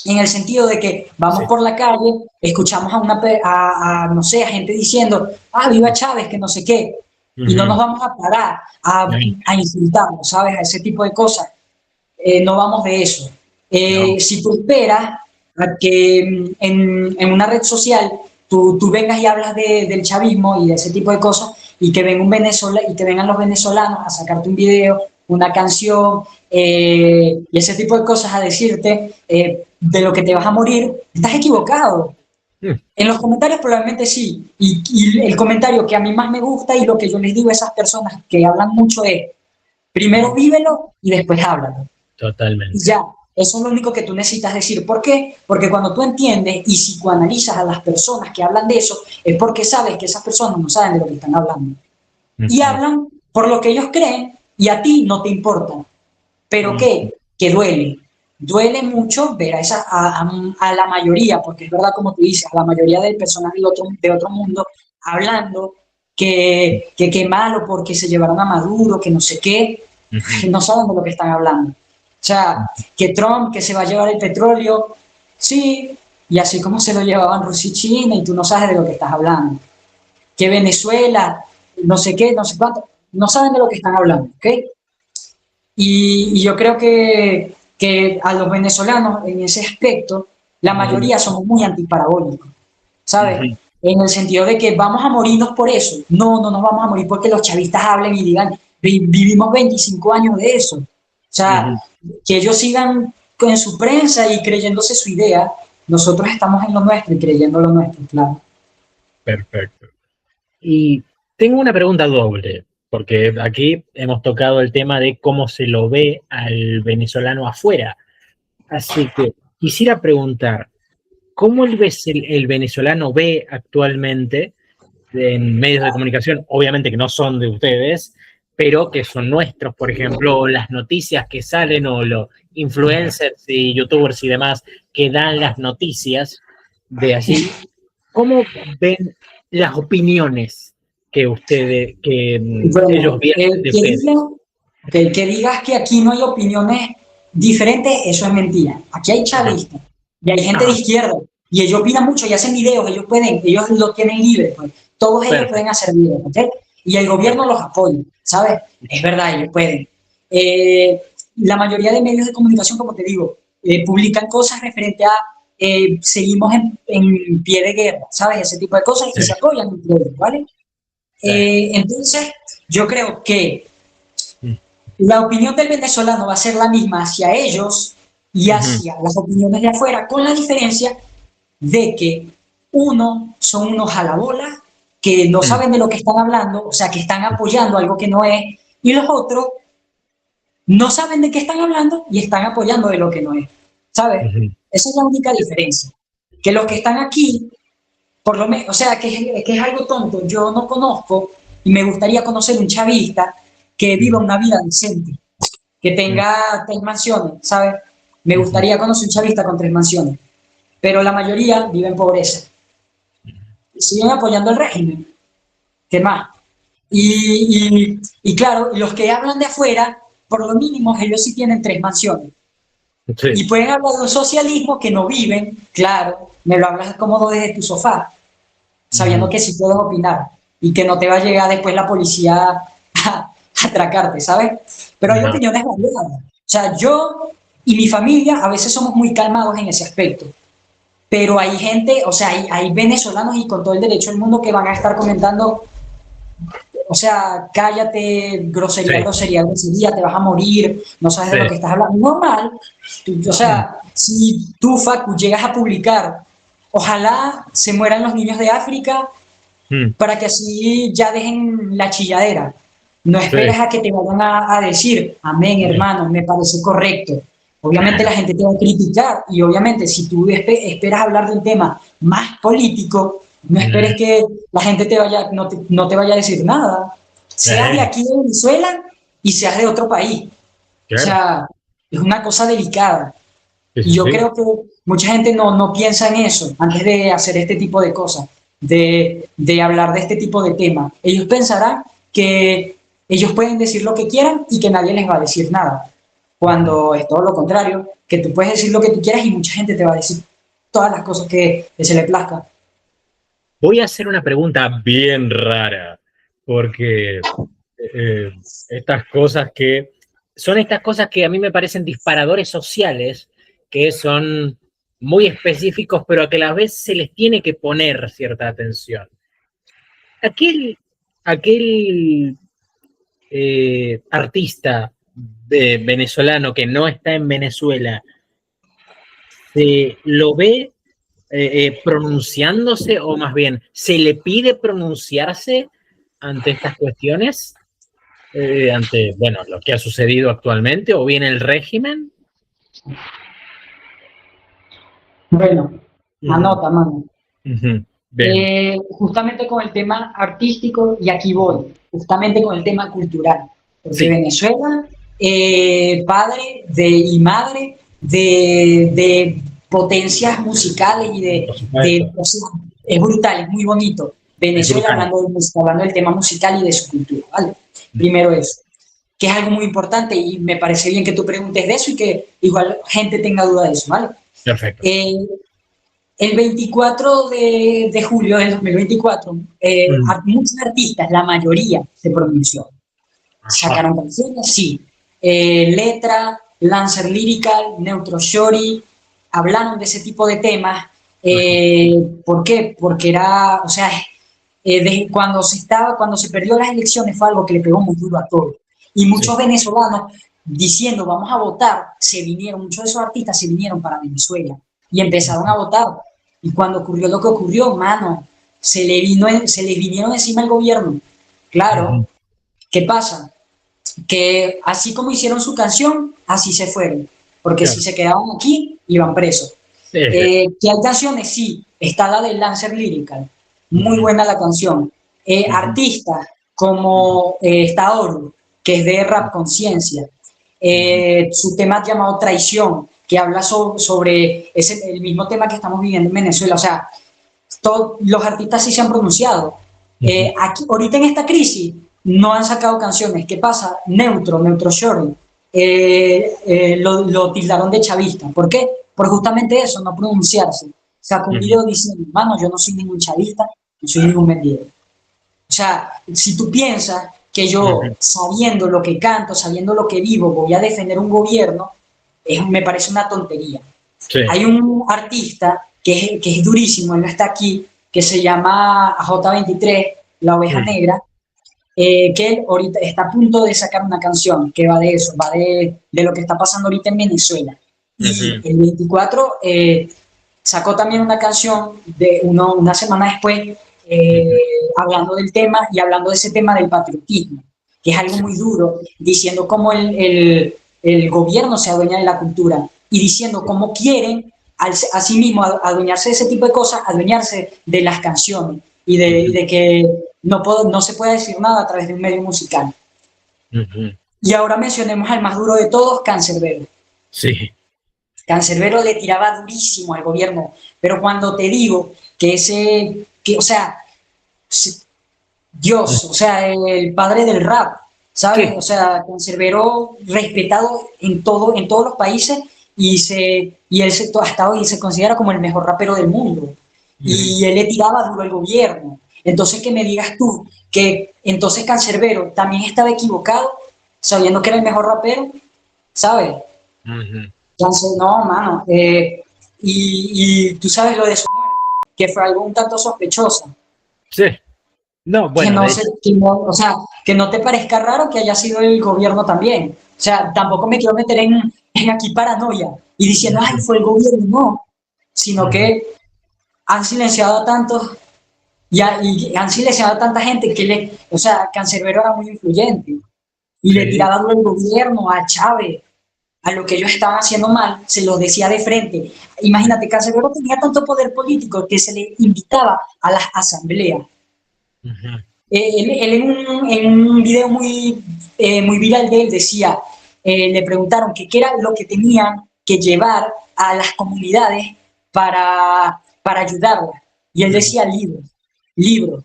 En el sentido de que vamos Sí. por la calle, escuchamos no sé, a gente diciendo, viva Chávez, que no sé qué, y no nos Ujú. vamos a parar Ahí. a insultarnos, ¿sabes? A ese tipo de cosas. No vamos de eso. No. Si tú esperas a que en una red social tú vengas y hablas del chavismo y de ese tipo de cosas y que, y que vengan los venezolanos a sacarte un video, una canción y ese tipo de cosas a decirte de lo que te vas a morir, estás equivocado. Mm. En los comentarios probablemente sí. Y el comentario que a mí más me gusta y lo que yo les digo a esas personas que hablan mucho es, primero vívelo y después háblalo. Y Totalmente. ya, eso es lo único que tú necesitas decir. ¿Por qué? Porque cuando tú entiendes y psicoanalizas a las personas que hablan de eso, es porque sabes que esas personas no saben de lo que están hablando. Y Ujú. hablan por lo que ellos creen y a ti no te importa. ¿Pero Ujú. qué? Que duele. Duele mucho ver a la mayoría, porque es verdad como tú dices, a la mayoría de personas de otro mundo hablando que malo porque se llevaron a Maduro, que no sé qué, Ujú. no saben de lo que están hablando. O sea, que Trump, que se va a llevar el petróleo, sí, y así como se lo llevaban Rusia y China, y tú no sabes de lo que estás hablando. Que Venezuela, no sé qué, no sé cuánto, no saben de lo que están hablando, ¿ok? Y yo creo que a los venezolanos en ese aspecto, la Ujú. mayoría somos muy antiparabólicos, ¿sabes? Ujú. En el sentido de que vamos a morirnos por eso. No, no nos vamos a morir porque los chavistas hablen y digan, vivimos 25 años de eso. O sea, Ujú. que ellos sigan con su prensa y creyéndose su idea, nosotros estamos en lo nuestro y creyendo lo nuestro, claro. Perfecto. Y tengo una pregunta doble, porque aquí hemos tocado el tema de cómo se lo ve al venezolano afuera. Así que quisiera preguntar, ¿cómo el venezolano ve actualmente en medios de comunicación, obviamente que no son de ustedes, pero que son nuestros, por ejemplo, las noticias que salen o los influencers y youtubers y demás que dan las noticias de allí? ¿Cómo ven las opiniones que ustedes, que ellos Bueno, vierten de ustedes? que digas que aquí no hay opiniones diferentes, eso es mentira. Aquí hay Ajá. chavistas y hay gente de Ah, izquierda y ellos opinan mucho y hacen videos, ellos lo tienen libre, pues. Todos ellos pueden perfecto. hacer videos, ¿ok? Y el gobierno los apoya, ¿sabes? Es verdad, ellos pueden. La mayoría de medios de comunicación, como te digo, publican cosas referente a seguimos en pie de guerra, ¿sabes? Ese tipo de cosas y Sí, se apoyan entre ellos, ¿vale? sí. Entonces, yo creo que Mm. la opinión del venezolano va a ser la misma hacia ellos y Ujú. hacia las opiniones de afuera, con la diferencia de que uno son unos jalabolas que no Mm. saben de lo que están hablando, o sea, que están apoyando algo que no es, y los otros no saben de qué están hablando y están apoyando de lo que no es, ¿sabes? Ujú. Esa es la única diferencia. Que los que están aquí, por lo menos, o sea, que es algo tonto, yo no conozco y me gustaría conocer un chavista que viva Mm. una vida decente, que Mm. tenga 3 mansiones, ¿sabes? Me Ujú. gustaría conocer un chavista con 3 mansiones, pero la mayoría vive en pobreza y siguen apoyando el régimen. ¿Qué más? Y claro, los que hablan de afuera, por lo mínimo, ellos sí tienen 3 mansiones. Sí. Y pueden hablar de un socialismo que no viven, claro, me lo hablas cómodo desde tu sofá, sabiendo Ujú. que sí puedes opinar y que no te va a llegar después la policía a atracarte, ¿sabes? Pero hay No. opiniones variadas. O sea, yo y mi familia a veces somos muy calmados en ese aspecto, pero hay gente, o sea, hay venezolanos y con todo el derecho del mundo que van a estar comentando, o sea, cállate, grosería, Sí, grosería, grosería, te vas a morir, no sabes de lo que sí. estás hablando. Normal. O Mm. sea, si tú, Facu, llegas a publicar, ojalá se mueran los niños de África Mm. para que así ya dejen la chilladera. No Sí. esperes a que te vayan a decir, amén, Mm. hermano, me parece correcto. Obviamente la gente te va a criticar y obviamente si tú esperas hablar de un tema más político, no esperes que la gente no te vaya a decir nada. Seas de aquí de Venezuela y seas de otro país. Claro. O sea, es una cosa delicada. Y yo creo que mucha gente no piensa en eso antes de hacer este tipo de cosas, de hablar de este tipo de temas. Ellos pensarán que ellos pueden decir lo que quieran y que nadie les va a decir nada. Cuando es todo lo contrario, que tú puedes decir lo que tú quieras y mucha gente te va a decir todas las cosas que se le plazca. Voy a hacer una pregunta bien rara, porque estas cosas que a mí me parecen disparadores sociales, que son muy específicos, pero que a la vez se les tiene que poner cierta atención. Aquel artista venezolano que no está en Venezuela, ¿se lo ve pronunciándose, o más bien, se le pide pronunciarse ante estas cuestiones? Ante, bueno, lo que ha sucedido actualmente, o bien el régimen? Bueno, anota, mano. Justamente con el tema artístico, y aquí voy, justamente con el tema cultural. Porque Venezuela, padre y madre de potencias musicales y o sea, es brutal, es muy bonito. Venezuela hablando del tema musical y de su cultura, ¿vale? Primero eso, que es algo muy importante, y me parece bien que tú preguntes de eso y que igual gente tenga duda de eso, ¿vale? Perfecto. El 24 de julio del 2024, muchos artistas, la mayoría, se pronunció. Sacaron canciones, sí. Letra, Lancer Lyrical, Neutro Shorty, hablaron de ese tipo de temas. ¿Por qué? Porque era, o sea, cuando se perdió las elecciones fue algo que le pegó muy duro a todos. Y muchos venezolanos diciendo vamos a votar, muchos de esos artistas se vinieron para Venezuela y empezaron a votar. Y cuando ocurrió lo que ocurrió, mano, se les vinieron encima el gobierno. Claro, ¿qué pasa? Que así como hicieron su canción, así se fueron. Porque si se quedaban aquí, iban presos. Que hay canciones, sí. Está la de Lancer Lyrical. Muy buena la canción. Artistas como está Oro, que es de rap conciencia. Su tema llamado Traición, que habla sobre el mismo tema que estamos viviendo en Venezuela. O sea, todos los artistas sí se han pronunciado. Aquí, ahorita en esta crisis no han sacado canciones. ¿Qué pasa? Neutro Shorty, lo tildaron de chavista. ¿Por qué? Por justamente eso, no pronunciarse. Sacó un video diciendo, mano, yo no soy ningún chavista, no soy ningún vendido. O sea, si tú piensas que yo, sabiendo lo que canto, sabiendo lo que vivo, voy a defender un gobierno, me parece una tontería. Sí. Hay un artista que es durísimo, él no está aquí, que se llama J23, La Oveja Negra, que él ahorita está a punto de sacar una canción que va de eso, va de lo que está pasando ahorita en Venezuela. Y el 24 sacó también una canción una semana después, hablando del tema y hablando de ese tema del patriotismo, que es algo muy duro, diciendo cómo el gobierno se adueña de la cultura y diciendo cómo quieren a sí mismo adueñarse de ese tipo de cosas, adueñarse de las canciones y de que no se puede decir nada a través de un medio musical. Y ahora mencionemos al más duro de todos, Canserbero. Sí. Canserbero le tiraba durísimo al gobierno, pero cuando te digo o sea, Dios, o sea, el padre del rap, ¿sabes? ¿Qué? O sea, Canserbero respetado en todos los países y él hasta hoy se considera como el mejor rapero del mundo. Y él le tiraba duro al gobierno. Entonces, que me digas tú que entonces Canserbero también estaba equivocado, sabiendo que era el mejor rapero, ¿sabes? Entonces, no, mano. Y tú sabes lo de su muerte, que fue algo un tanto sospechoso. Sí. No, bueno. O sea, que no te parezca raro que haya sido el gobierno también. O sea, tampoco me quiero meter en aquí paranoia y diciendo, ay, fue el gobierno, no. Sino que han silenciado a tantos y han silenciado a tanta gente que o sea, Canserbero era muy influyente y le tiraba duro el gobierno a Chávez. a lo que ellos estaban haciendo mal, se los decía de frente. Imagínate, Canserbero tenía tanto poder político que se le invitaba a las asambleas. Ujú. Él en un video muy viral de él decía, le preguntaron que qué era lo que tenían que llevar a las comunidades para ayudarlas. Y él decía libros,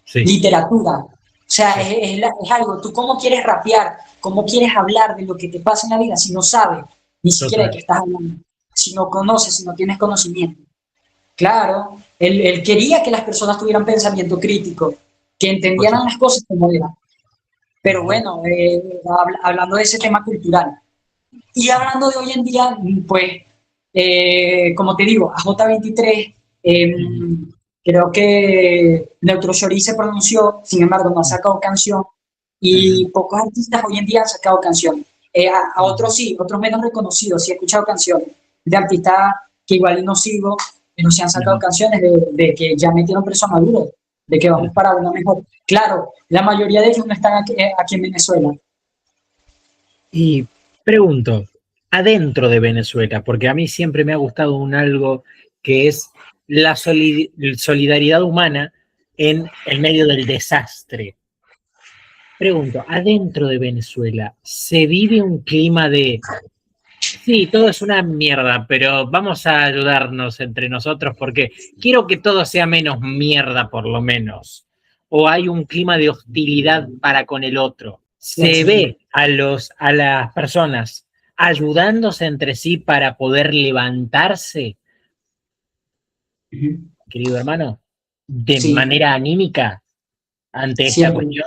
Sí, literatura. O sea, sí, es algo, tú cómo quieres rapear, cómo quieres hablar de lo que te pasa en la vida si no sabes ni siquiera de total. qué estás hablando, si no conoces, si no tienes conocimiento. Claro, él quería que las personas tuvieran pensamiento crítico, que Por entendieran las supuesto. cosas como eran. Pero Ujú. bueno, hablando de ese tema cultural y hablando de hoy en día, pues, como te digo, a J23, Ujú. creo que Neutro Shorty se pronunció, sin embargo, no ha sacado canción y Ujú. pocos artistas hoy en día han sacado canciones. A Ujú. otros sí, otros menos reconocidos, sí he escuchado canciones de artistas que igual no sigo, pero sí han sacado Ujú. canciones de que ya metieron preso a Maduro, de que vamos Ujú. para una mejor. Claro, la mayoría de ellos no están aquí en Venezuela. Y pregunto, adentro de Venezuela, porque a mí siempre me ha gustado un algo que es la solidaridad humana en el medio del desastre. Pregunto, adentro de Venezuela, ¿se vive un clima de, sí, todo es una mierda, pero vamos a ayudarnos entre nosotros porque quiero que todo sea menos mierda por lo menos? ¿O hay un clima de hostilidad para con el otro? ¿Se ve a las personas ayudándose entre sí para poder levantarse, querido hermano, de Sí, manera anímica ante esta siempre, cuestión?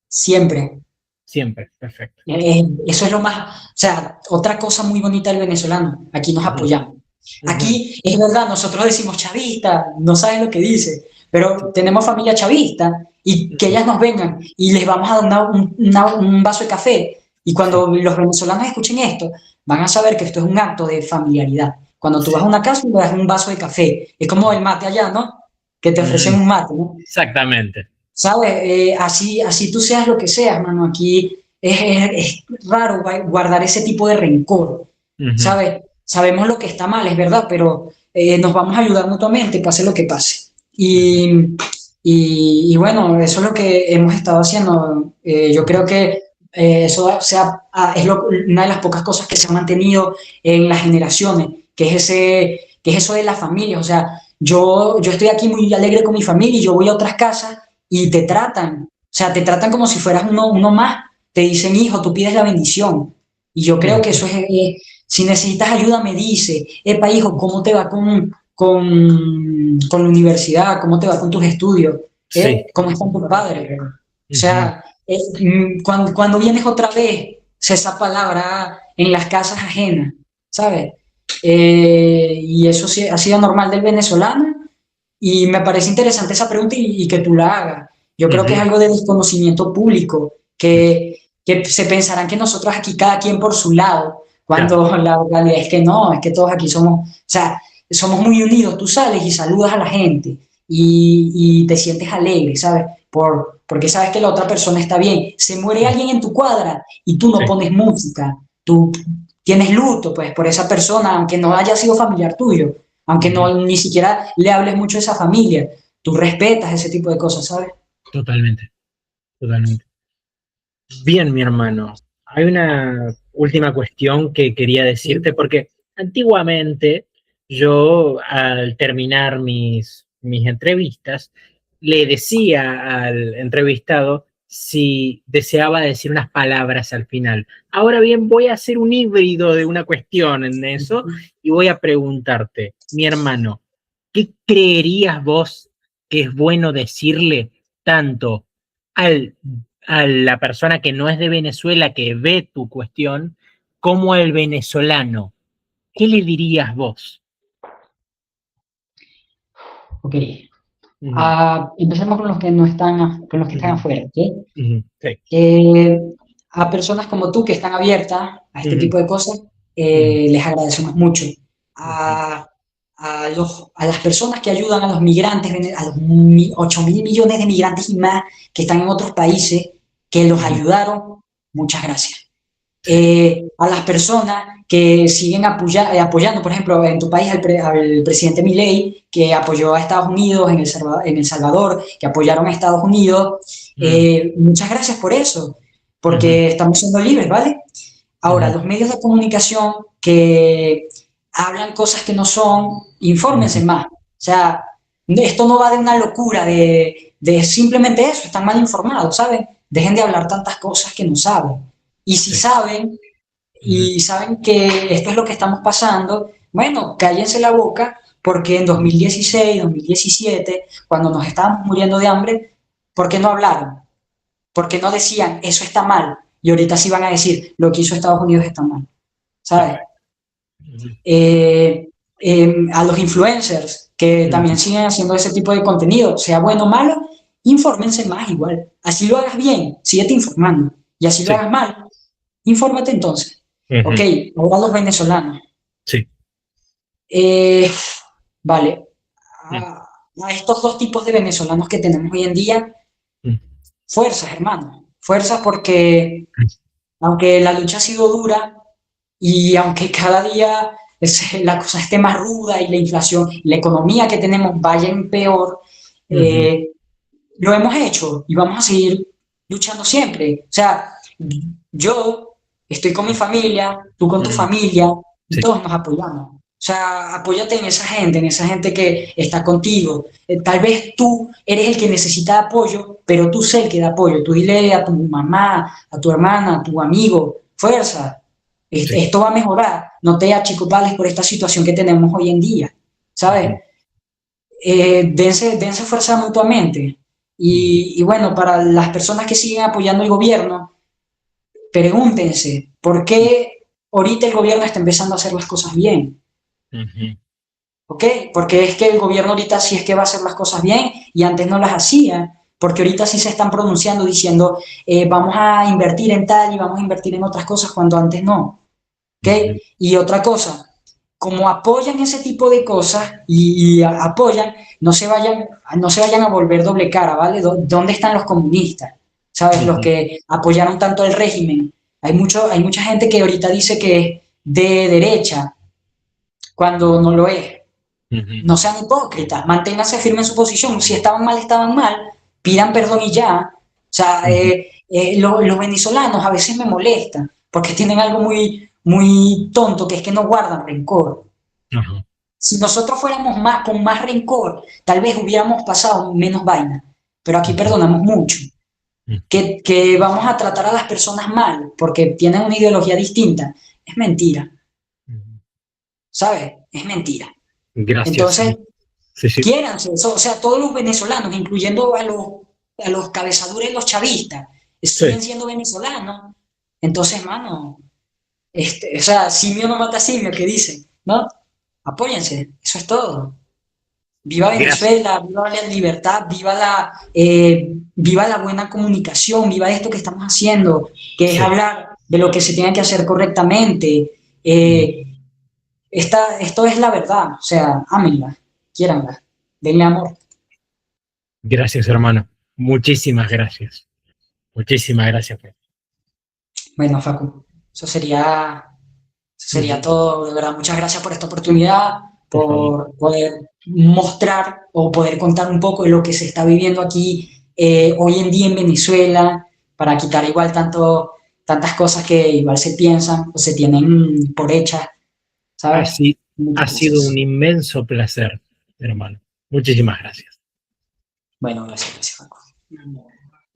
siempre. Siempre, perfecto. Eso es lo más, o sea, otra cosa muy bonita del venezolano, aquí nos Ujú. apoyamos. Ujú. Aquí es verdad, nosotros decimos chavista, no sabes lo que dice, Sí. pero tenemos familia chavista y que Ujú. ellas nos vengan y les vamos a dar un vaso de café. Y Sí, cuando los venezolanos escuchen esto, van a saber que esto es un acto de familiaridad. Cuando tú vas a sí. una casa y le das un vaso de café, es como el mate allá, ¿no? Que te ofrecen Ujú. un mate, ¿no? Exactamente. ¿Sabes? Así tú seas lo que seas, mano. Aquí es raro guardar ese tipo de rencor, Ujú. ¿sabes? Sabemos lo que está mal, es verdad, pero nos vamos a ayudar mutuamente, pase lo que pase. Ujú. Y bueno, eso es lo que hemos estado haciendo. Yo creo que eso es una de las pocas cosas que se ha mantenido en las generaciones, que es eso de la familia. O sea, yo estoy aquí muy alegre con mi familia y yo voy a otras casas y te tratan, o sea, te tratan como si fueras uno más, te dicen, hijo, tú pides la bendición. Y yo creo que eso Ujú. es, si necesitas ayuda, me dice, epa, hijo, ¿cómo te va con la universidad? ¿Cómo te va con tus estudios? Sí. ¿Cómo están tus padres? O Ujú. sea, cuando vienes otra vez, esa palabra en las casas ajenas, ¿sabes? Y eso sí, ha sido normal del venezolano y me parece interesante esa pregunta y que tú la hagas. Yo creo que es Ujú. algo de desconocimiento público, que se pensarán que nosotros aquí cada quien por su lado, Claro, cuando la realidad es que no, es que todos aquí somos, o sea, somos muy unidos. Tú sales y saludas a la gente y te sientes alegre, ¿sabes? Porque sabes que la otra persona está bien. Se muere alguien en tu cuadra y tú no sí, pones música, tú tienes luto, pues, por esa persona, aunque no haya sido familiar tuyo, aunque ujú, no ni siquiera le hables mucho a esa familia, tú respetas ese tipo de cosas, ¿sabes? totalmente, totalmente. Bien, mi hermano, hay una última cuestión que quería decirte, Sí. porque antiguamente yo, al terminar mis entrevistas, le decía al entrevistado si deseaba decir unas palabras al final. Ahora bien, voy a hacer un híbrido de una cuestión en eso y voy a preguntarte, mi hermano, ¿qué creerías vos que es bueno decirle tanto al a la persona que no es de Venezuela, que ve tu cuestión, como al venezolano? ¿Qué le dirías vos? Ok. Ujú. Empecemos con los que no están, con los que están Ujú. afuera, ¿ok? Ujú. Sí. Eh, a personas como tú que están abiertas a este Ujú. tipo de cosas, Ujú. les agradecemos mucho. Ujú. A las personas que ayudan a los migrantes, a los 8.000 millones de migrantes y más que están en otros países, que los Ujú. ayudaron, muchas gracias. A las personas que siguen apoyando, por ejemplo, en tu país al presidente Milei, que apoyó a Estados Unidos en El Salvador, que apoyaron a Estados Unidos. Muchas gracias por eso, porque estamos siendo libres, ¿vale? Ahora, los medios de comunicación que hablan cosas que no son, infórmense más. O sea, esto no va de una locura, de simplemente eso, están mal informados, ¿saben? Dejen de hablar tantas cosas que no saben. Y si saben, y saben que esto es lo que estamos pasando, bueno, cállense la boca, porque en 2016, 2017, cuando nos estábamos muriendo de hambre, ¿por qué no hablaron? ¿Por qué no decían, eso está mal? Y ahorita sí van a decir, lo que hizo Estados Unidos está mal, ¿sabes? A los influencers que también siguen haciendo ese tipo de contenido, sea bueno o malo, infórmense más igual. Así lo hagas bien, síguete informando. Y así lo hagas mal, infórmate entonces. Ok, ahora los venezolanos. Sí. Vale. A estos dos tipos de venezolanos que tenemos hoy en día, fuerzas, hermano. Fuerzas porque, aunque la lucha ha sido dura y aunque cada día la cosa esté más ruda y la inflación, la economía que tenemos vaya en peor, lo hemos hecho y vamos a seguir luchando siempre. O sea, yo estoy con mi familia, tú con tu familia, y todos nos apoyamos. O sea, apóyate en esa gente que está contigo. Tal vez tú eres el que necesita apoyo, pero tú sé el que da apoyo. Tú dile a tu mamá, a tu hermana, a tu amigo, fuerza. Esto va a mejorar. No te achicopales por esta situación que tenemos hoy en día, ¿sabes? Dense fuerza mutuamente. Y bueno, para las personas que siguen apoyando el gobierno, pregúntense, ¿por qué ahorita el gobierno está empezando a hacer las cosas bien? ¿Ok? Porque es que el gobierno ahorita sí es que va a hacer las cosas bien y antes no las hacía, porque ahorita sí se están pronunciando diciendo vamos a invertir en tal y vamos a invertir en otras cosas cuando antes no. ¿Ok? Y otra cosa, como apoyan ese tipo de cosas y apoyan, no se vayan a volver doble cara, ¿vale? ¿Dónde están los comunistas? ¿Sabes? Los que apoyaron tanto el régimen. Hay mucha gente que ahorita dice que es de derecha, cuando no lo es. No sean hipócritas, manténganse firmes en su posición. Si estaban mal, pidan perdón y ya. O sea, los venezolanos a veces me molestan porque tienen algo muy, muy tonto, que es que no guardan rencor. Si nosotros fuéramos con más rencor, tal vez hubiéramos pasado menos vaina, pero aquí perdonamos mucho. Que vamos a tratar a las personas mal porque tienen una ideología distinta, es mentira. ¿Sabes? Es mentira. Gracias. Entonces, quiéranse, o sea, todos los venezolanos, incluyendo a los cabezaduras y los chavistas, siguen siendo venezolanos. Entonces, mano, o sea, simio no mata simio, que dicen, ¿no? Apóyense, eso es todo. Viva Venezuela, viva la libertad, viva la buena comunicación, viva esto que estamos haciendo, que es hablar de lo que se tiene que hacer correctamente. Esto es la verdad, o sea, ámenla, quiéranla, denle amor. Gracias, hermano. Muchísimas gracias. Muchísimas gracias. Bueno, Facu, eso sería todo, de verdad. Muchas gracias por esta oportunidad, por poder mostrar o poder contar un poco de lo que se está viviendo aquí hoy en día en Venezuela, para quitar igual tantas cosas que igual se piensan o se tienen por hechas, ¿sabes? Ha sido un inmenso placer, hermano. Muchísimas gracias. Bueno, gracias, Facu.